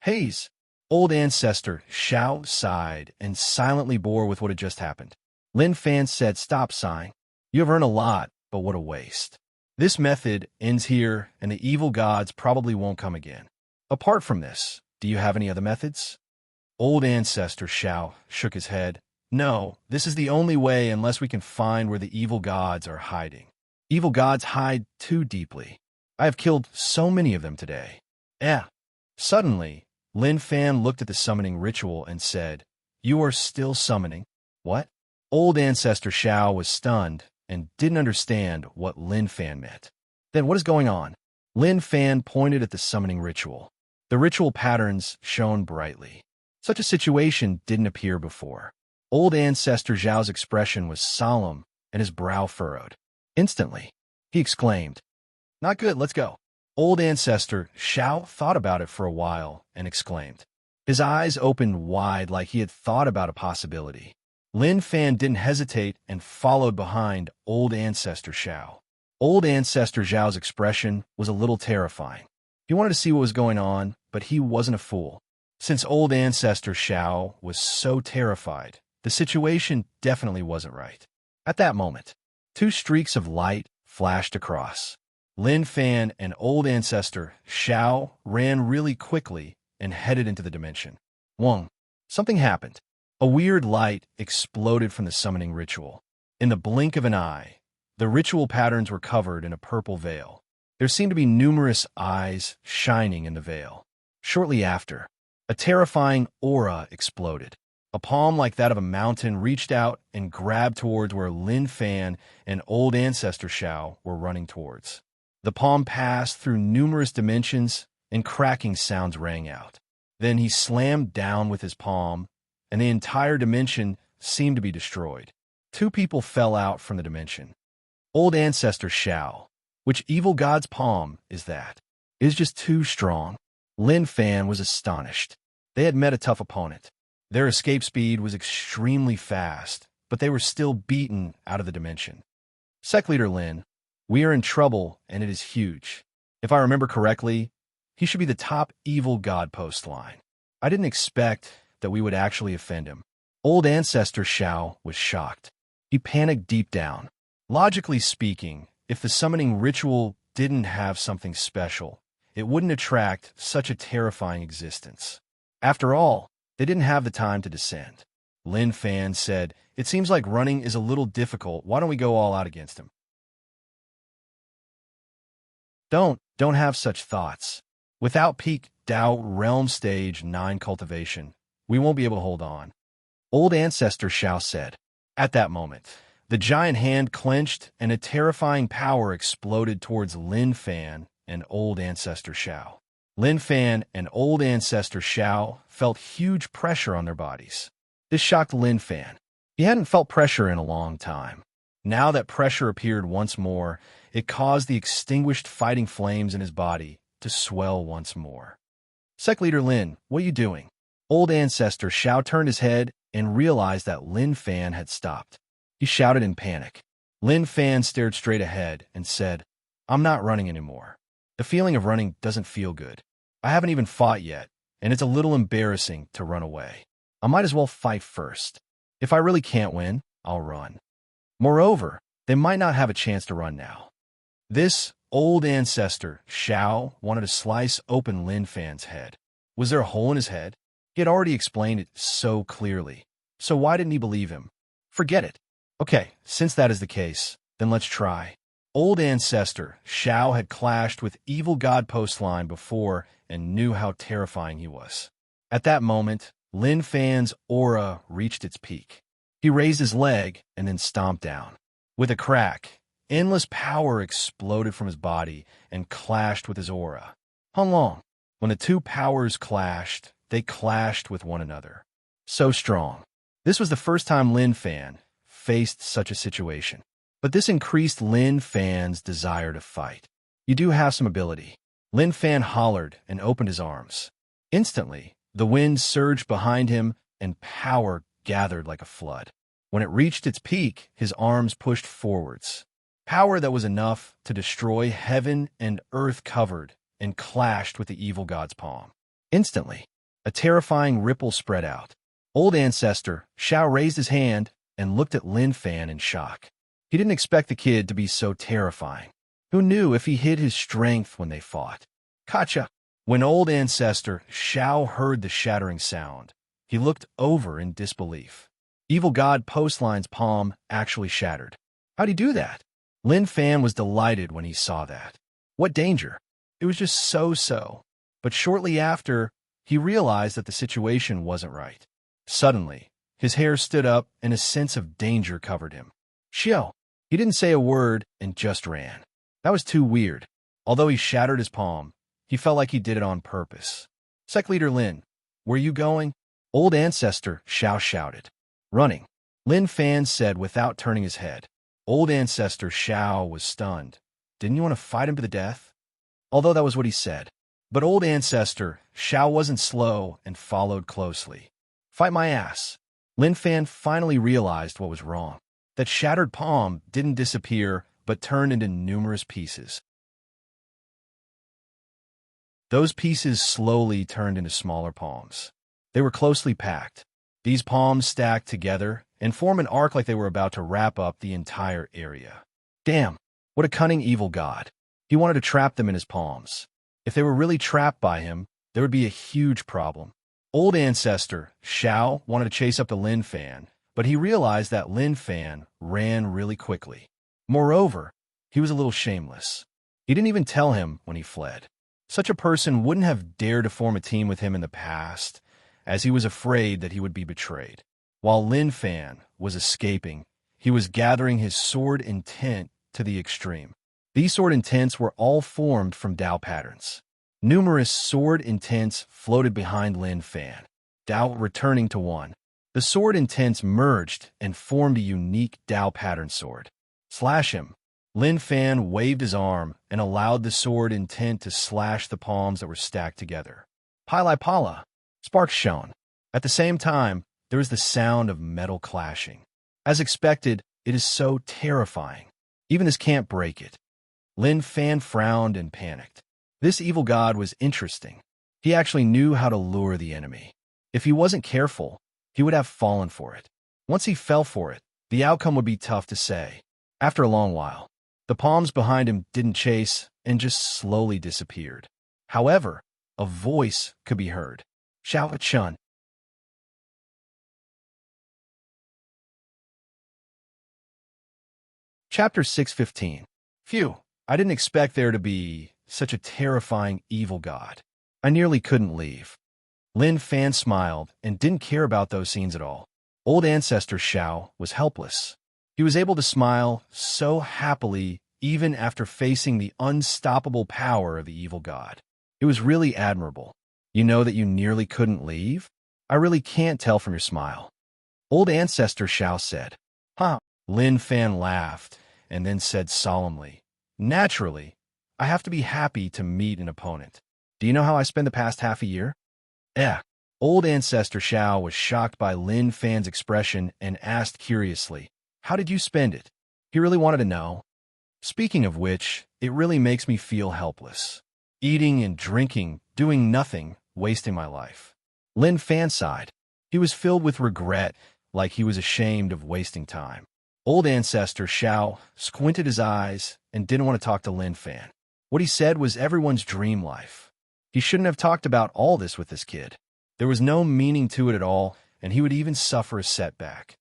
Haze, old ancestor, Xiao sighed and silently bore with what had just happened. Lin Fan said, stop sighing. You have earned a lot, but what a waste. This method ends here, and the evil gods probably won't come again. Apart from this, do you have any other methods? Old ancestor Xiao shook his head. No, this is the only way unless we can find where the evil gods are hiding. Evil gods hide too deeply. I have killed so many of them today. Suddenly, Lin Fan looked at the summoning ritual and said, you are still summoning? What? Old ancestor Xiao was stunned and didn't understand what Lin Fan meant. Then what is going on? Lin Fan pointed at the summoning ritual. The ritual patterns shone brightly. Such a situation didn't appear before. Old ancestor Zhao's expression was solemn and his brow furrowed. Instantly, he exclaimed, not good, let's go. Old ancestor Xiao thought about it for a while and exclaimed. His eyes opened wide like he had thought about a possibility. Lin Fan didn't hesitate and followed behind old ancestor Xiao. Old ancestor Zhao's expression was a little terrifying. He wanted to see what was going on, but he wasn't a fool. Since old ancestor Xiao was so terrified, the situation definitely wasn't right. At that moment, two streaks of light flashed across. Lin Fan and old ancestor Xiao ran really quickly and headed into the dimension. Wong, something happened. A weird light exploded from the summoning ritual. In the blink of an eye, the ritual patterns were covered in a purple veil. There seemed to be numerous eyes shining in the veil. Shortly after, a terrifying aura exploded. A palm like that of a mountain reached out and grabbed towards where Lin Fan and old ancestor Xiao were running towards. The palm passed through numerous dimensions and cracking sounds rang out. Then he slammed down with his palm, and the entire dimension seemed to be destroyed. Two people fell out from the dimension. Old ancestor Xiao, which evil god's palm is that? It is just too strong. Lin Fan was astonished. They had met a tough opponent. Their escape speed was extremely fast, but they were still beaten out of the dimension. Sect Leader Lin, we are in trouble, and it is huge. If I remember correctly, he should be the top evil god post line. I didn't expect that we would actually offend him. Old ancestor Xiao was shocked. He panicked deep down. Logically speaking, if the summoning ritual didn't have something special, it wouldn't attract such a terrifying existence. After all, they didn't have the time to descend. Lin Fan said, it seems like running is a little difficult. Why don't we go all out against him? Don't have such thoughts. Without peak Dao Realm Stage 9 cultivation, we won't be able to hold on. Old ancestor Xiao said. At that moment, the giant hand clenched and a terrifying power exploded towards Lin Fan and old ancestor Xiao. Lin Fan and old ancestor Xiao felt huge pressure on their bodies. This shocked Lin Fan. He hadn't felt pressure in a long time. Now that pressure appeared once more, it caused the extinguished fighting flames in his body to swell once more. Sect Leader Lin, what are you doing? Old ancestor Xiao turned his head and realized that Lin Fan had stopped. He shouted in panic. Lin Fan stared straight ahead and said, I'm not running anymore. The feeling of running doesn't feel good. I haven't even fought yet, and it's a little embarrassing to run away. I might as well fight first. If I really can't win, I'll run. Moreover, they might not have a chance to run now. This old ancestor, Xiao, wanted to slice open Lin Fan's head. Was there a hole in his head? He had already explained it so clearly. So why didn't he believe him? Forget it. Okay, since that is the case, then let's try. Old ancestor, Xiao had clashed with evil god Postline before and knew how terrifying he was. At that moment, Lin Fan's aura reached its peak. He raised his leg and then stomped down. With a crack, endless power exploded from his body and clashed with his aura. How long? When the two powers clashed, they clashed with one another. So strong. This was the first time Lin Fan faced such a situation. But this increased Lin Fan's desire to fight. You do have some ability. Lin Fan hollered and opened his arms. Instantly, the wind surged behind him and power gathered like a flood. When it reached its peak, his arms pushed forwards. Power that was enough to destroy heaven and earth covered and clashed with the evil god's palm. Instantly, a terrifying ripple spread out. Old ancestor Shao raised his hand and looked at Lin Fan in shock. He didn't expect the kid to be so terrifying. Who knew if he hid his strength when they fought? Gotcha! When old ancestor Shao heard the shattering sound, he looked over in disbelief. Evil god Postline's palm actually shattered. How'd he do that? Lin Fan was delighted when he saw that. What danger? It was just so-so. But shortly after, he realized that the situation wasn't right. Suddenly, his hair stood up and a sense of danger covered him. Xiao! He didn't say a word and just ran. That was too weird. Although he shattered his palm, he felt like he did it on purpose. Sect Leader Lin, where you going? Old ancestor Shao shouted. Running, Lin Fan said without turning his head. Old ancestor Shao was stunned. Didn't you want to fight him to the death? Although that was what he said. But old ancestor Shao wasn't slow and followed closely. Fight my ass. Lin Fan finally realized what was wrong. That shattered palm didn't disappear, but turned into numerous pieces. Those pieces slowly turned into smaller palms. They were closely packed. These palms stacked together and form an arc like they were about to wrap up the entire area. Damn, what a cunning evil god. He wanted to trap them in his palms. If they were really trapped by him, there would be a huge problem. Old ancestor Shao wanted to chase up the Lin Fan, but he realized that Lin Fan ran really quickly. Moreover, he was a little shameless. He didn't even tell him when he fled. Such a person wouldn't have dared to form a team with him in the past, as he was afraid that he would be betrayed. While Lin Fan was escaping, he was gathering his sword intent to the extreme. These sword intents were all formed from Dao patterns. Numerous sword intents floated behind Lin Fan, Dao returning to one. The sword intents merged and formed a unique Dao pattern sword. Slash him. Lin Fan waved his arm and allowed the sword intent to slash the palms that were stacked together. Pili Pala. Sparks shone. At the same time, there was the sound of metal clashing. As expected, it is so terrifying. Even this can't break it. Lin Fan frowned and panicked. This evil god was interesting. He actually knew how to lure the enemy. If he wasn't careful, he would have fallen for it. Once he fell for it, the outcome would be tough to say. After a long while, the palms behind him didn't chase and just slowly disappeared. However, a voice could be heard. Xiao Chun. Chapter 615. Phew, I didn't expect there to be such a terrifying evil god. I nearly couldn't leave. Lin Fan smiled and didn't care about those scenes at all. Old ancestor Shao was helpless. He was able to smile so happily even after facing the unstoppable power of the evil god. It was really admirable. You know that you nearly couldn't leave? I really can't tell from your smile. Old ancestor Shao said. Huh. Lin Fan laughed and then said solemnly, Naturally, I have to be happy to meet an opponent. Do you know how I spend the past half a year? Old ancestor Shao was shocked by Lin Fan's expression and asked curiously, How did you spend it? He really wanted to know. Speaking of which, it really makes me feel helpless. Eating and drinking, doing nothing, wasting my life. Lin Fan sighed. He was filled with regret, like he was ashamed of wasting time. Old ancestor Shao squinted his eyes and didn't want to talk to Lin Fan. What he said was everyone's dream life. He shouldn't have talked about all this with this kid. There was no meaning to it at all, and he would even suffer a setback.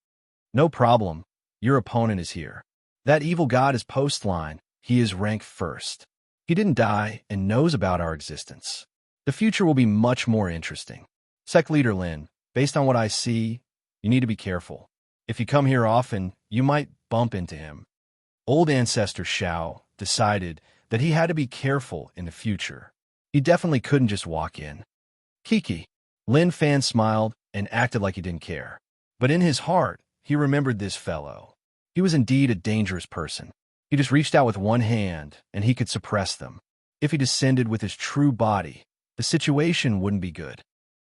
No problem. Your opponent is here. That evil god is Postline. He is rank first. He didn't die and knows about our existence. The future will be much more interesting. Sect Leader Lin, based on what I see, you need to be careful. If you come here often, you might bump into him. Old ancestor Shao decided that he had to be careful in the future. He definitely couldn't just walk in. Kiki. Lin Fan smiled and acted like he didn't care. But in his heart, he remembered this fellow. He was indeed a dangerous person. He just reached out with one hand, and he could suppress them. If he descended with his true body, the situation wouldn't be good.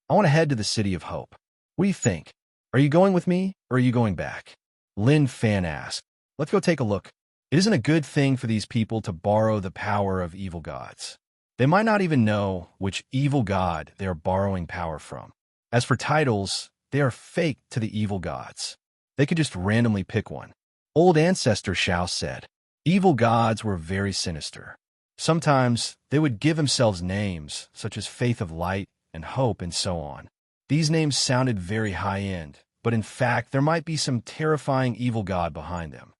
I want to head to the City of Hope. What do you think? Are you going with me, or are you going back? Lin Fan asked. Let's go take a look. It isn't a good thing for these people to borrow the power of evil gods. They might not even know which evil god they are borrowing power from. As for titles, they are fake to the evil gods. They could just randomly pick one. Old ancestor Shao said, evil gods were very sinister. Sometimes they would give themselves names, such as Faith of Light and Hope and so on. These names sounded very high-end, but in fact there might be some terrifying evil god behind them.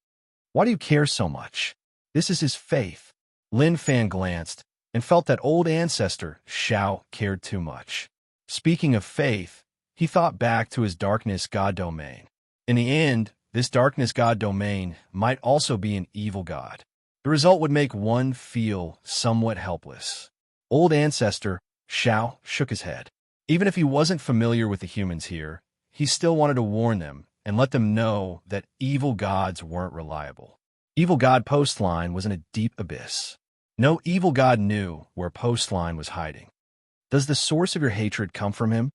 Why do you care so much? This is his faith. Lin Fan glanced and felt that old ancestor Shao cared too much. Speaking of faith, he thought back to his darkness god domain. In the end, this darkness god domain might also be an evil god. The result would make one feel somewhat helpless. Old ancestor Shao shook his head. Even if he wasn't familiar with the humans here, he still wanted to warn them and let them know that evil gods weren't reliable. Evil god Postline was in a deep abyss. No evil god knew where Postline was hiding. Does the source of your hatred come from him?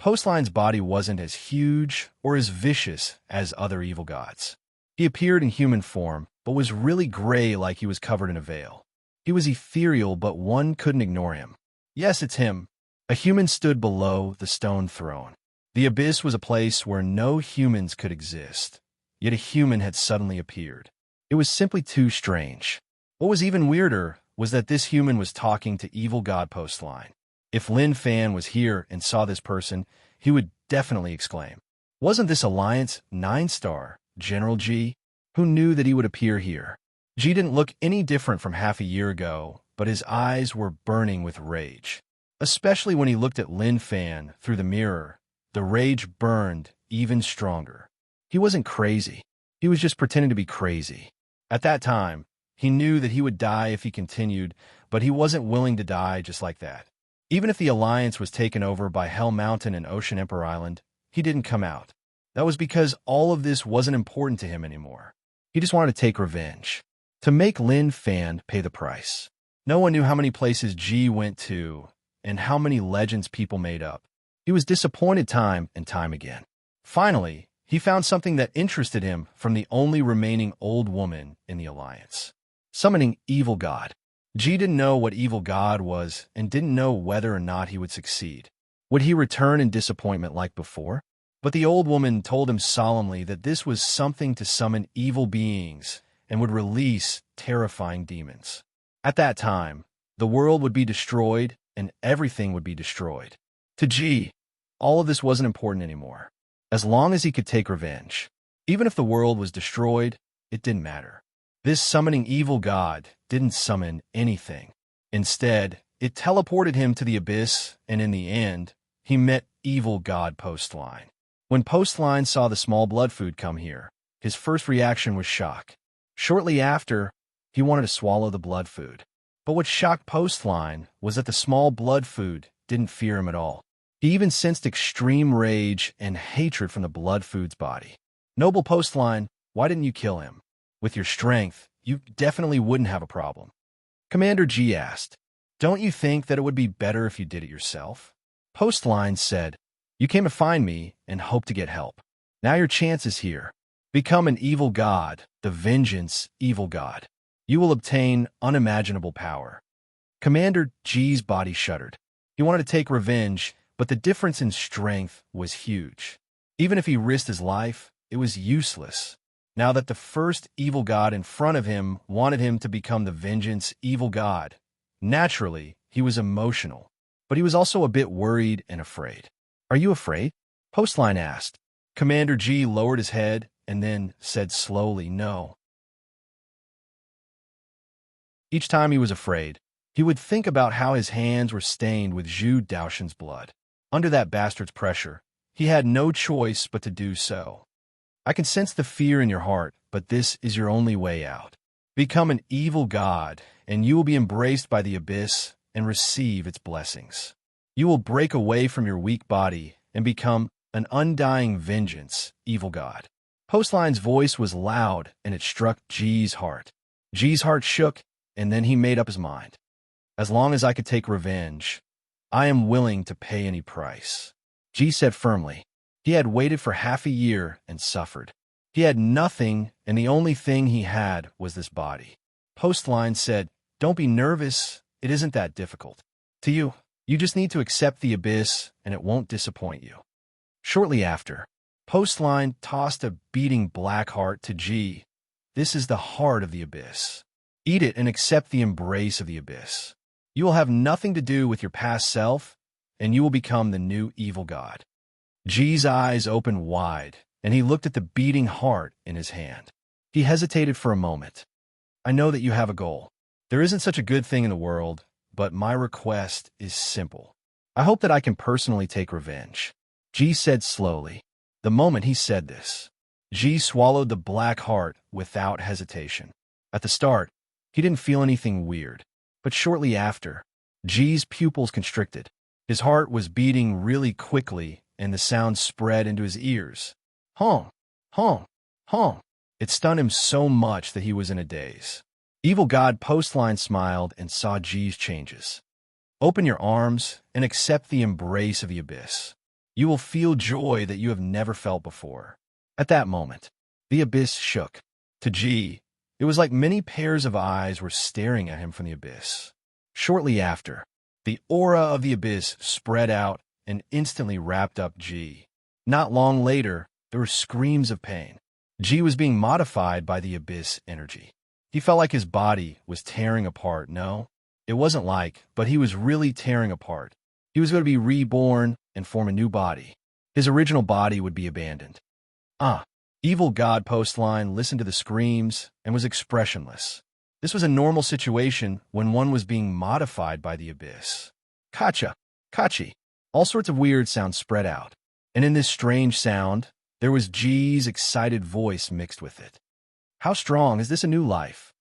Postline's body wasn't as huge or as vicious as other evil gods. He appeared in human form, but was really gray like he was covered in a veil. He was ethereal, but one couldn't ignore him. Yes, it's him. A human stood below the stone throne. The abyss was a place where no humans could exist, yet a human had suddenly appeared. It was simply too strange. What was even weirder was that this human was talking to evil god Postline. If Lin Fan was here and saw this person, he would definitely exclaim, "Wasn't this Alliance 9-star General G? Who knew that he would appear here?" G didn't look any different from half a year ago, but his eyes were burning with rage. Especially when he looked at Lin Fan through the mirror, the rage burned even stronger. He wasn't crazy. He was just pretending to be crazy. At that time, he knew that he would die if he continued, but he wasn't willing to die just like that. Even if the Alliance was taken over by Hell Mountain and Ocean Emperor Island, he didn't come out. That was because all of this wasn't important to him anymore. He just wanted to take revenge. To make Lin Fan pay the price. No one knew how many places G went to and how many legends people made up. He was disappointed time and time again. Finally, he found something that interested him from the only remaining old woman in the Alliance. Summoning Evil God. G didn't know what Evil God was and didn't know whether or not he would succeed. Would he return in disappointment like before? But the old woman told him solemnly that this was something to summon evil beings and would release terrifying demons. At that time, the world would be destroyed and everything would be destroyed. To G, all of this wasn't important anymore. As long as he could take revenge. Even if the world was destroyed, it didn't matter. This summoning evil god didn't summon anything. Instead, it teleported him to the abyss, and in the end, he met evil god Postline. When Postline saw the small blood food come here, his first reaction was shock. Shortly after, he wanted to swallow the blood food. But what shocked Postline was that the small blood food didn't fear him at all. He even sensed extreme rage and hatred from the blood food's body. Noble Postline, why didn't you kill him? With your strength, you definitely wouldn't have a problem. Commander G asked, don't you think that it would be better if you did it yourself? Postline said, you came to find me and hope to get help. Now your chance is here. Become an evil god, the vengeance evil god. You will obtain unimaginable power. Commander G's body shuddered. He wanted to take revenge, but the difference in strength was huge. Even if he risked his life, it was useless. Now that the first evil god in front of him wanted him to become the vengeance evil god, naturally, he was emotional. But he was also a bit worried and afraid. Are you afraid? Postline asked. Commander G lowered his head and then said slowly, no. Each time he was afraid, he would think about how his hands were stained with Zhu Daoshan's blood. Under that bastard's pressure, he had no choice but to do so. I can sense the fear in your heart, but this is your only way out. Become an evil god, and you will be embraced by the abyss and receive its blessings. You will break away from your weak body and become an undying vengeance evil god. Postline's voice was loud, and it struck G's heart. G's heart shook, and then he made up his mind. As long as I could take revenge, I am willing to pay any price. G said firmly. He had waited for half a year and suffered. He had nothing, and the only thing he had was this body. Postline said, "Don't be nervous. It isn't that difficult. To you, you just need to accept the abyss, and it won't disappoint you." Shortly after, Postline tossed a beating black heart to G. "This is the heart of the abyss. Eat it and accept the embrace of the abyss. You will have nothing to do with your past self, and you will become the new evil god." G's eyes opened wide, and he looked at the beating heart in his hand. He hesitated for a moment. "I know that you have a goal. There isn't such a good thing in the world, but my request is simple. I hope that I can personally take revenge," G said slowly. The moment he said this, G swallowed the black heart without hesitation. At the start, he didn't feel anything weird, but shortly after, G's pupils constricted. His heart was beating really quickly, and the sound spread into his ears. Hong, hong, hong. It stunned him so much that he was in a daze. Evil God Postline smiled and saw G's changes. "Open your arms and accept the embrace of the abyss. You will feel joy that you have never felt before." At that moment, the abyss shook. To G, it was like many pairs of eyes were staring at him from the abyss. Shortly after, the aura of the abyss spread out and instantly wrapped up G. Not long later, there were screams of pain. G was being modified by the abyss energy. He felt like his body was tearing apart. No, it wasn't like, but he was really tearing apart. He was going to be reborn and form a new body. His original body would be abandoned. Evil God Postline listened to the screams and was expressionless. This was a normal situation when one was being modified by the abyss. Kacha, kachi. All sorts of weird sounds spread out. And in this strange sound, there was G's excited voice mixed with it. "How strong is this a new life?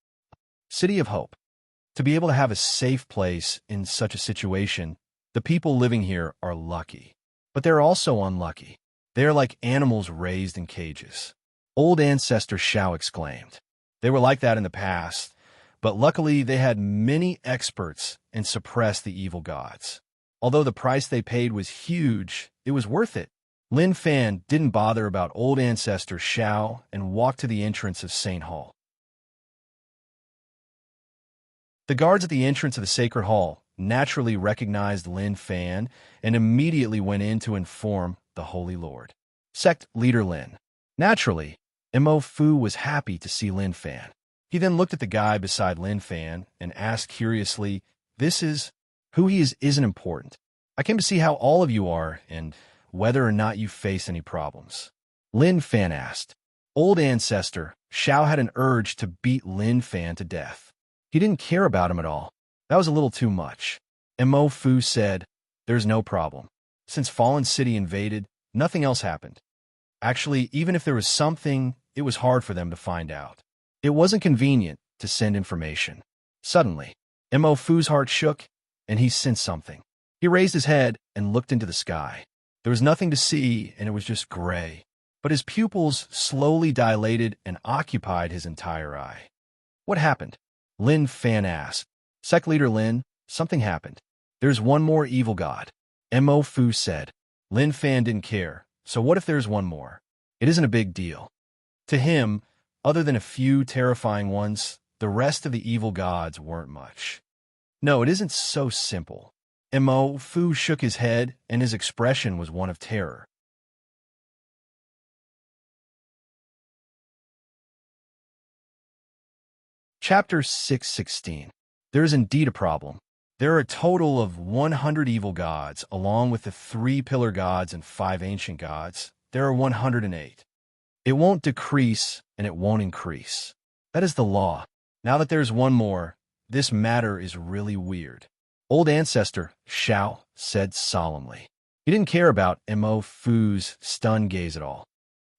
City of Hope. To be able to have a safe place in such a situation, the people living here are lucky. But they're also unlucky. They are like animals raised in cages." Old Ancestor Shao exclaimed. They were like that in the past, but luckily they had many experts and suppressed the evil gods. Although the price they paid was huge, it was worth it. Lin Fan didn't bother about Old Ancestor Shao and walked to the entrance of St. Hall. The guards at the entrance of the Sacred Hall naturally recognized Lin Fan and immediately went in to inform the Holy Lord. Sect Leader Lin. Naturally, Mo Fu was happy to see Lin Fan. He then looked at the guy beside Lin Fan and asked curiously, "This is..." "Who he is isn't important. I came to see how all of you are and whether or not you face any problems." Lin Fan asked. Old Ancestor Shao had an urge to beat Lin Fan to death. He didn't care about him at all. That was a little too much. Mo Fu said, "There's no problem. Since Fallen City invaded, nothing else happened. Actually, even if there was something, it was hard for them to find out. It wasn't convenient to send information." Suddenly, Mo Fu's heart shook, and he sensed something. He raised his head and looked into the sky. There was nothing to see, and it was just gray. But his pupils slowly dilated and occupied his entire eye. "What happened?" Lin Fan asked. "Sect Leader Lin, something happened. There's one more evil god," Mo Fu said. Lin Fan didn't care. So what if there's one more? It isn't a big deal. To him, other than a few terrifying ones, the rest of the evil gods weren't much. No, it isn't so simple. Mo Fu shook his head, and his expression was one of terror. Chapter 616. There is indeed a problem. There are a total of 100 evil gods, along with the 3 pillar gods and 5 ancient gods. There are 108. It won't decrease, and it won't increase. That is the law. Now that there's one more, this matter is really weird. Old Ancestor Shao said solemnly. He didn't care about Mo Fu's stunned gaze at all.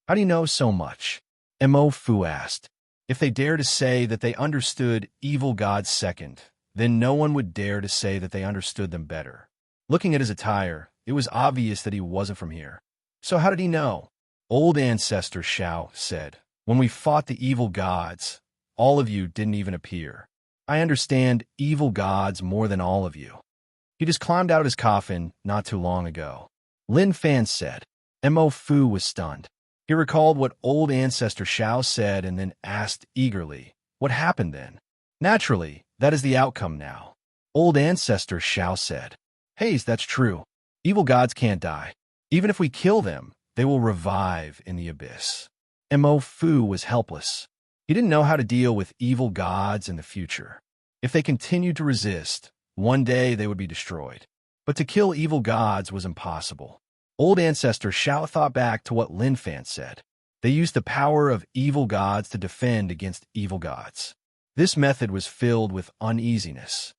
"How do you know so much?" Mo Fu asked. If they dare to say that they understood evil gods second, then no one would dare to say that they understood them better. Looking at his attire, it was obvious that he wasn't from here. So how did he know? Old Ancestor Shao said, "When we fought the evil gods, all of you didn't even appear. I understand evil gods more than all of you. He just climbed out of his coffin not too long ago." Lin Fan said. Mo Fu was stunned. He recalled what Old Ancestor Shao said and then asked eagerly, "What happened then?" Naturally, that is the outcome now. Old ancestor Xiao said. Hey, that's true. Evil gods can't die. Even if we kill them, they will revive in the abyss. Mo Fu was helpless. He didn't know how to deal with evil gods in the future. If they continued to resist, one day they would be destroyed. But to kill evil gods was impossible. Old ancestor Xiao thought back to what Lin Fan said. They used the power of evil gods to defend against evil gods. This method was filled with uneasiness.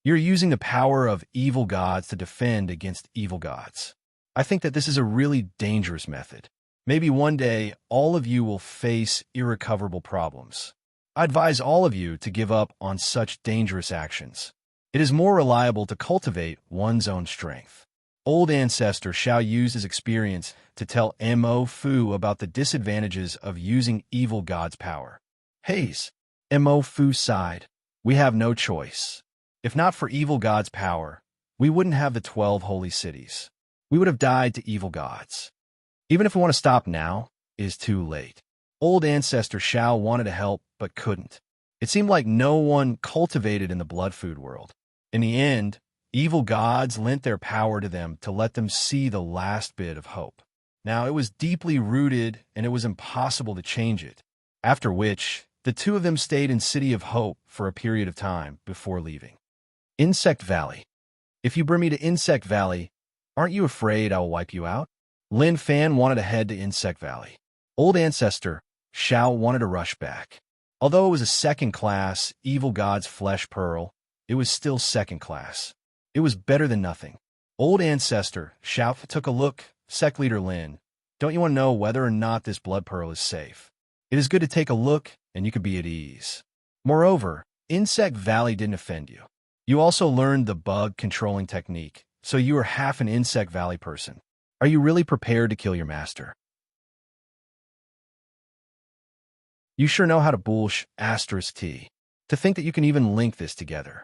You're using the power of evil gods to defend against evil gods. I think that this is a really dangerous method. Maybe one day, all of you will face irrecoverable problems. I advise all of you to give up on such dangerous actions. It is more reliable to cultivate one's own strength. Old ancestor Xiao used his experience to tell Mo Fu about the disadvantages of using evil god's power. Haze. Mo Fu sighed. We have no choice. If not for evil god's power, we wouldn't have the 12 holy cities. We would have died to evil gods. Even if we want to stop now, it is too late. Old ancestor Xiao wanted to help, but couldn't. It seemed like no one cultivated in the blood food world. In the end, evil gods lent their power to them to let them see the last bit of hope. Now, it was deeply rooted, and it was impossible to change it. After which, the two of them stayed in City of Hope for a period of time before leaving. Insect Valley. If you bring me to Insect Valley, aren't you afraid I will wipe you out? Lin Fan wanted to head to Insect Valley. Old ancestor Xiao wanted to rush back. Although it was a second-class, evil god's flesh pearl, it was still second class. It was better than nothing. Old ancestor Xiao took a look. Sect leader Lin, don't you want to know whether or not this blood pearl is safe? It is good to take a look, and you could be at ease. Moreover, Insect Valley didn't offend you. You also learned the bug controlling technique, so you are half an Insect Valley person. Are you really prepared to kill your master? You sure know how to bullsh *T. To think that you can even link this together.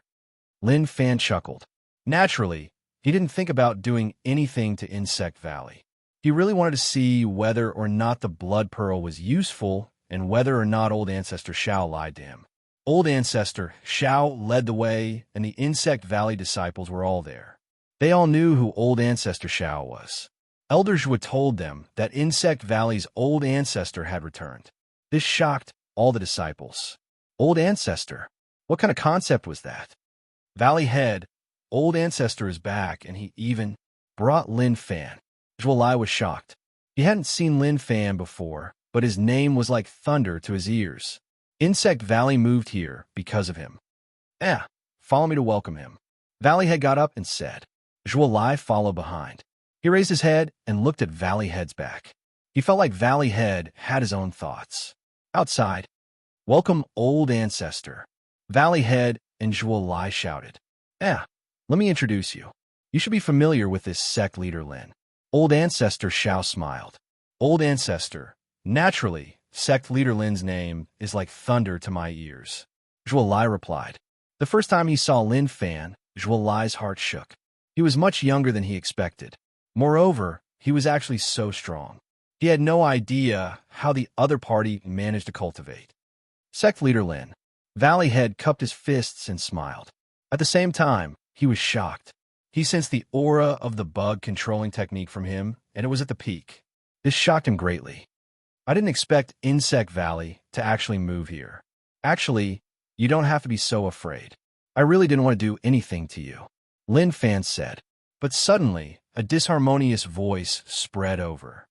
Lin Fan chuckled. Naturally, he didn't think about doing anything to Insect Valley. He really wanted to see whether or not the blood pearl was useful and whether or not old ancestor Xiao lied to him. Old ancestor Xiao led the way, and the Insect Valley disciples were all there. They all knew who old ancestor Xiao was. Elder Zhua told them that Insect Valley's old ancestor had returned. This shocked all the disciples. Old ancestor? What kind of concept was that? Valley head, old ancestor is back, and he even brought Lin Fan. Zhuolai was shocked. He hadn't seen Lin Fan before, but his name was like thunder to his ears. Insect Valley moved here because of him. Follow me to welcome him. Valley head got up and said. Zhuolai followed behind. He raised his head and looked at Valley head's back. He felt like Valley head had his own thoughts. Outside, welcome old ancestor. Valley head and Zhuolai shouted. Let me introduce you. You should be familiar with this sect leader Lin. Old ancestor Xiao smiled. Old ancestor. Naturally, sect leader Lin's name is like thunder to my ears. Zhuolai replied. The first time he saw Lin Fan, Zhuolai's heart shook. He was much younger than he expected. Moreover, he was actually so strong. He had no idea how the other party managed to cultivate. Sect leader Lin. Valley head cupped his fists and smiled. At the same time, he was shocked. He sensed the aura of the bug controlling technique from him, and it was at the peak. This shocked him greatly. I didn't expect Insect Valley to actually move here. Actually, you don't have to be so afraid. I really didn't want to do anything to you. Lin Fan said. But suddenly, a disharmonious voice spread over.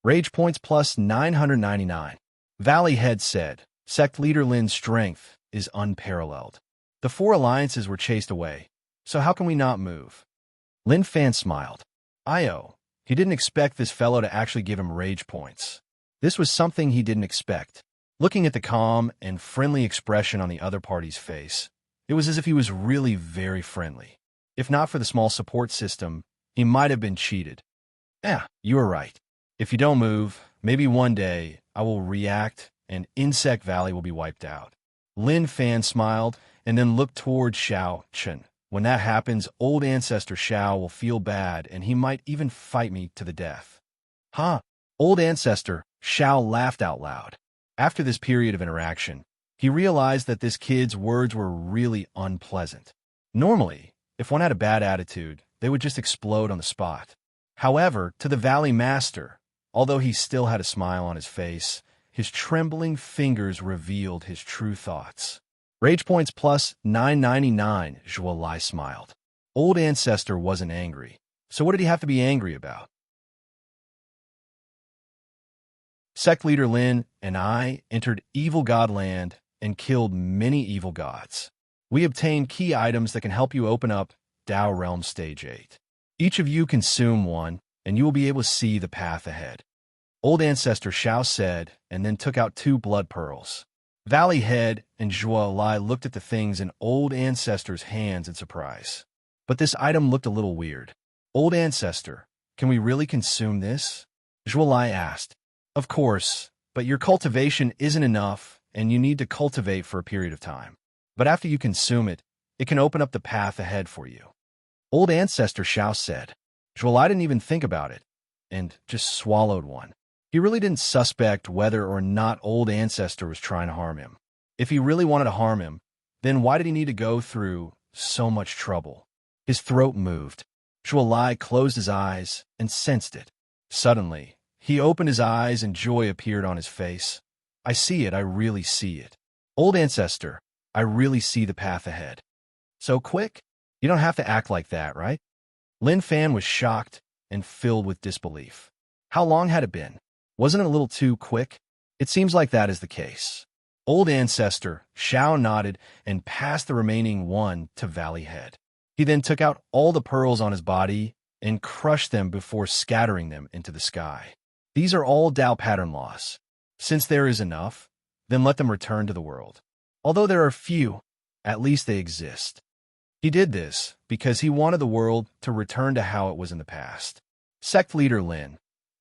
Rage points plus 999. Valley head said. Sect leader Lin's strength is unparalleled. The 4 alliances were chased away, so how can we not move? Lin Fan smiled. He didn't expect this fellow to actually give him rage points. This was something he didn't expect. Looking at the calm and friendly expression on the other party's face, it was as if he was really very friendly. If not for the small support system, he might have been cheated. You are right. If you don't move, maybe one day I will react and Insect Valley will be wiped out. Lin Fan smiled and then looked toward Xiao Chen. When that happens, old ancestor Xiao will feel bad and he might even fight me to the death. Old ancestor Xiao laughed out loud. After this period of interaction, He realized that this kid's words were really unpleasant. Normally, if one had a bad attitude, they would just explode on the spot. However, to the Valley Master, although he still had a smile on his face, his trembling fingers revealed his true thoughts. Rage points plus 999, Zhuo Lai smiled. Old Ancestor wasn't angry, so what did he have to be angry about? Sect leader Lin and I entered Evil God Land and killed many evil gods. We obtained key items that can help you open up Dao Realm Stage 8. Each of you consume one, and you will be able to see the path ahead. Old Ancestor Xiao said, and then took out 2 blood pearls. Valley Head and Zhuo Lai looked at the things in Old Ancestor's hands in surprise. But this item looked a little weird. Old Ancestor, can we really consume this? Zhuo Lai asked. Of course, but your cultivation isn't enough, and you need to cultivate for a period of time. But after you consume it, it can open up the path ahead for you. Old Ancestor Xiao said. Zhuo Lai didn't even think about it, and just swallowed one. He really didn't suspect whether or not Old Ancestor was trying to harm him. If he really wanted to harm him, then why did he need to go through so much trouble? His throat moved. Zhuo Lai closed his eyes and sensed it. Suddenly, he opened his eyes and joy appeared on his face. I see it, I really see it. Old Ancestor, I really see the path ahead. So quick? You don't have to act like that, right? Lin Fan was shocked and filled with disbelief. How long had it been? Wasn't it a little too quick? It seems like that is the case. Old Ancestor Xiao nodded and passed the remaining one to Valley Head. He then took out all the pearls on his body and crushed them before scattering them into the sky. These are all Dao pattern laws. Since there is enough, then let them return to the world. Although there are few, at least they exist. He did this because he wanted the world to return to how it was in the past. Sect leader Lin,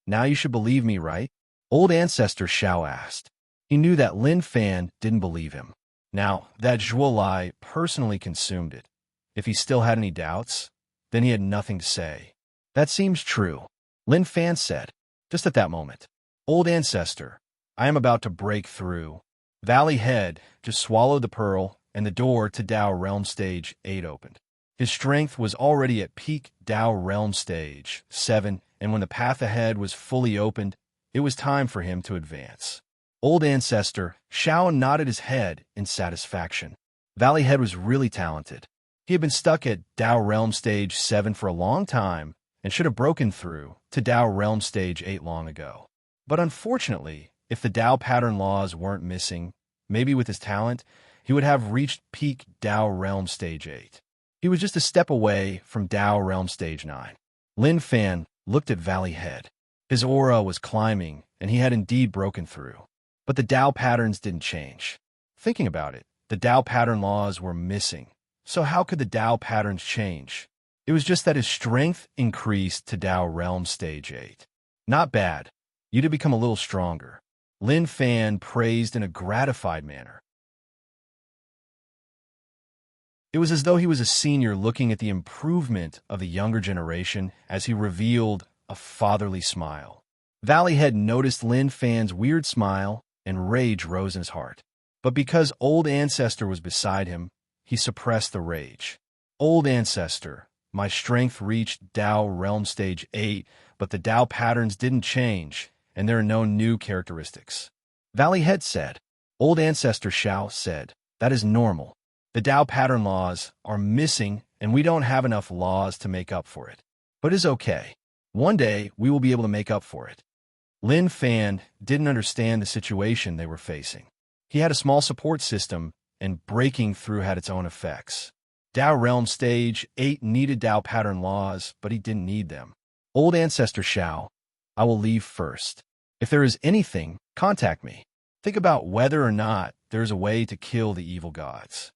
now you should believe me, right? Old Ancestor Xiao asked. He knew that Lin Fan didn't believe him. Now, that Zhuo Lai personally consumed it. If he still had any doubts, then he had nothing to say. That seems true, Lin Fan said, just at that moment. Old Ancestor, I am about to break through. Valley Head just swallowed the pearl, and the door to Dao Realm Stage 8 opened. His strength was already at peak Dao Realm Stage 7, and when the path ahead was fully opened, it was time for him to advance. Old Ancestor Xiao nodded his head in satisfaction. Valley Head was really talented. He had been stuck at Dao Realm Stage 7 for a long time and should have broken through to Dao Realm Stage 8 long ago. But unfortunately, if the Dao pattern laws weren't missing, maybe with his talent, he would have reached peak Dao Realm Stage 8. He was just a step away from Dao Realm Stage 9. Lin Fan looked at Valley Head. His aura was climbing, and he had indeed broken through. But the Dao patterns didn't change. Thinking about it, the Dao pattern laws were missing. So how could the Dao patterns change? It was just that his strength increased to Dao Realm Stage 8. Not bad. You did become a little stronger. Lin Fan praised in a gratified manner. It was as though he was a senior looking at the improvement of the younger generation as he revealed a fatherly smile. Valley Head noticed Lin Fan's weird smile, and rage rose in his heart. But because Old Ancestor was beside him, he suppressed the rage. Old Ancestor, my strength reached Dao Realm Stage 8, but the Dao patterns didn't change, and there are no new characteristics. Valley Head said. Old Ancestor Xiao said, that is normal. The Dao pattern laws are missing, and we don't have enough laws to make up for it. But it's okay. One day, we will be able to make up for it. Lin Fan didn't understand the situation they were facing. He had a small support system, and breaking through had its own effects. Dao Realm Stage 8 needed Dao pattern laws, but he didn't need them. Old Ancestor Xiao, I will leave first. If there is anything, contact me. Think about whether or not there is a way to kill the evil gods.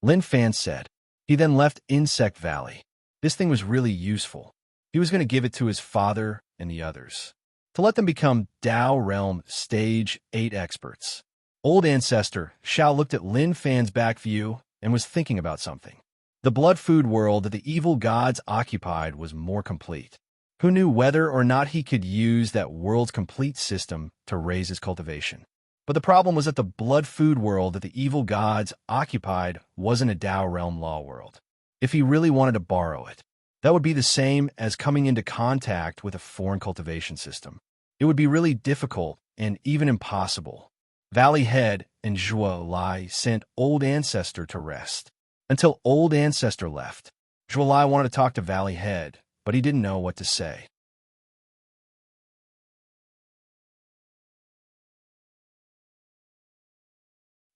Lin Fan said. He then left Insect Valley. This thing was really useful. He was going to give it to his father and the others, to let them become Dao Realm Stage 8 experts. Old Ancestor Xiao looked at Lin Fan's back view and was thinking about something. The blood food world that the evil gods occupied was more complete. Who knew whether or not he could use that world's complete system to raise his cultivation? But the problem was that the blood food world that the evil gods occupied wasn't a Tao realm law world. If he really wanted to borrow it, that would be the same as coming into contact with a foreign cultivation system. It would be really difficult and even impossible. Valley Head and Zhuo Lai sent Old Ancestor to rest. Until Old Ancestor left, Zhuo Lai wanted to talk to Valley Head, but he didn't know what to say.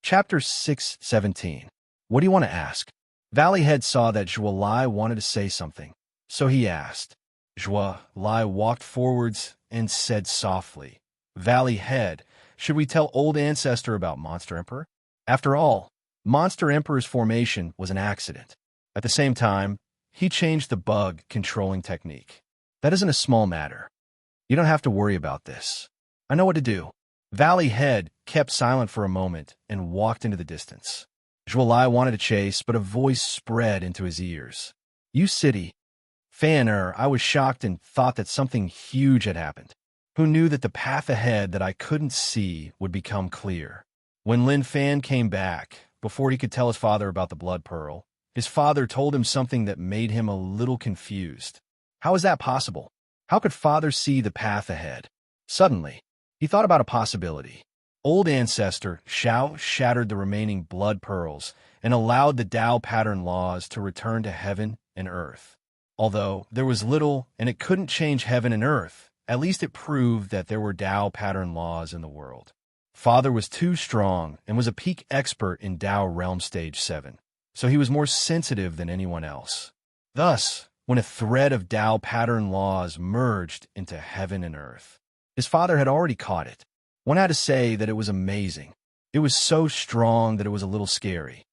Chapter 6:17. What do you want to ask? Valley Head saw that Zhuo Lai wanted to say something, so he asked. Zhuo Lai walked forwards and said softly, Valley Head, should we tell Old Ancestor about Monster Emperor? After all, Monster Emperor's formation was an accident. At the same time, he changed the bug controlling technique. That isn't a small matter. You don't have to worry about this. I know what to do. Valley Head kept silent for a moment and walked into the distance. Zhuo Lai wanted to chase, but a voice spread into his ears. You city. Fan I was shocked and thought that something huge had happened. Who knew that the path ahead that I couldn't see would become clear? When Lin Fan came back, before he could tell his father about the blood pearl, his father told him something that made him a little confused. How is that possible? How could father see the path ahead? Suddenly, he thought about a possibility. Old Ancestor Shao shattered the remaining blood pearls and allowed the Tao pattern laws to return to heaven and earth. Although there was little and it couldn't change heaven and earth, at least it proved that there were Tao pattern laws in the world. Father was too strong and was a peak expert in Tao Realm Stage 7, so he was more sensitive than anyone else. Thus, when a thread of Tao pattern laws merged into heaven and earth, his father had already caught it. One had to say that it was amazing. It was so strong that it was a little scary.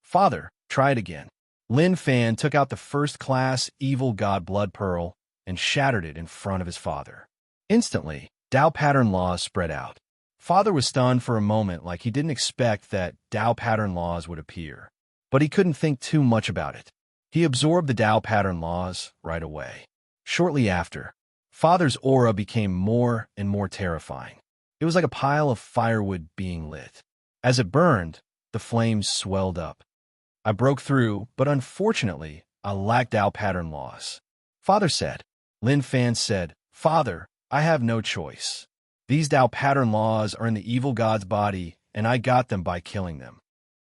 Father, try it again. Lin Fan took out the first-class evil god blood pearl and shattered it in front of his father. Instantly, Tao pattern laws spread out. Father was stunned for a moment, like he didn't expect that Tao pattern laws would appear. But he couldn't think too much about it. He absorbed the Tao pattern laws right away. Shortly after, Father's aura became more and more terrifying. It was like a pile of firewood being lit. As it burned, the flames swelled up. I broke through, but unfortunately, I lacked Tao pattern laws. Father said. Lin Fan said, Father, I have no choice. These Tao pattern laws are in the evil god's body, and I got them by killing them.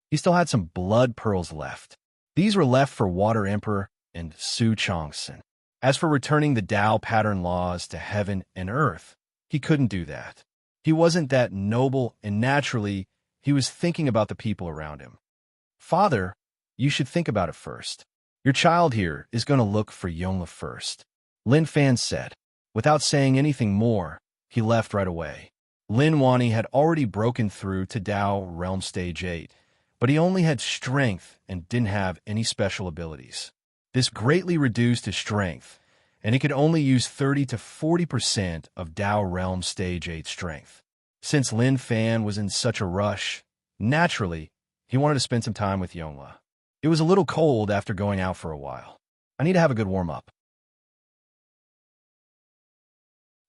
He still had some blood pearls left. These were left for Water Emperor and Su Chongson. As for returning the Tao pattern laws to heaven and earth, he couldn't do that. He wasn't that noble, and naturally, he was thinking about the people around him. Father, you should think about it first. Your child here is going to look for Yongla first. Lin Fan said. Without saying anything more, he left right away. Lin Wani had already broken through to Tao Realm Stage 8, but he only had strength and didn't have any special abilities. This greatly reduced his strength, and he could only use 30 to 40% of Tao Realm Stage 8 strength. Since Lin Fan was in such a rush, naturally, he wanted to spend some time with Yongla. It was a little cold after going out for a while. I need to have a good warm-up.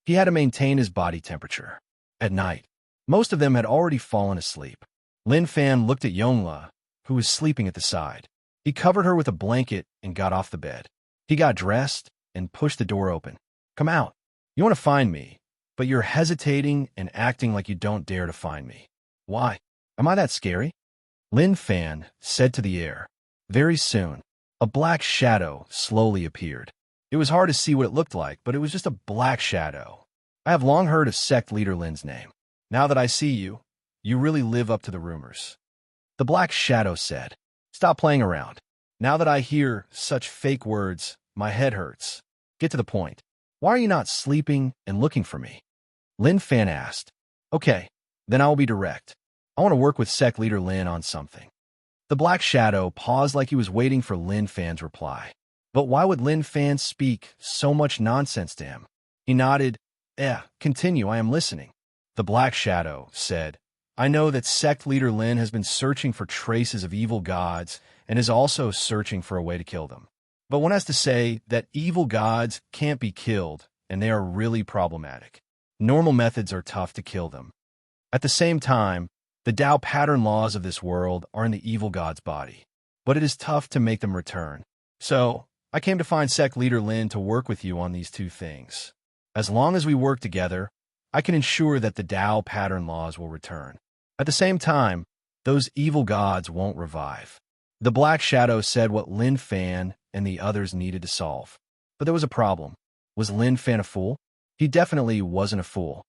He had to maintain his body temperature. At night, most of them had already fallen asleep. Lin Fan looked at Yongla, who was sleeping at the side. He covered her with a blanket and got off the bed. He got dressed and pushed the door open. Come out. You want to find me, but you're hesitating and acting like you don't dare to find me. Why? Am I that scary? Lin Fan said to the air. Very soon, a black shadow slowly appeared. It was hard to see what it looked like, but it was just a black shadow. I have long heard of sect leader Lin's name. Now that I see you, you really live up to the rumors. The black shadow said, Stop playing around. Now that I hear such fake words, my head hurts. Get to the point. Why are you not sleeping and looking for me? Lin Fan asked. Okay, then I will be direct. I want to work with sect leader Lin on something. The black shadow paused like he was waiting for Lin Fan's reply. But why would Lin Fan speak so much nonsense to him? He nodded. Continue, I am listening. The black shadow said, I know that sect leader Lin has been searching for traces of evil gods and is also searching for a way to kill them. But one has to say that evil gods can't be killed, and they are really problematic. Normal methods are tough to kill them. At the same time, the Tao pattern laws of this world are in the evil god's body, but it is tough to make them return. So, I came to find sect leader Lin to work with you on these two things. As long as we work together, I can ensure that the Tao pattern laws will return. At the same time, those evil gods won't revive. The Black Shadow said what Lin Fan and the others needed to solve. But there was a problem. Was Lin Fan a fool? He definitely wasn't a fool.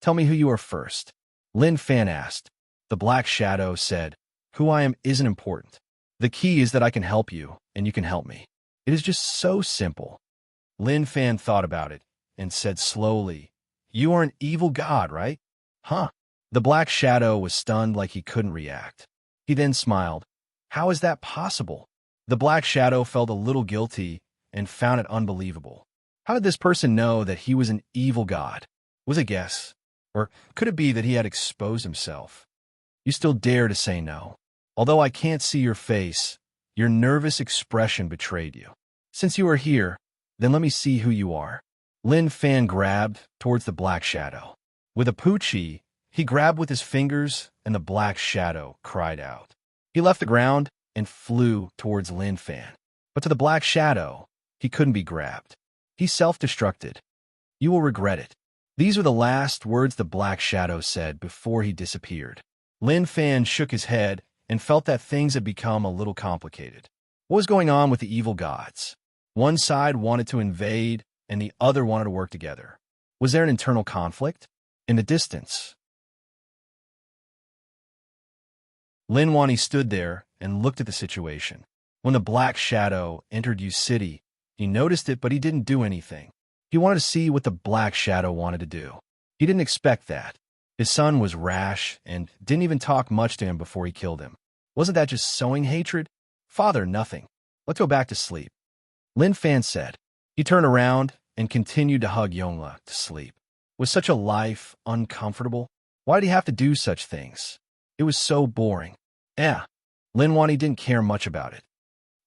Tell me who you are first. Lin Fan asked. The Black Shadow said, who I am isn't important. The key is that I can help you, and you can help me. It is just so simple. Lin Fan thought about it and said slowly, you are an evil god, right? Huh? The Black Shadow was stunned like he couldn't react. He then smiled. How is that possible? The Black Shadow felt a little guilty and found it unbelievable. How did this person know that he was an evil god? Was it a guess? Or could it be that he had exposed himself? You still dare to say no. Although I can't see your face, your nervous expression betrayed you. Since you are here, then let me see who you are. Lin Fan grabbed towards the Black Shadow. With a poochie, he grabbed with his fingers, and the Black Shadow cried out. He left the ground and flew towards Lin Fan. But to the Black Shadow, he couldn't be grabbed. He self-destructed. You will regret it. These are the last words the Black Shadow said before he disappeared. Lin Fan shook his head and felt that things had become a little complicated. What was going on with the evil gods? One side wanted to invade, and the other wanted to work together. Was there an internal conflict? In the distance, Lin Wani stood there and looked at the situation. When the Black Shadow entered Yu City, he noticed it, but he didn't do anything. He wanted to see what the Black Shadow wanted to do. He didn't expect that. His son was rash and didn't even talk much to him before he killed him. Wasn't that just sowing hatred? Father, nothing. Let's go back to sleep. Lin Fan said. He turned around and continued to hug Yongla to sleep. Was such a life uncomfortable? Why did he have to do such things? It was so boring. Lin Wani didn't care much about it.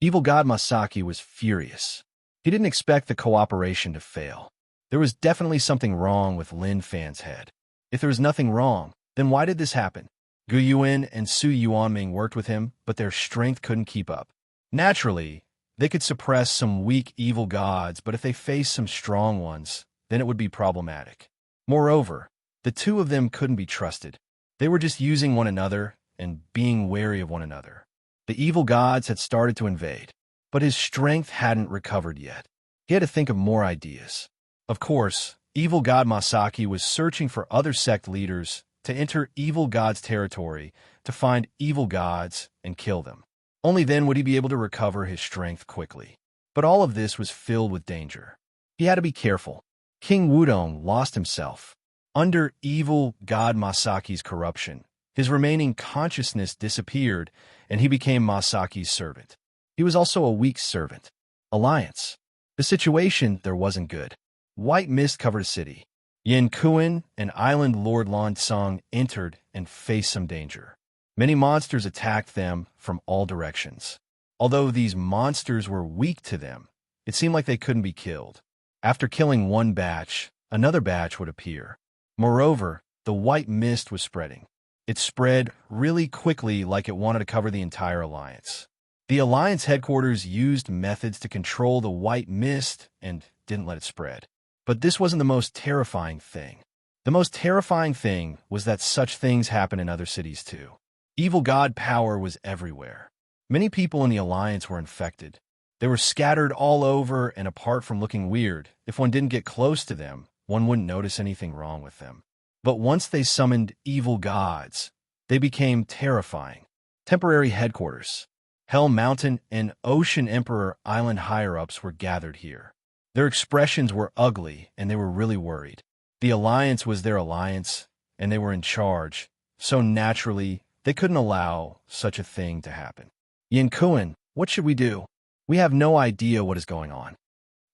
Evil God Masaki was furious. He didn't expect the cooperation to fail. There was definitely something wrong with Lin Fan's head. If there was nothing wrong, then why did this happen? Gu Yuan and Su Yuanming worked with him, but their strength couldn't keep up. Naturally, they could suppress some weak evil gods, but if they faced some strong ones, then it would be problematic. Moreover, the two of them couldn't be trusted. They were just using one another and being wary of one another. The evil gods had started to invade, but his strength hadn't recovered yet. He had to think of more ideas. Of course, evil god Masaki was searching for other sect leaders to enter evil gods' territory to find evil gods and kill them. Only then would he be able to recover his strength quickly. But all of this was filled with danger. He had to be careful. King Wudong lost himself. Under evil god Masaki's corruption, his remaining consciousness disappeared, and he became Masaki's servant. He was also a weak servant. Alliance. The situation there wasn't good. White mist covered a city. Yin Kuan and Island Lord Lan Tsung entered and faced some danger. Many monsters attacked them from all directions. Although these monsters were weak to them, it seemed like they couldn't be killed. After killing one batch, another batch would appear. Moreover, the white mist was spreading. It spread really quickly, like it wanted to cover the entire alliance. The alliance headquarters used methods to control the white mist and didn't let it spread. But this wasn't the most terrifying thing. The most terrifying thing was that such things happen in other cities too. Evil god power was everywhere. Many people in the alliance were infected. They were scattered all over, and apart from looking weird, if one didn't get close to them, one wouldn't notice anything wrong with them. But once they summoned evil gods, they became terrifying. Temporary headquarters. Hell Mountain and Ocean Emperor Island higher-ups were gathered here. Their expressions were ugly, and they were really worried. The alliance was their alliance, and they were in charge, so naturally, they couldn't allow such a thing to happen. Yin Kuan, what should we do? We have no idea what is going on.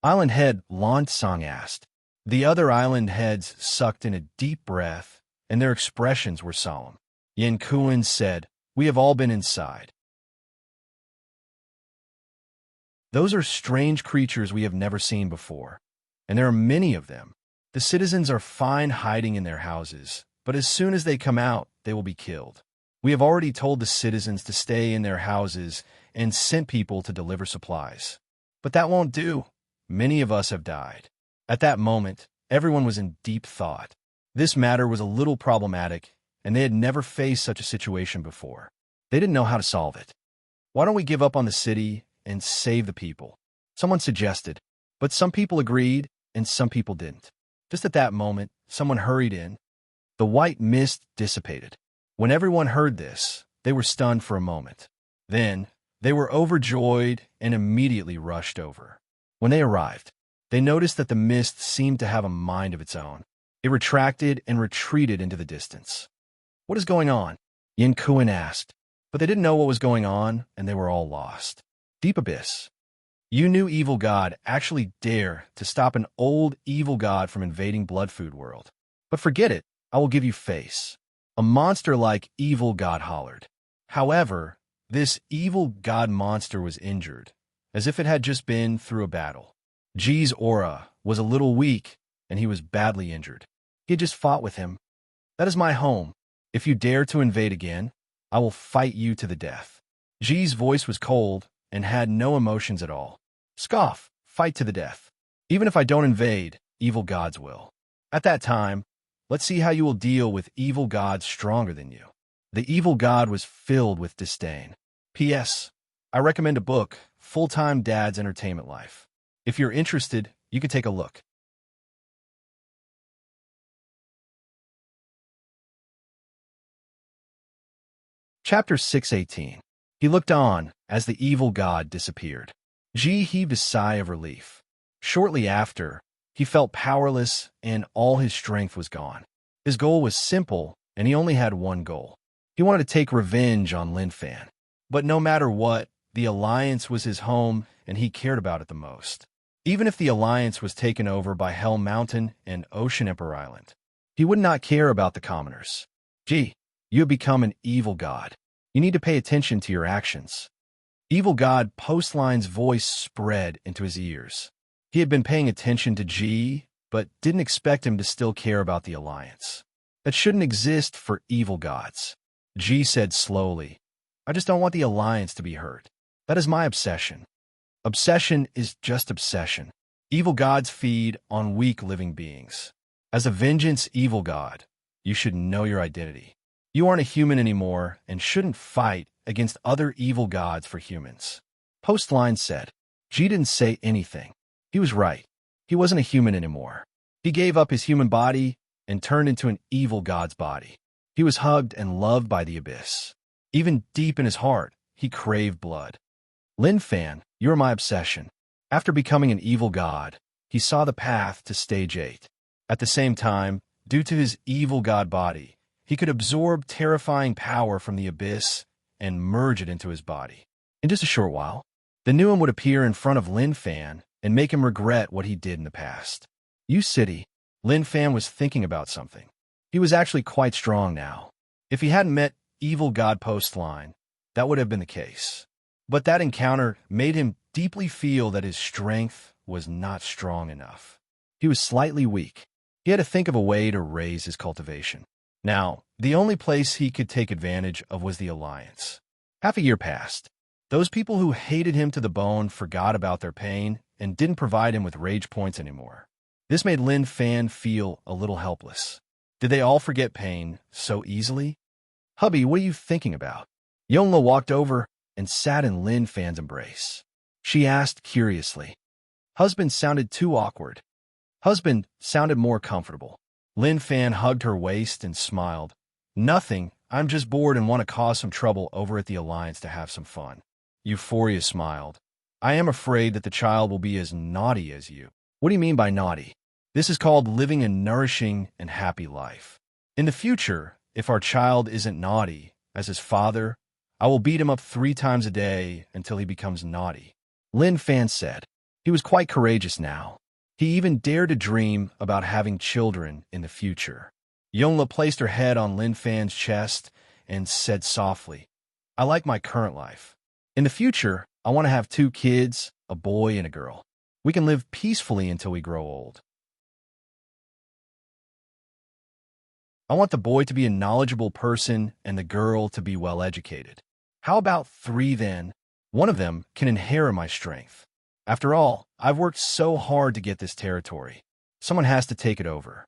Island head Lan Tsung asked. The other island heads sucked in a deep breath, and their expressions were solemn. Yin Kuan said, "We have all been inside. Those are strange creatures we have never seen before, and there are many of them. The citizens are fine hiding in their houses, but as soon as they come out, they will be killed. We have already told the citizens to stay in their houses and sent people to deliver supplies. But that won't do. Many of us have died." At that moment, everyone was in deep thought. This matter was a little problematic, and they had never faced such a situation before. They didn't know how to solve it. "Why don't we give up on the city and save the people?" someone suggested, but some people agreed and some people didn't. Just at that moment, someone hurried in. The white mist dissipated. When everyone heard this, they were stunned for a moment. Then, they were overjoyed and immediately rushed over. When they arrived, they noticed that the mist seemed to have a mind of its own. It retracted and retreated into the distance. "What is going on?" Yin Kuan asked, but they didn't know what was going on, and they were all lost. Deep abyss. You new evil god actually dare to stop an old evil god from invading Blood Food World. But forget it, I will give you face. A monster-like evil god hollered. However, this evil god monster was injured, as if it had just been through a battle. G's aura was a little weak, and he was badly injured. He had just fought with him. "That is my home. If you dare to invade again, I will fight you to the death." G's voice was cold and had no emotions at all. "Scoff, fight to the death. Even if I don't invade, evil gods will. At that time, let's see how you will deal with evil gods stronger than you." The evil god was filled with disdain. P.S. I recommend a book, Full-Time Dad's Entertainment Life. If you're interested, you can take a look. Chapter 618. He looked on as the evil god disappeared. G heaved a sigh of relief. Shortly after, he felt powerless and all his strength was gone. His goal was simple, and he only had one goal. He wanted to take revenge on Lin Fan. But no matter what, the Alliance was his home, and he cared about it the most. Even if the Alliance was taken over by Hell Mountain and Ocean Emperor Island, he would not care about the commoners. "G, you have become an evil god. You need to pay attention to your actions." Evil god Postline's voice spread into his ears. He had been paying attention to G, but didn't expect him to still care about the Alliance. That shouldn't exist for evil gods. G said slowly, "I just don't want the Alliance to be hurt. That is my obsession." Obsession is just obsession. Evil gods feed on weak living beings. As a vengeance evil god, you should know your identity. You aren't a human anymore and shouldn't fight against other evil gods for humans. Postline said. G didn't say anything. He was right. He wasn't a human anymore. He gave up his human body and turned into an evil god's body. He was hugged and loved by the abyss. Even deep in his heart, he craved blood. Lin Fan, you're my obsession. After becoming an evil god, he saw the path to stage 8. At the same time, due to his evil god body, he could absorb terrifying power from the abyss and merge it into his body. In just a short while, the new one would appear in front of Lin Fan and make him regret what he did in the past. You City, Lin Fan was thinking about something. He was actually quite strong now. If he hadn't met evil god Postline, that would have been the case. But that encounter made him deeply feel that his strength was not strong enough. He was slightly weak. He had to think of a way to raise his cultivation. Now, the only place he could take advantage of was the Alliance. Half a year passed. Those people who hated him to the bone forgot about their pain and didn't provide him with rage points anymore. This made Lin Fan feel a little helpless. Did they all forget pain so easily? Hubby, what are you thinking about? Yongla walked over and sat in Lin Fan's embrace. She asked curiously. Husband sounded too awkward. Husband sounded more comfortable. Lin Fan hugged her waist and smiled. Nothing, I'm just bored and want to cause some trouble over at the Alliance to have some fun. Euphoria smiled. I am afraid that the child will be as naughty as you. What do you mean by naughty? This is called living a nourishing and happy life. In the future, if our child isn't naughty, as his father, I will beat him up 3 times a day until he becomes naughty. Lin Fan said. He was quite courageous now. He even dared to dream about having children in the future. Yongla placed her head on Lin Fan's chest and said softly, I like my current life. In the future, I want to have 2 kids, a boy and a girl. We can live peacefully until we grow old. I want the boy to be a knowledgeable person and the girl to be well-educated. How about 3 then? One of them can inherit my strength. After all, I've worked so hard to get this territory. Someone has to take it over.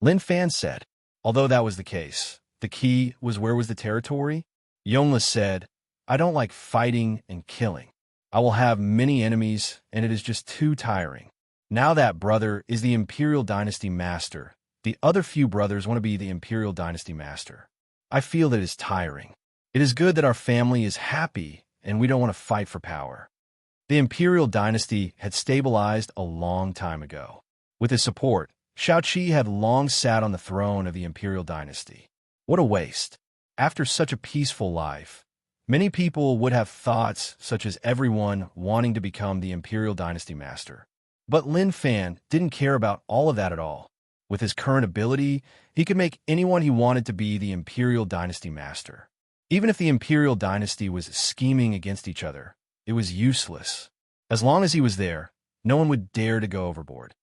Lin Fan said. Although that was the case, the key was where was the territory? Yongle said, I don't like fighting and killing. I will have many enemies, and it is just too tiring. Now that brother is the Imperial Dynasty Master. The other few brothers want to be the Imperial Dynasty Master. I feel that it is tiring. It is good that our family is happy, and we don't want to fight for power. The Imperial Dynasty had stabilized a long time ago. With his support, Shao-Chi had long sat on the throne of the Imperial Dynasty. What a waste. After such a peaceful life, many people would have thoughts such as everyone wanting to become the Imperial Dynasty Master. But Lin Fan didn't care about all of that at all. With his current ability, he could make anyone he wanted to be the Imperial Dynasty Master. Even if the Imperial Dynasty was scheming against each other, it was useless. As long as he was there, no one would dare to go overboard.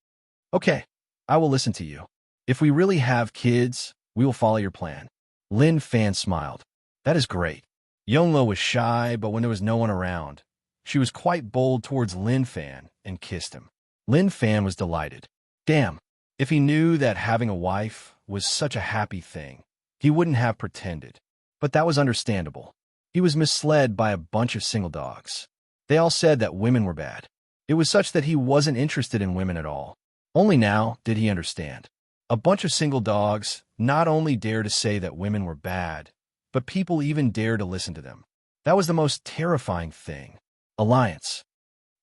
Okay, I will listen to you. If we really have kids, we will follow your plan. Lin Fan smiled. That is great. Yongle was shy, but when there was no one around, she was quite bold towards Lin Fan and kissed him. Lin Fan was delighted. Damn, if he knew that having a wife was such a happy thing, he wouldn't have pretended. But that was understandable. He was misled by a bunch of single dogs. They all said that women were bad. It was such that he wasn't interested in women at all. Only now did he understand. A bunch of single dogs not only dared to say that women were bad, but people even dared to listen to them. That was the most terrifying thing. Alliance.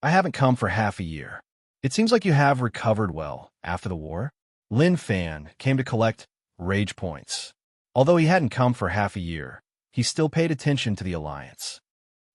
I haven't come for half a year. It seems like you have recovered well after the war. Lin Fan came to collect rage points. Although he hadn't come for half a year, he still paid attention to the Alliance.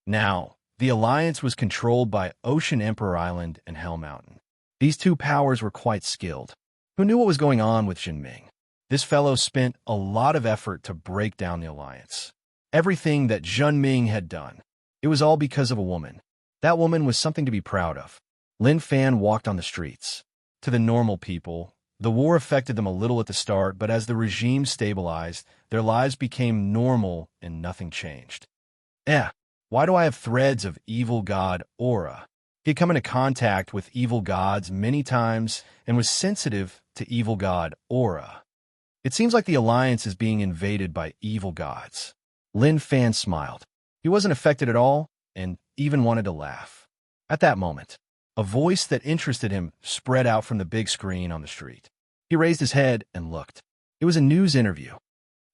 Now, the Alliance was controlled by Ocean Emperor Island and Hell Mountain. These two powers were quite skilled. Who knew what was going on with Jinming? This fellow spent a lot of effort to break down the Alliance. Everything that Jinming had done, it was all because of a woman. That woman was something to be proud of. Lin Fan walked on the streets. To the normal people, the war affected them a little at the start, but as the regime stabilized, their lives became normal and nothing changed. Why do I have threads of evil god aura? He had come into contact with evil gods many times and was sensitive to evil god aura. It seems like the Alliance is being invaded by evil gods. Lin Fan smiled. He wasn't affected at all and even wanted to laugh. At that moment, a voice that interested him spread out from the big screen on the street. He raised his head and looked. It was a news interview.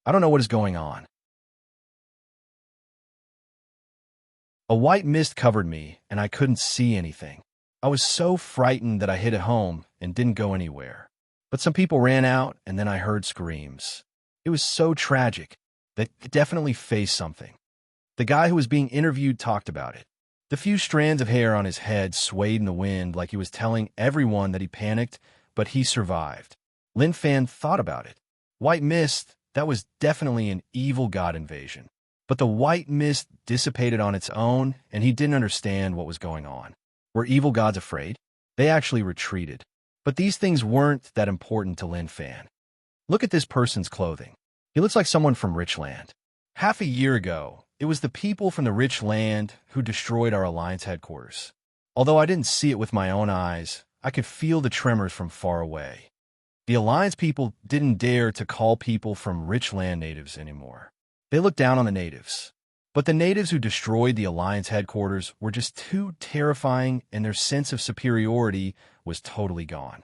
I don't know what is going on. A white mist covered me, and I couldn't see anything. I was so frightened that I hid at home and didn't go anywhere. But some people ran out, and then I heard screams. It was so tragic. They definitely faced something. The guy who was being interviewed talked about it. The few strands of hair on his head swayed in the wind like he was telling everyone that he panicked, but he survived. Lin Fan thought about it. White mist, that was definitely an evil god invasion. But the white mist dissipated on its own, and he didn't understand what was going on. Were evil gods afraid? They actually retreated. But these things weren't that important to Lin Fan. Look at this person's clothing. He looks like someone from Rich Land. Half a year ago, it was the people from the Rich Land who destroyed our Alliance headquarters. Although I didn't see it with my own eyes, I could feel the tremors from far away. The Alliance people didn't dare to call people from Rich Land natives anymore. They looked down on the natives. But the natives who destroyed the Alliance headquarters were just too terrifying, and their sense of superiority was totally gone.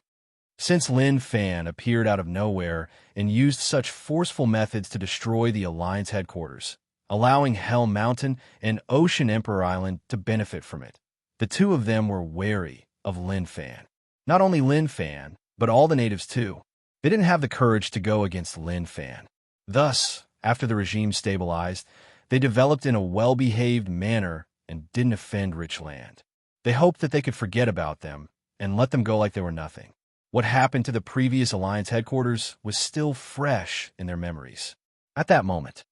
Since Lin Fan appeared out of nowhere and used such forceful methods to destroy the Alliance headquarters, allowing Hell Mountain and Ocean Emperor Island to benefit from it, the two of them were wary of Lin Fan. Not only Lin Fan, but all the natives too. They didn't have the courage to go against Lin Fan. Thus, after the regime stabilized, they developed in a well-behaved manner and didn't offend Rich Land. They hoped that they could forget about them and let them go like they were nothing. What happened to the previous Alliance headquarters was still fresh in their memories. At that moment,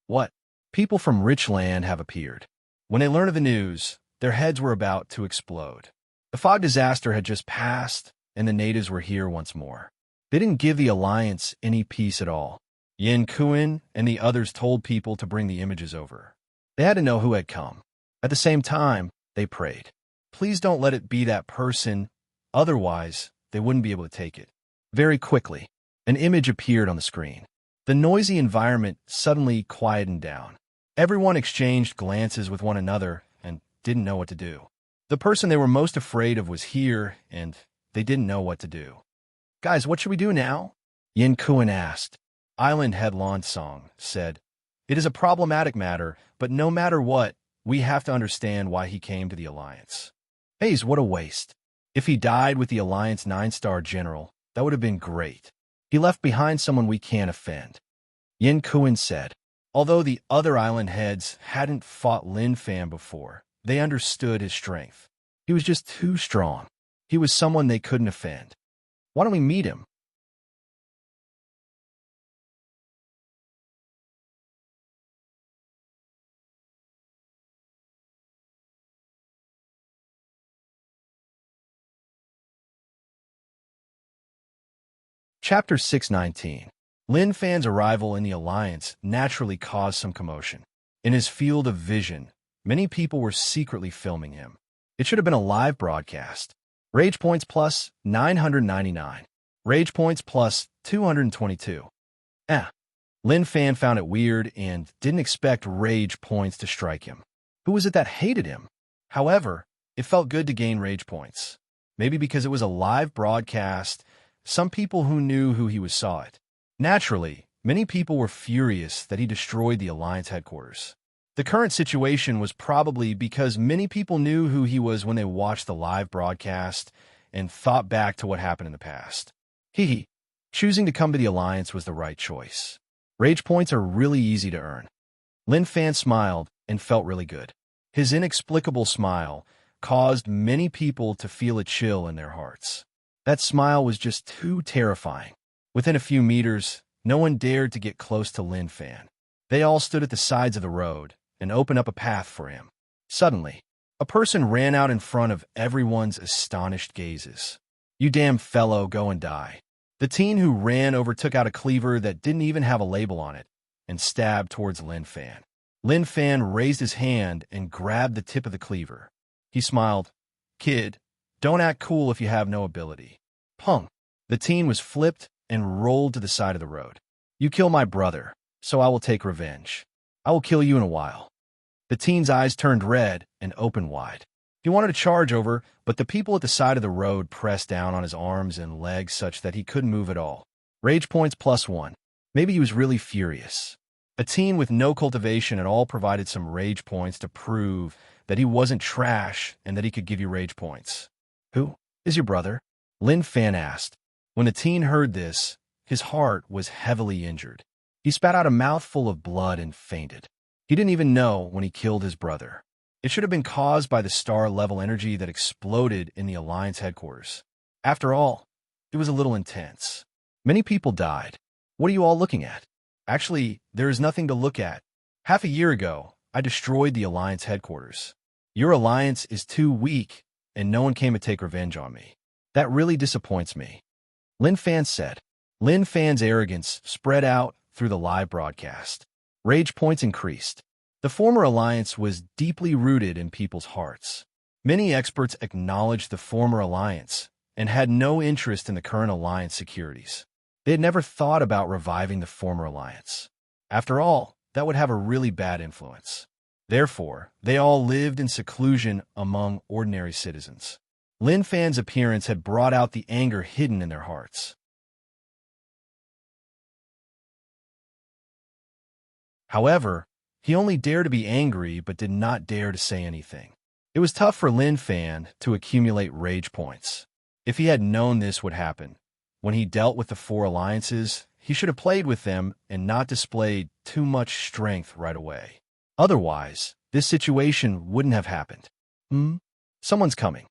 what? People from Rich Land have appeared. When they learned of the news, their heads were about to explode. The fog disaster had just passed, and the natives were here once more. They didn't give the Alliance any peace at all. Yin Kuan and the others told people to bring the images over. They had to know who had come. At the same time, they prayed. Please don't let it be that person, otherwise they wouldn't be able to take it. Very quickly, an image appeared on the screen. The noisy environment suddenly quietened down. Everyone exchanged glances with one another and didn't know what to do. The person they were most afraid of was here, and they didn't know what to do. Guys, what should we do now? Yin Kuan asked. Island Headlawn Song said, "It is a problematic matter, but no matter what, we have to understand why he came to the Alliance." Hayes, what a waste. If he died with the Alliance 9-star general, that would have been great. He left behind someone we can't offend. Yin Kuan said. Although the other island heads hadn't fought Lin Fan before, they understood his strength. He was just too strong. He was someone they couldn't offend. Why don't we meet him? Chapter 619. Lin Fan's arrival in the Alliance naturally caused some commotion. In his field of vision, many people were secretly filming him. It should have been a live broadcast. Rage points plus 999. Rage points plus 222. Lin Fan found it weird and didn't expect rage points to strike him. Who was it that hated him? However, it felt good to gain rage points. Maybe because it was a live broadcast, some people who knew who he was saw it. Naturally, many people were furious that he destroyed the Alliance headquarters. The current situation was probably because many people knew who he was when they watched the live broadcast and thought back to what happened in the past. Choosing to come to the Alliance was the right choice. Rage points are really easy to earn. Lin Fan smiled and felt really good. His inexplicable smile caused many people to feel a chill in their hearts. That smile was just too terrifying. Within a few meters, no one dared to get close to Lin Fan. They all stood at the sides of the road and opened up a path for him. Suddenly, a person ran out in front of everyone's astonished gazes. "You damn fellow, go and die." The teen who ran over took out a cleaver that didn't even have a label on it and stabbed towards Lin Fan. Lin Fan raised his hand and grabbed the tip of the cleaver. He smiled. "Kid, don't act cool if you have no ability." Punk. The teen was flipped and rolled to the side of the road. "You kill my brother, so I will take revenge. I will kill you in a while." The teen's eyes turned red and opened wide. He wanted to charge over, but the people at the side of the road pressed down on his arms and legs such that he couldn't move at all. Rage points +1. Maybe he was really furious. A teen with no cultivation at all provided some rage points to prove that he wasn't trash and that he could give you rage points. "Who is your brother?" Lin Fan asked. When the teen heard this, his heart was heavily injured. He spat out a mouthful of blood and fainted. He didn't even know when he killed his brother. It should have been caused by the star-level energy that exploded in the Alliance headquarters. After all, it was a little intense. Many people died. What are you all looking at? Actually, there is nothing to look at. Half a year ago, I destroyed the Alliance headquarters. Your Alliance is too weak, and no one came to take revenge on me. That really disappoints me. Lin Fan said. Lin Fan's arrogance spread out through the live broadcast. Rage points increased. The former alliance was deeply rooted in people's hearts. Many experts acknowledged the former alliance and had no interest in the current alliance securities. They had never thought about reviving the former alliance. After all, that would have a really bad influence. Therefore, they all lived in seclusion among ordinary citizens. Lin Fan's appearance had brought out the anger hidden in their hearts. However, he only dared to be angry but did not dare to say anything. It was tough for Lin Fan to accumulate rage points. If he had known this would happen, when he dealt with the four alliances, he should have played with them and not displayed too much strength right away. Otherwise, this situation wouldn't have happened. Someone's coming.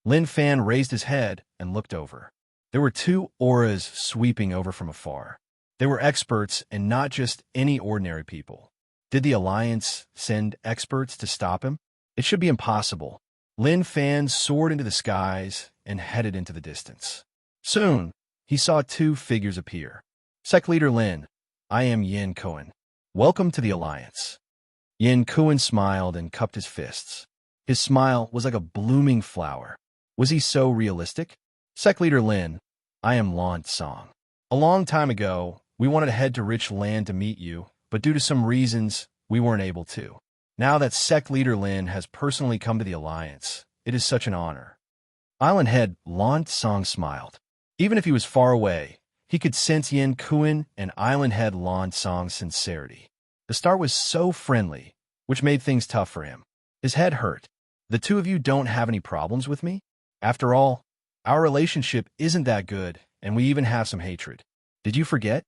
Lin Fan raised his head and looked over. There were two auras sweeping over from afar. They were experts and not just any ordinary people. Did the Alliance send experts to stop him? It should be impossible. Lin Fan soared into the skies and headed into the distance. Soon, he saw two figures appear. Sec Leader Lin. I am Yin Cohen. Welcome to the Alliance. Yin Cohen smiled and cupped his fists. His smile was like a blooming flower. Was he so realistic? Sec Leader Lin, I am Lan Song. A long time ago, we wanted to head to rich land to meet you, but due to some reasons, we weren't able to. Now that Sec Leader Lin has personally come to the Alliance, it is such an honor. Island Head Lan Song smiled. Even if he was far away, he could sense Yin Kuan and Island Head Lan Song's sincerity. The start was so friendly, which made things tough for him. His head hurt. The two of you don't have any problems with me? After all, our relationship isn't that good, and we even have some hatred. Did you forget?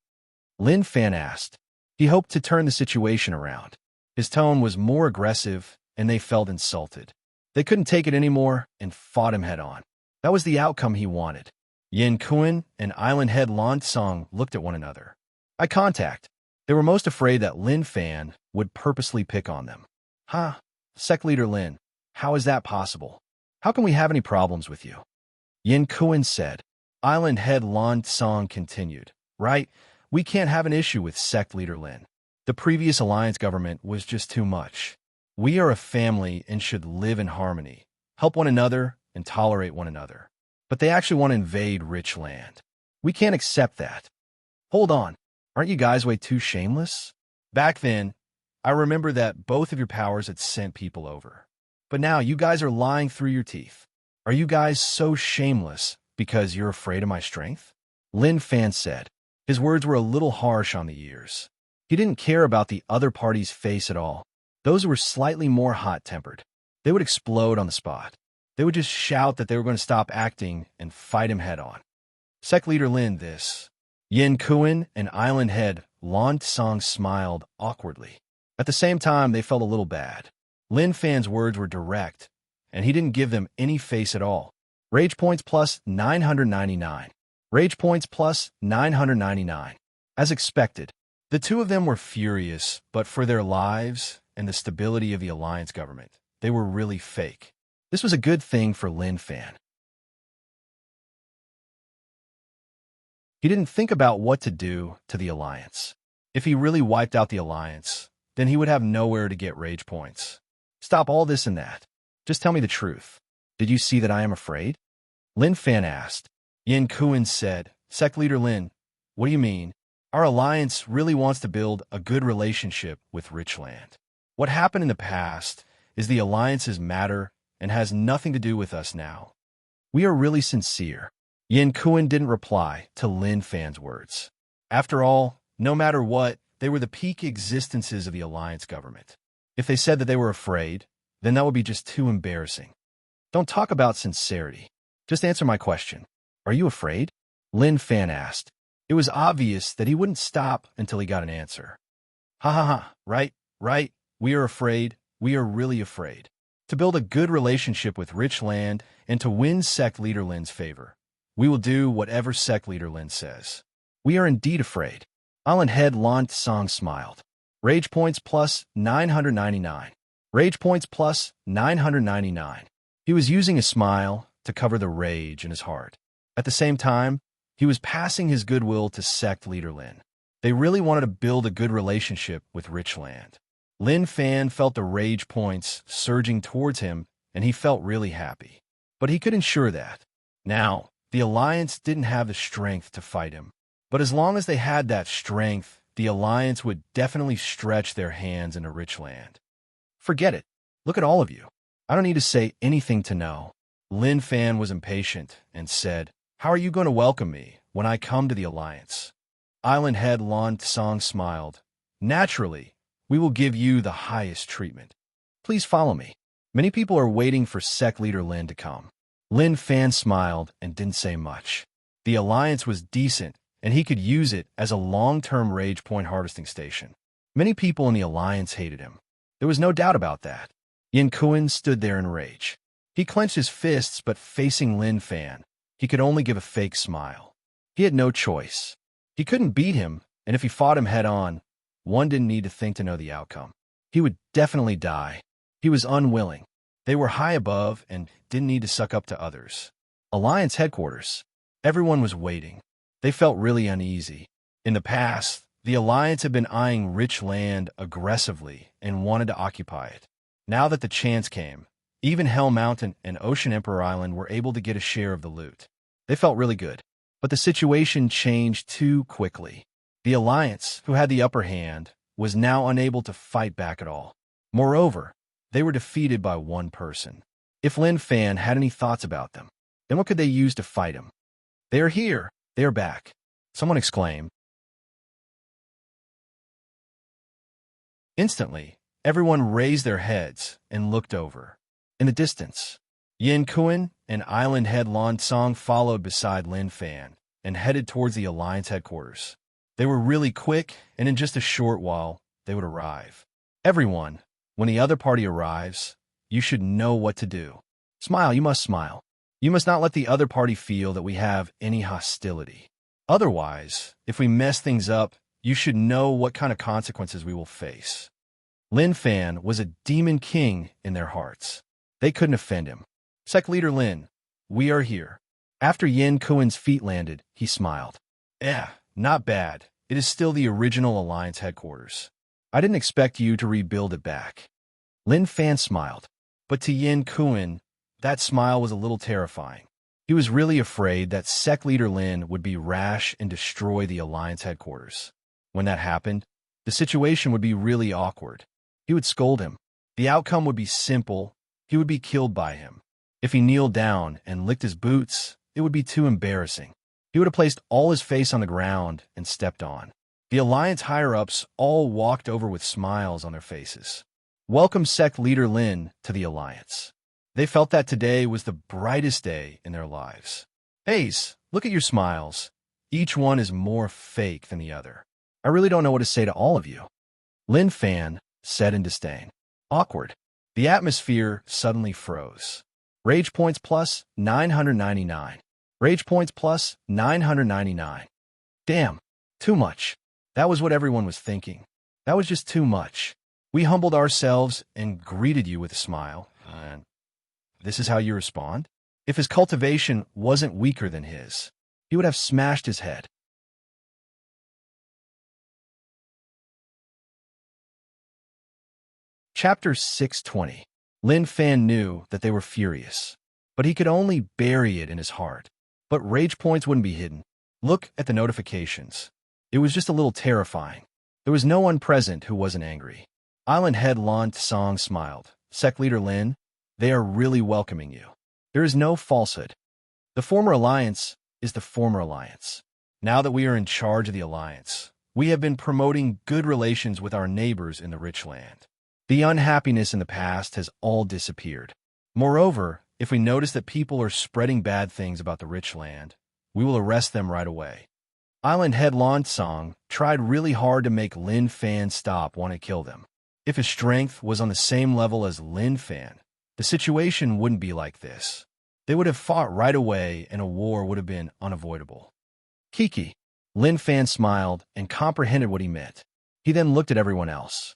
Lin Fan asked. He hoped to turn the situation around. His tone was more aggressive, and they felt insulted. They couldn't take it anymore and fought him head-on. That was the outcome he wanted. Yin Kuan and Island Head Lan Song looked at one another. Eye contact. They were most afraid that Lin Fan would purposely pick on them. Huh? Sec Leader Lin, how is that possible? How can we have any problems with you? Yin Kuan said. Island Head Lan Song continued. Right? We can't have an issue with Sec Leader Lin. The previous alliance government was just too much. We are a family and should live in harmony, help one another, and tolerate one another. But they actually want to invade rich land. We can't accept that. Hold on. Aren't you guys way too shameless? Back then, I remember that both of your powers had sent people over. But now you guys are lying through your teeth. Are you guys so shameless because you're afraid of my strength? Lin Fan said. His words were a little harsh on the ears. He didn't care about the other party's face at all. Those who were slightly more hot-tempered, they would explode on the spot. They would just shout that they were going to stop acting and fight him head-on. Sec Leader Lin, this. Yin Kuan and Island Head Lan Song smiled awkwardly. At the same time, they felt a little bad. Lin Fan's words were direct, and he didn't give them any face at all. Rage points plus 999. Rage points plus 999. As expected, the two of them were furious, but for their lives and the stability of the alliance government, they were really fake. This was a good thing for Lin Fan. He didn't think about what to do to the alliance. If he really wiped out the alliance, then he would have nowhere to get rage points. Stop all this and that. Just tell me the truth. Did you see that I am afraid? Lin Fan asked. Yin Kuan said, Sec Leader Lin, what do you mean? Our alliance really wants to build a good relationship with rich land. What happened in the past is the alliance's matter and has nothing to do with us now. We are really sincere. Yin Kuan didn't reply to Lin Fan's words. After all, no matter what, they were the peak existences of the alliance government. If they said that they were afraid, then that would be just too embarrassing. Don't talk about sincerity. Just answer my question. Are you afraid? Lin Fan asked. It was obvious that he wouldn't stop until he got an answer. Ha ha ha, right. We are afraid. We are really afraid. To build a good relationship with rich land and to win Sec Leader Lin's favor. We will do whatever Sec Leader Lin says. We are indeed afraid. Island Head Lan Song smiled. Rage points plus 999. Rage points plus 999. He was using a smile to cover the rage in his heart. At the same time, he was passing his goodwill to Sec Leader Lin. They really wanted to build a good relationship with rich land. Lin Fan felt the rage points surging towards him, and he felt really happy. But he could ensure that. Now, the Alliance didn't have the strength to fight him. But as long as they had that strength, the Alliance would definitely stretch their hands into rich land. Forget it. Look at all of you. I don't need to say anything to know. Lin Fan was impatient and said, How are you going to welcome me when I come to the Alliance? Island Head Lan Song smiled. Naturally, we will give you the highest treatment. Please follow me. Many people are waiting for Sec Leader Lin to come. Lin Fan smiled and didn't say much. The Alliance was decent, and he could use it as a long-term rage point harvesting station. Many people in the Alliance hated him. There was no doubt about that. Yin Kuan stood there in rage. He clenched his fists, but facing Lin Fan, he could only give a fake smile. He had no choice. He couldn't beat him, and if he fought him head-on, one didn't need to think to know the outcome. He would definitely die. He was unwilling. They were high above and didn't need to suck up to others. Alliance headquarters. Everyone was waiting. They felt really uneasy. In the past, The Alliance had been eyeing rich land aggressively and wanted to occupy it. Now that the chance came, even Hell Mountain and Ocean Emperor Island were able to get a share of the loot. They felt really good. But the situation changed too quickly. The Alliance, who had the upper hand, was now unable to fight back at all. Moreover, they were defeated by one person. If Lin Fan had any thoughts about them, then what could they use to fight him? They are here. They are back. Someone exclaimed. Instantly, everyone raised their heads and looked over. In the distance, Yin Kuan and Island Head Lan Song followed beside Lin Fan and headed towards the Alliance headquarters. They were really quick, and in just a short while, they would arrive. Everyone, when the other party arrives, you should know what to do. Smile, you must smile. You must not let the other party feel that we have any hostility. Otherwise, if we mess things up, you should know what kind of consequences we will face. Lin Fan was a demon king in their hearts. They couldn't offend him. Sect Leader Lin, we are here. After Yin Kuan's feet landed, he smiled. Not bad. It is still the original Alliance headquarters. I didn't expect you to rebuild it back. Lin Fan smiled. But to Yin Kuan, that smile was a little terrifying. He was really afraid that Sect Leader Lin would be rash and destroy the Alliance headquarters. When that happened, the situation would be really awkward. He would scold him. The outcome would be simple. He would be killed by him. If he kneeled down and licked his boots, it would be too embarrassing. He would have placed all his face on the ground and stepped on. The Alliance higher-ups all walked over with smiles on their faces. Welcome Sect Leader Lin to the Alliance. They felt that today was the brightest day in their lives. Haze, look at your smiles. Each one is more fake than the other. I really don't know what to say to all of you. Lin Fan said in disdain. Awkward. The atmosphere suddenly froze. Rage points plus 999. Rage points plus 999. Damn, too much. That was what everyone was thinking. That was just too much. We humbled ourselves and greeted you with a smile. And this is how you respond? If his cultivation wasn't weaker than his, he would have smashed his head. Chapter 620. Lin Fan knew that they were furious, but he could only bury it in his heart. But rage points wouldn't be hidden. Look at the notifications. It was just a little terrifying. There was no one present who wasn't angry. Island Head Lan Song smiled. Sect Leader Lin, they are really welcoming you. There is no falsehood. The former alliance is the former alliance. Now that we are in charge of the alliance, we have been promoting good relations with our neighbors in the rich land. The unhappiness in the past has all disappeared. Moreover, if we notice that people are spreading bad things about the rich land, we will arrest them right away. Island Head Lan Song tried really hard to make Lin Fan stop wanting to kill them. If his strength was on the same level as Lin Fan, the situation wouldn't be like this. They would have fought right away and a war would have been unavoidable. Kiki. Lin Fan smiled and comprehended what he meant. He then looked at everyone else.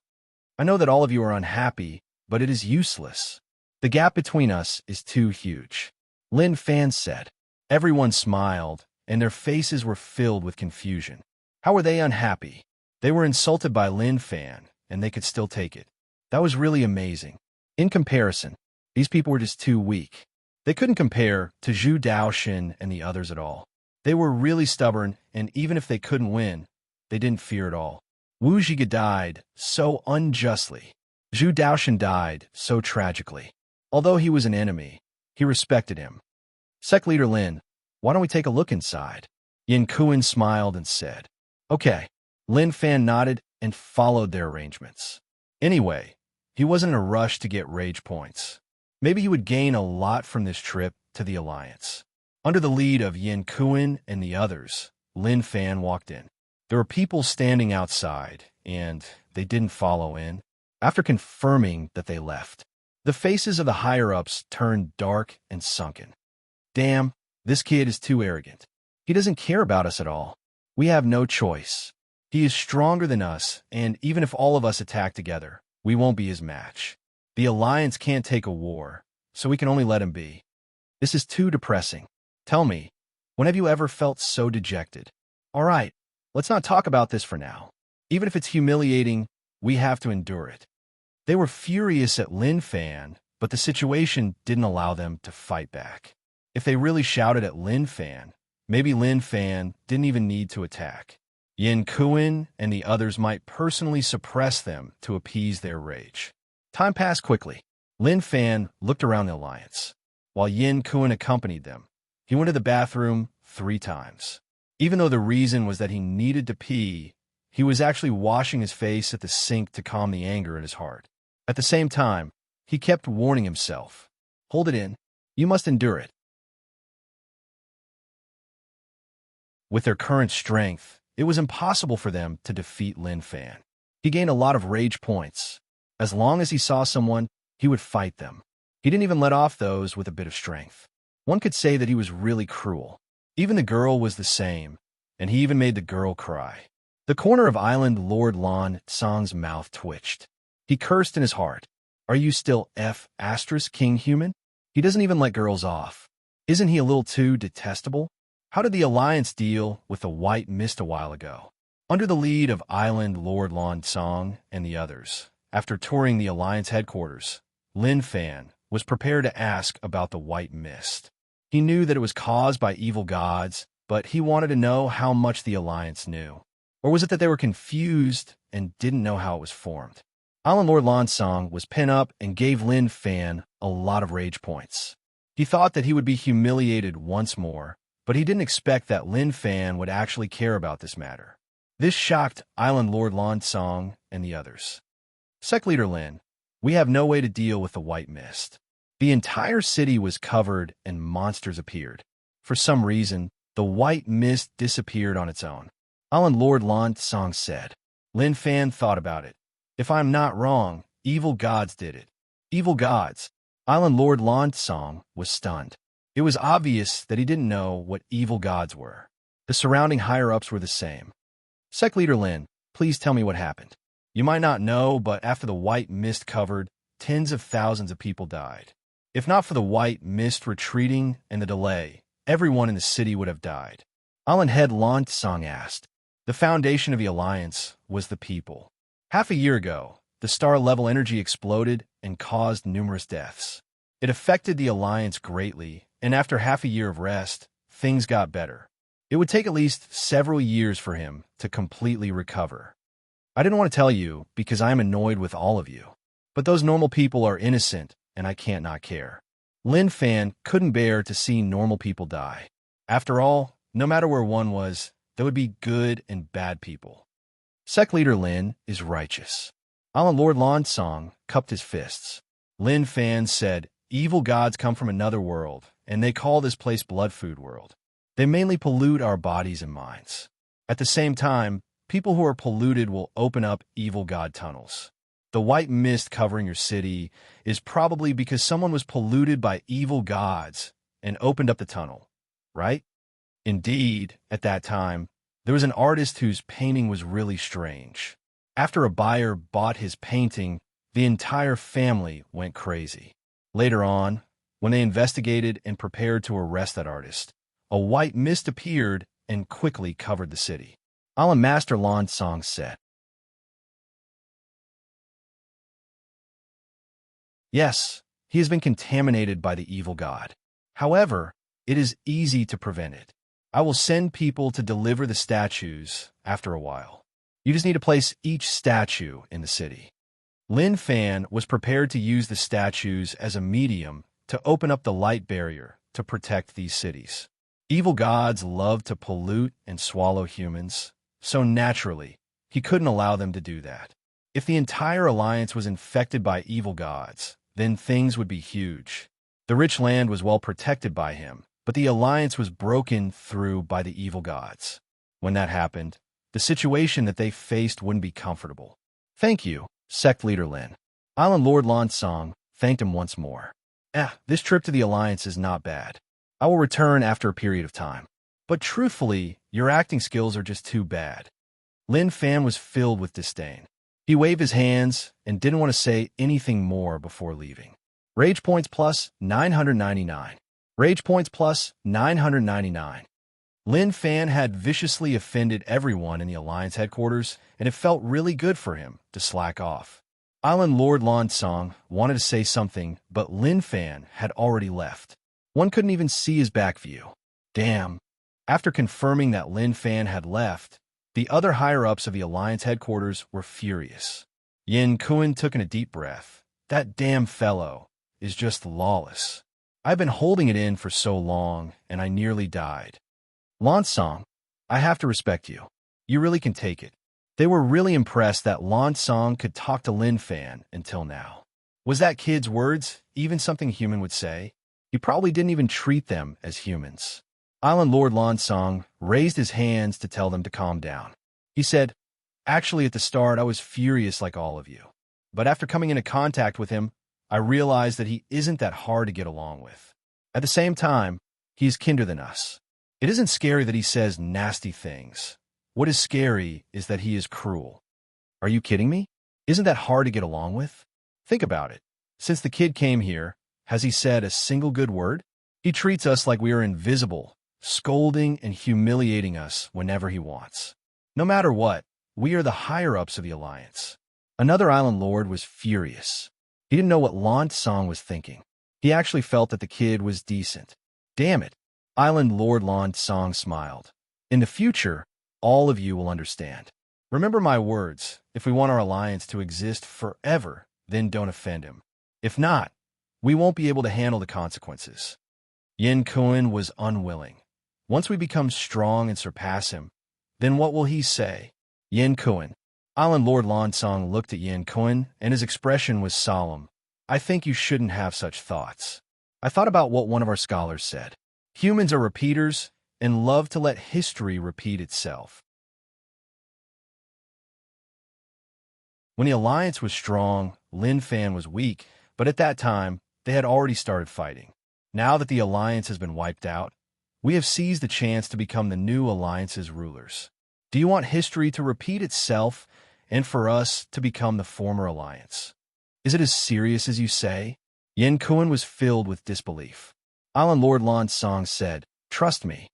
I know that all of you are unhappy, but it is useless. The gap between us is too huge. Lin Fan said. Everyone smiled, and their faces were filled with confusion. How were they unhappy? They were insulted by Lin Fan, and they could still take it. That was really amazing. In comparison, these people were just too weak. They couldn't compare to Zhu Daoxin and the others at all. They were really stubborn, and even if they couldn't win, they didn't fear at all. Wu Zhiga died so unjustly. Zhu Daoxin died so tragically. Although he was an enemy, he respected him. Sect Leader Lin, why don't we take a look inside? Yin Kuan smiled and said, Okay. Lin Fan nodded and followed their arrangements. Anyway, he wasn't in a rush to get rage points. Maybe he would gain a lot from this trip to the Alliance. Under the lead of Yin Kuan and the others, Lin Fan walked in. There were people standing outside, and they didn't follow in. After confirming that they left, the faces of the higher-ups turned dark and sunken. Damn, this kid is too arrogant. He doesn't care about us at all. We have no choice. He is stronger than us, and even if all of us attack together, we won't be his match. The Alliance can't take a war, so we can only let him be. This is too depressing. Tell me, when have you ever felt so dejected? All right, let's not talk about this for now. Even if it's humiliating, we have to endure it. They were furious at Lin Fan, but the situation didn't allow them to fight back. If they really shouted at Lin Fan, maybe Lin Fan didn't even need to attack. Yin Kuan and the others might personally suppress them to appease their rage. Time passed quickly. Lin Fan looked around the alliance, while Yin Kuan accompanied them. He went to the bathroom 3 times. Even though the reason was that he needed to pee, he was actually washing his face at the sink to calm the anger in his heart. At the same time, he kept warning himself, "Hold it in. You must endure it." With their current strength, it was impossible for them to defeat Lin Fan. He gained a lot of rage points. As long as he saw someone, he would fight them. He didn't even let off those with a bit of strength. One could say that he was really cruel. Even the girl was the same, and he even made the girl cry. The corner of Island Lord Lan Song's mouth twitched. He cursed in his heart. "Are you still King human? He doesn't even let girls off. Isn't he a little too detestable?" How did the Alliance deal with the white mist a while ago? Under the lead of Island Lord Lan Song and the others, after touring the Alliance headquarters, Lin Fan was prepared to ask about the white mist. He knew that it was caused by evil gods, but he wanted to know how much the Alliance knew. Or was it that they were confused and didn't know how it was formed? Island Lord Lan Song was pent up and gave Lin Fan a lot of rage points. He thought that he would be humiliated once more, but he didn't expect that Lin Fan would actually care about this matter. This shocked Island Lord Lan Song and the others. "Sect Leader Lin, we have no way to deal with the white mist." The entire city was covered and monsters appeared. For some reason, the white mist disappeared on its own. Island Lord Lan Song said. Lin Fan thought about it. "If I'm not wrong, evil gods did it." Evil gods? Island Lord Lan Song was stunned. It was obvious that he didn't know what evil gods were. The surrounding higher-ups were the same. "Sect Leader Lin, please tell me what happened. You might not know, but after the white mist covered, tens of thousands of people died. If not for the white mist retreating and the delay, everyone in the city would have died." Island Head Lan Song asked. The foundation of the Alliance was the people. Half a year ago, the star-level energy exploded and caused numerous deaths. It affected the Alliance greatly, and after half a year of rest, things got better. It would take at least several years for him to completely recover. "I didn't want to tell you because I am annoyed with all of you. But those normal people are innocent, and I can't not care." Lin Fan couldn't bear to see normal people die. After all, no matter where one was, there would be good and bad people. Sect Leader Lin is righteous. Island Lord Lan Song cupped his fists. Lin Fan said, "Evil gods come from another world, and they call this place Blood Food World. They mainly pollute our bodies and minds. At the same time, people who are polluted will open up evil god tunnels. The white mist covering your city is probably because someone was polluted by evil gods and opened up the tunnel, right?" Indeed, at that time, there was an artist whose painting was really strange. After a buyer bought his painting, the entire family went crazy. Later on, when they investigated and prepared to arrest that artist, a white mist appeared and quickly covered the city. Island Master Lan Song said. "Yes, he has been contaminated by the evil god. However, it is easy to prevent it. I will send people to deliver the statues after a while. You just need to place each statue in the city." Lin Fan was prepared to use the statues as a medium to open up the light barrier to protect these cities. Evil gods love to pollute and swallow humans, so naturally, he couldn't allow them to do that. If the entire alliance was infected by evil gods, then things would be huge. The rich land was well protected by him, but the alliance was broken through by the evil gods. When that happened, the situation that they faced wouldn't be comfortable. "Thank you, Sect Leader Lin." Island Lord Lan Song thanked him once more. This trip to the alliance is not bad. I will return after a period of time. But truthfully, your acting skills are just too bad." Lin Fan was filled with disdain. He waved his hands and didn't want to say anything more before leaving. Rage points plus 999. Rage points plus 999. Lin Fan had viciously offended everyone in the Alliance headquarters, and it felt really good for him to slack off. Island Lord Lan Song wanted to say something, but Lin Fan had already left. One couldn't even see his back view. Damn. After confirming that Lin Fan had left, the other higher-ups of the Alliance headquarters were furious. Yin Kun took in a deep breath. That damn fellow is just lawless. I've been holding it in for so long, and I nearly died. Lan Song, I have to respect you. You really can take it. They were really impressed that Lan Song could talk to Lin Fan until now. Was that kid's words even something a human would say? He probably didn't even treat them as humans. Island Lord Lan Song raised his hands to tell them to calm down. He said, "Actually, at the start, I was furious like all of you. But after coming into contact with him, I realized that he isn't that hard to get along with. At the same time, he is kinder than us. It isn't scary that he says nasty things. What is scary is that he is cruel. Are you kidding me? Isn't that hard to get along with? Think about it. Since the kid came here, has he said a single good word? He treats us like we are invisible, scolding and humiliating us whenever he wants. No matter what, we are the higher-ups of the Alliance." Another island lord was furious. He didn't know what Lan Song was thinking. He actually felt that the kid was decent. Damn it. Island Lord Lan Song smiled. "In the future, all of you will understand. Remember my words. If we want our alliance to exist forever, then don't offend him. If not, we won't be able to handle the consequences." Yin Kun was unwilling. Once we become strong and surpass him, then what will he say? Yin Kun. Island Lord Lan Song looked at Yin Kun, and his expression was solemn. "I think you shouldn't have such thoughts. I thought about what one of our scholars said. Humans are repeaters and love to let history repeat itself." When the alliance was strong, Lin Fan was weak, but at that time, they had already started fighting. Now that the alliance has been wiped out, we have seized the chance to become the new alliance's rulers. Do you want history to repeat itself and for us to become the former alliance? Is it as serious as you say? Yin Kun was filled with disbelief. Island Lord Lan Song said, "Trust me."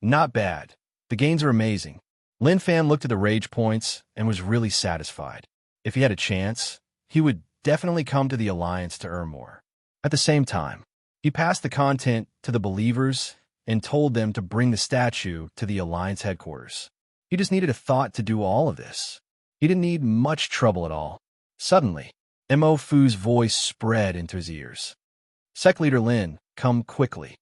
Not bad. The gains are amazing. Lin Fan looked at the rage points and was really satisfied. If he had a chance, he would definitely come to the Alliance to earn more. At the same time, he passed the content to the believers and told them to bring the statue to the Alliance headquarters. He just needed a thought to do all of this. He didn't need much trouble at all. Suddenly, Mo Fu's voice spread into his ears. "Sect Leader Lin, come quickly."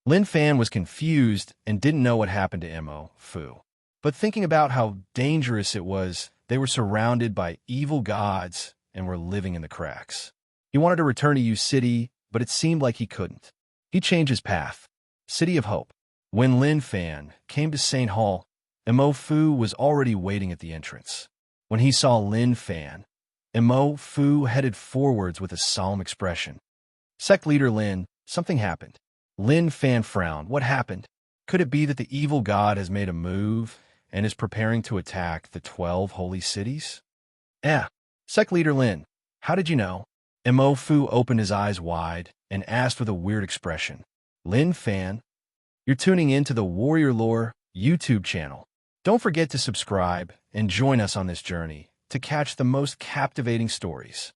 Lin Fan was confused and didn't know what happened to Mo Fu. But thinking about how dangerous it was, they were surrounded by evil gods and were living in the cracks. He wanted to return to U City, but it seemed like he couldn't. He changed his path. City of Hope. When Lin Fan came to St. Hall, Mo Fu was already waiting at the entrance. When he saw Lin Fan, Mo Fu headed forwards with a solemn expression. "Sect Leader Lin, something happened." Lin Fan frowned. "What happened? Could it be that the evil god has made a move and is preparing to attack the 12 holy cities?" Sect Leader Lin, how did you know?" Mo Fu opened his eyes wide and asked with a weird expression. "Lin Fan, you're tuning in to the Warrior Lore YouTube channel. Don't forget to subscribe and join us on this journey to catch the most captivating stories."